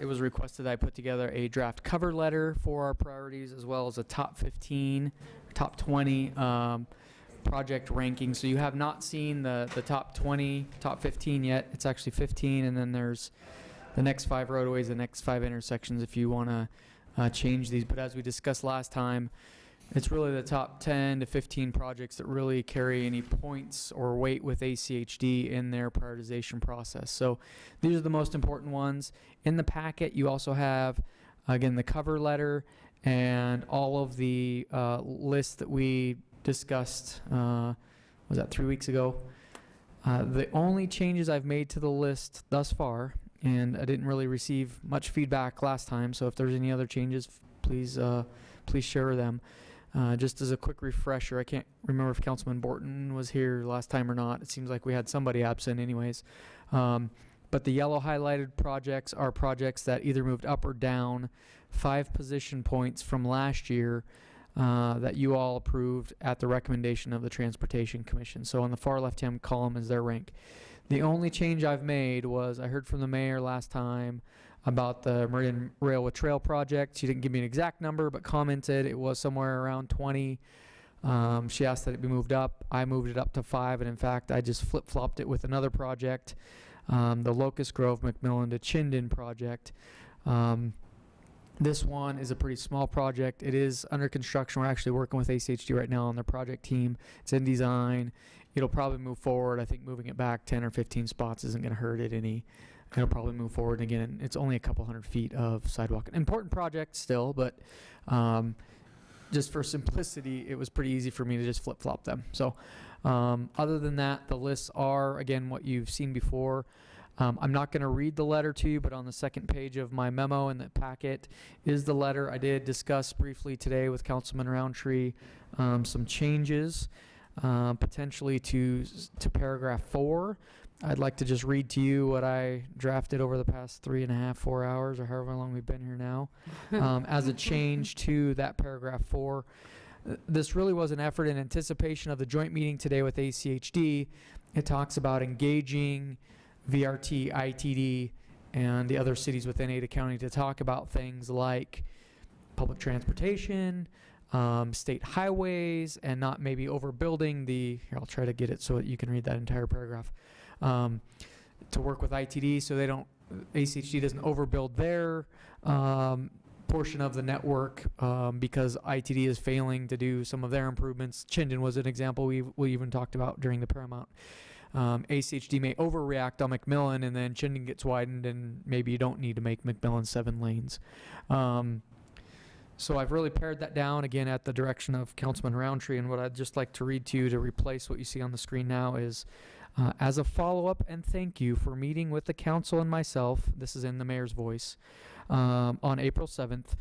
it was requested that I put together a draft cover letter for our priorities, as well as a top 15, top 20 project ranking. So you have not seen the top 20, top 15 yet. It's actually 15, and then there's the next 5 roadways, the next 5 intersections if you want to change these. But as we discussed last time, it's really the top 10 to 15 projects that really carry any points or weight with ACHD in their prioritization process. So these are the most important ones. In the packet, you also have, again, the cover letter and all of the lists that we discussed, was that 3 weeks ago? The only changes I've made to the list thus far, and I didn't really receive much feedback last time, so if there's any other changes, please share them. Just as a quick refresher, I can't remember if Councilman Borton was here last time or not. It seems like we had somebody absent anyways. But the yellow highlighted projects are projects that either moved up or down 5 position points from last year that you all approved at the recommendation of the Transportation Commission. So on the far left-hand column is their rank. The only change I've made was I heard from the mayor last time about the Meridian Railway Trail project. She didn't give me an exact number, but commented it was somewhere around 20. She asked that it be moved up. I moved it up to 5, and in fact, I just flip-flopped it with another project, the Locust Grove McMillan to Chinden project. This one is a pretty small project. It is under construction. We're actually working with ACHD right now on their project team. It's in design. It'll probably move forward. I think moving it back 10 or 15 spots isn't going to hurt it any. It'll probably move forward. And again, it's only a couple hundred feet of sidewalk. An important project still, but just for simplicity, it was pretty easy for me to just flip-flop them. So other than that, the lists are, again, what you've seen before. I'm not going to read the letter to you, but on the second page of my memo in the packet is the letter. I did discuss briefly today with Councilman Roundtree some changes potentially to paragraph 4. I'd like to just read to you what I drafted over the past 3.5, 4 hours, or however long we've been here now, as a change to that paragraph 4. This really was an effort in anticipation of the joint meeting today with ACHD. It talks about engaging VRT, ITD, and the other cities within Ada County to talk about things like public transportation, state highways, and not maybe overbuilding the, here, I'll try to get it so that you can read that entire paragraph, to work with ITD so they don't, ACHD doesn't overbuild their portion of the network because ITD is failing to do some of their improvements. Chinden was an example we even talked about during the Paramount. ACHD may overreact on McMillan, and then Chinden gets widened, and maybe you don't need to make McMillan 7 lanes. So I've really pared that down, again, at the direction of Councilman Roundtree, and what I'd just like to read to you to replace what you see on the screen now is, as a follow-up and thank you for meeting with the council and myself, this is in the mayor's voice, on April 7th,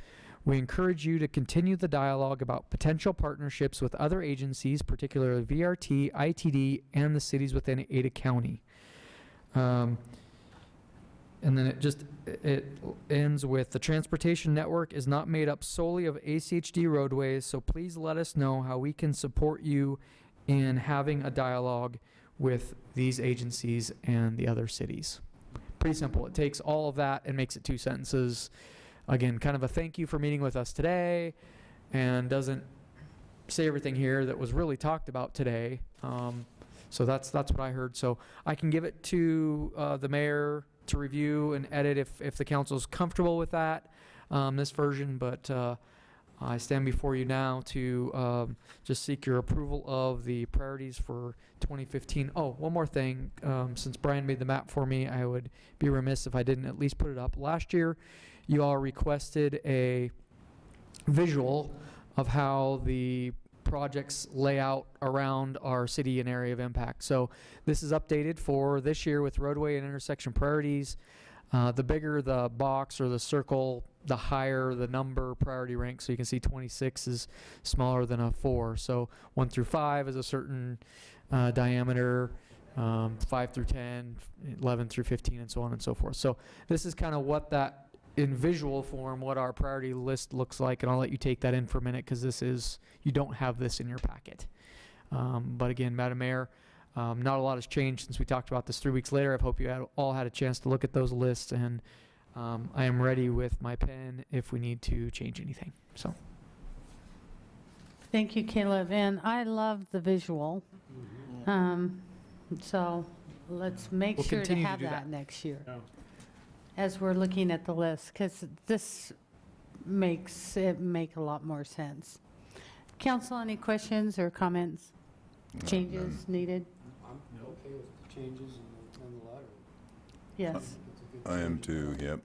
we encourage you to continue the dialogue about potential partnerships with other agencies, particularly VRT, ITD, and the cities within Ada County. And then it ends with, the transportation network is not made up solely of ACHD roadways, so please let us know how we can support you in having a dialogue with these agencies and the other cities. Pretty simple. It takes all of that and makes it 2 sentences. Again, kind of a thank you for meeting with us today, and doesn't say everything here that was really talked about today. So that's what I heard. So I can give it to the mayor to review and edit if the council's comfortable with that, this version, but I stand before you now to just seek your approval of the priorities for 2015. Oh, one more thing. Since Brian made the map for me, I would be remiss if I didn't at least put it up. Last year, you all requested a visual of how the projects lay out around our city and area of impact. So this is updated for this year with roadway and intersection priorities. The bigger the box or the circle, the higher the number priority rank. So you can see 26 is smaller than a 4. So 1 through 5 is a certain diameter, 5 through 10, 11 through 15, and so on and so forth. So this is kind of what that, in visual form, what our priority list looks like, and I'll let you take that in for a minute because this is, you don't have this in your packet. But again, Madam Mayor, not a lot has changed since we talked about this 3 weeks later. I hope you all had a chance to look at those lists, and I am ready with my pen if we need to change anything. So, Thank you, Caleb, and I love the visual. So let's make We'll sure to continue to have do that that. next year as we're looking at the list, because this makes it make a lot more sense. Council, any questions or comments? Changes needed? I'm okay with the changes and the letter. Yes. I am too, yep.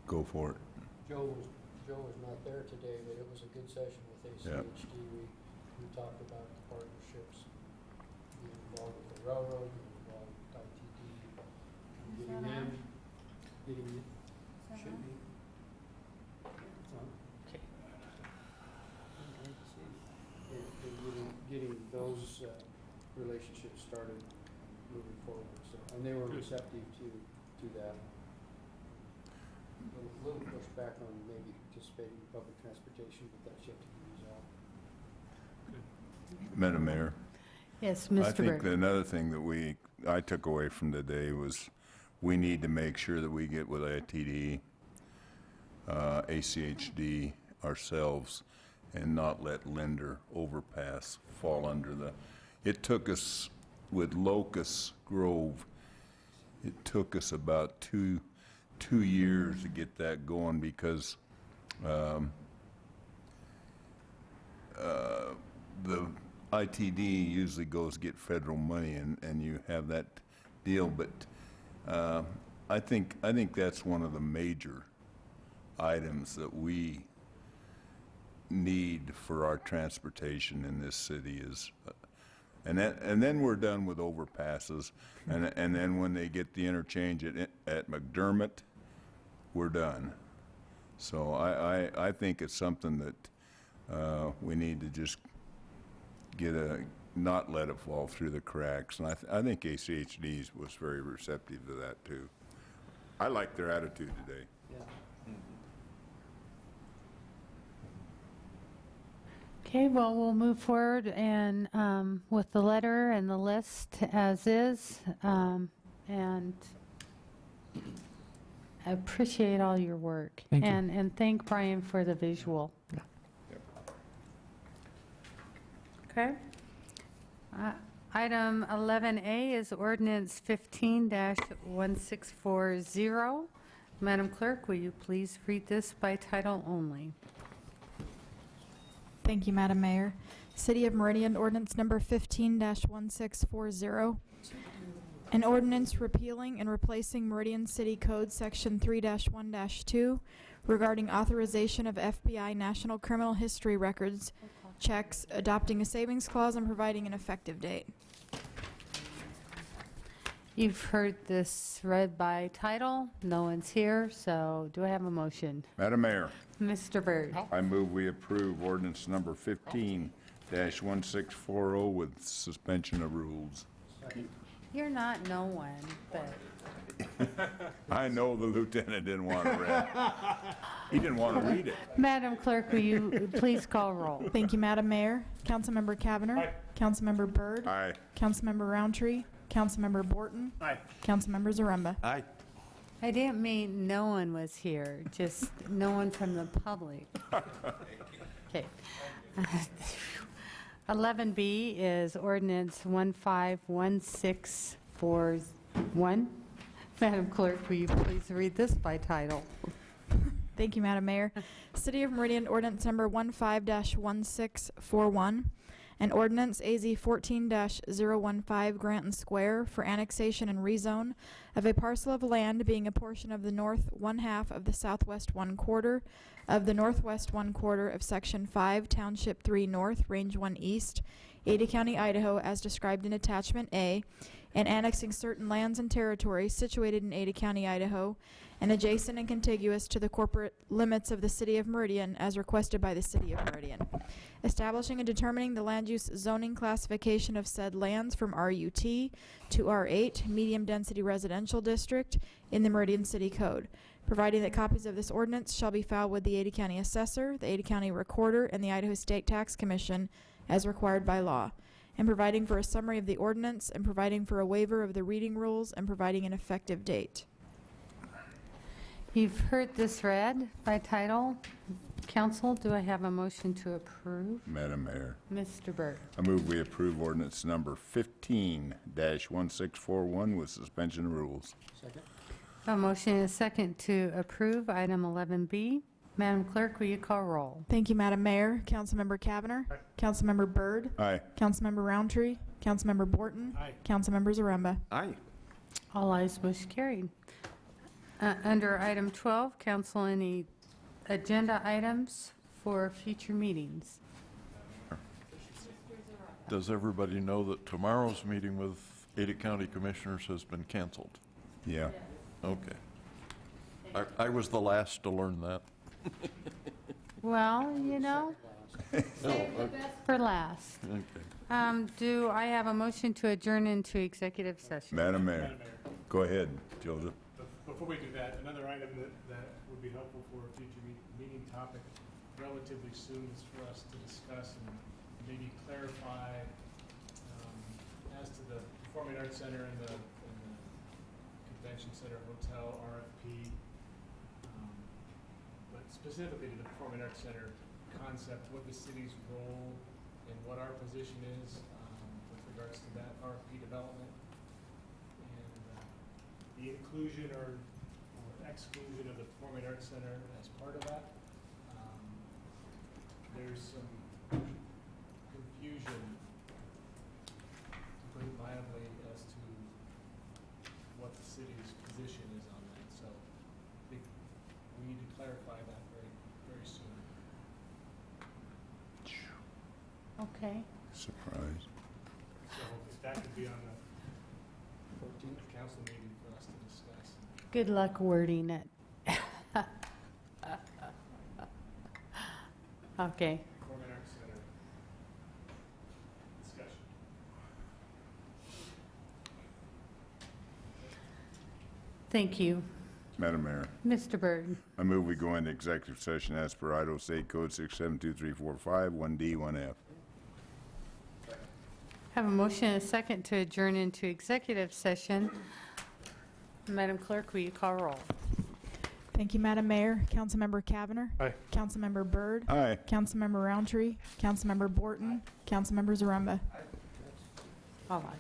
Go for it. Joe was not there today, but it was a good session with Yep. ACHD. We talked about the partnerships, being involved with the railroad, being involved with ITD, getting in, should be. Okay. And getting those relationships started moving forward. So, and they were receptive to that. A little pushback on maybe participating in public transportation, but that's yet to be resolved. Madam Mayor, Yes, I Mr. think Bird. another thing that I took away from today was we need to make sure that we get with ITD, ACHD ourselves, and not let Linder Overpass fall under it took us, with Locust Grove, it took us about two years to get that going because the ITD usually goes get federal money and you have that deal, but I think that's one of the major items that we need for our transportation in this city is, and then we're done with overpasses, and then when they get the interchange at McDermott, we're done. So I think it's something that we need to just not let it fall through the cracks. And I think ACHD was very receptive to that too. I like their attitude today. Okay, well, we'll move forward and with the letter and the list as is. And I appreciate all your work. Thank you. And thank Brian for the visual. Okay. Item 11A is ordinance 15-1640. Madam Clerk, will you please read this by title only? Thank you, Madam Mayor. City of Meridian ordinance number 15-1640. An ordinance repealing and replacing Meridian City Code Section 3-1-2 regarding authorization of FBI National Criminal History Records checks, adopting a savings clause and providing an effective date. You've heard this read by title. No one's here, so do I have a motion? Madam Mayor, Mr. Byrd. I move we approve ordinance number 15-1640 with suspension of rules. You're not no one, but I know the lieutenant didn't want to read. He didn't want to read it. Madam Clerk, will you please call roll? Thank you, Madam Mayor. Councilmember Cavanagh. Aye. Councilmember Byrd. Aye. Councilmember Roundtree. Councilmember Borton. Aye. Councilmember Zaremba. Aye. I didn't mean no one was here, just no one from the public. Okay. 11B is ordinance 151641. Madam Clerk, will you please read this by title? Thank you, Madam Mayor. City of Meridian ordinance number 15-1641. An ordinance AZ 14-015 Granton Square for annexation and rezone of a parcel of land being a portion of the north 1/2 of the southwest 1/4 of the northwest 1/4 of Section 5, Township 3 North, Range 1 East, Ada County, Idaho, as described in Attachment A, and annexing certain lands and territories situated in Ada County, Idaho, and adjacent and contiguous to the corporate limits of the City of Meridian as requested by the City of Meridian. Establishing and determining the land use zoning classification of said lands from RUT to R8, Medium Density Residential District, in the Meridian City Code. Providing that copies of this ordinance shall be filed with the Ada County Assessor, the Ada County Recorder, and the Idaho State Tax Commission as required by law. And providing for a summary of the ordinance, and providing for a waiver of the reading rules, and providing an effective date. You've heard this read by title. Council, do I have a motion to approve? Madam Mayor, Mr. Byrd. I move we approve ordinance number 15-1641 with suspension of rules. A motion and a second to approve item 11B. Madam Clerk, will you call roll? Thank you, Madam Mayor. Councilmember Cavanagh. Councilmember Byrd. Aye. Councilmember Roundtree. Councilmember Borton. Aye. Councilmember Zaremba. Aye. All ayes, motion carried. Under item 12, council, any agenda items for future meetings? Does everybody know that tomorrow's meeting with Ada County Commissioners has been canceled? Yeah. Okay. I was the last to learn that. Well, you know, save the best for last. Okay. Do I have a motion to adjourn into executive session? Madam Mayor, go ahead, Joseph. Before we do that, another item that would be helpful for a future meeting topic relatively soon is for us to discuss and maybe clarify as to the Performing Arts Center and the Convention Center Hotel RFP, but specifically to the Performing Arts Center concept, what the city's role and what our position is with regards to that RFP development, and the inclusion or exclusion of the Performing Arts Center as part of that. There's some confusion, to put it mildly, as to what the city's position is on that. So I think we need to clarify that very, very soon. Okay. Surprise. So if that could be on the 14th council meeting for us to discuss. Good luck wording it. Okay. Performing Arts Center discussion. Thank you. Madam Mayor, Mr. Byrd. I move we go into executive session as per Idaho State Code 6723451, 1D, 1F. Have a motion and a second to adjourn into executive session. Madam Clerk, will you call roll? Thank you, Madam Mayor. Councilmember Cavanagh. Aye. Councilmember Byrd. Aye. Councilmember Roundtree. Councilmember Borton. Councilmember Zaremba. All right.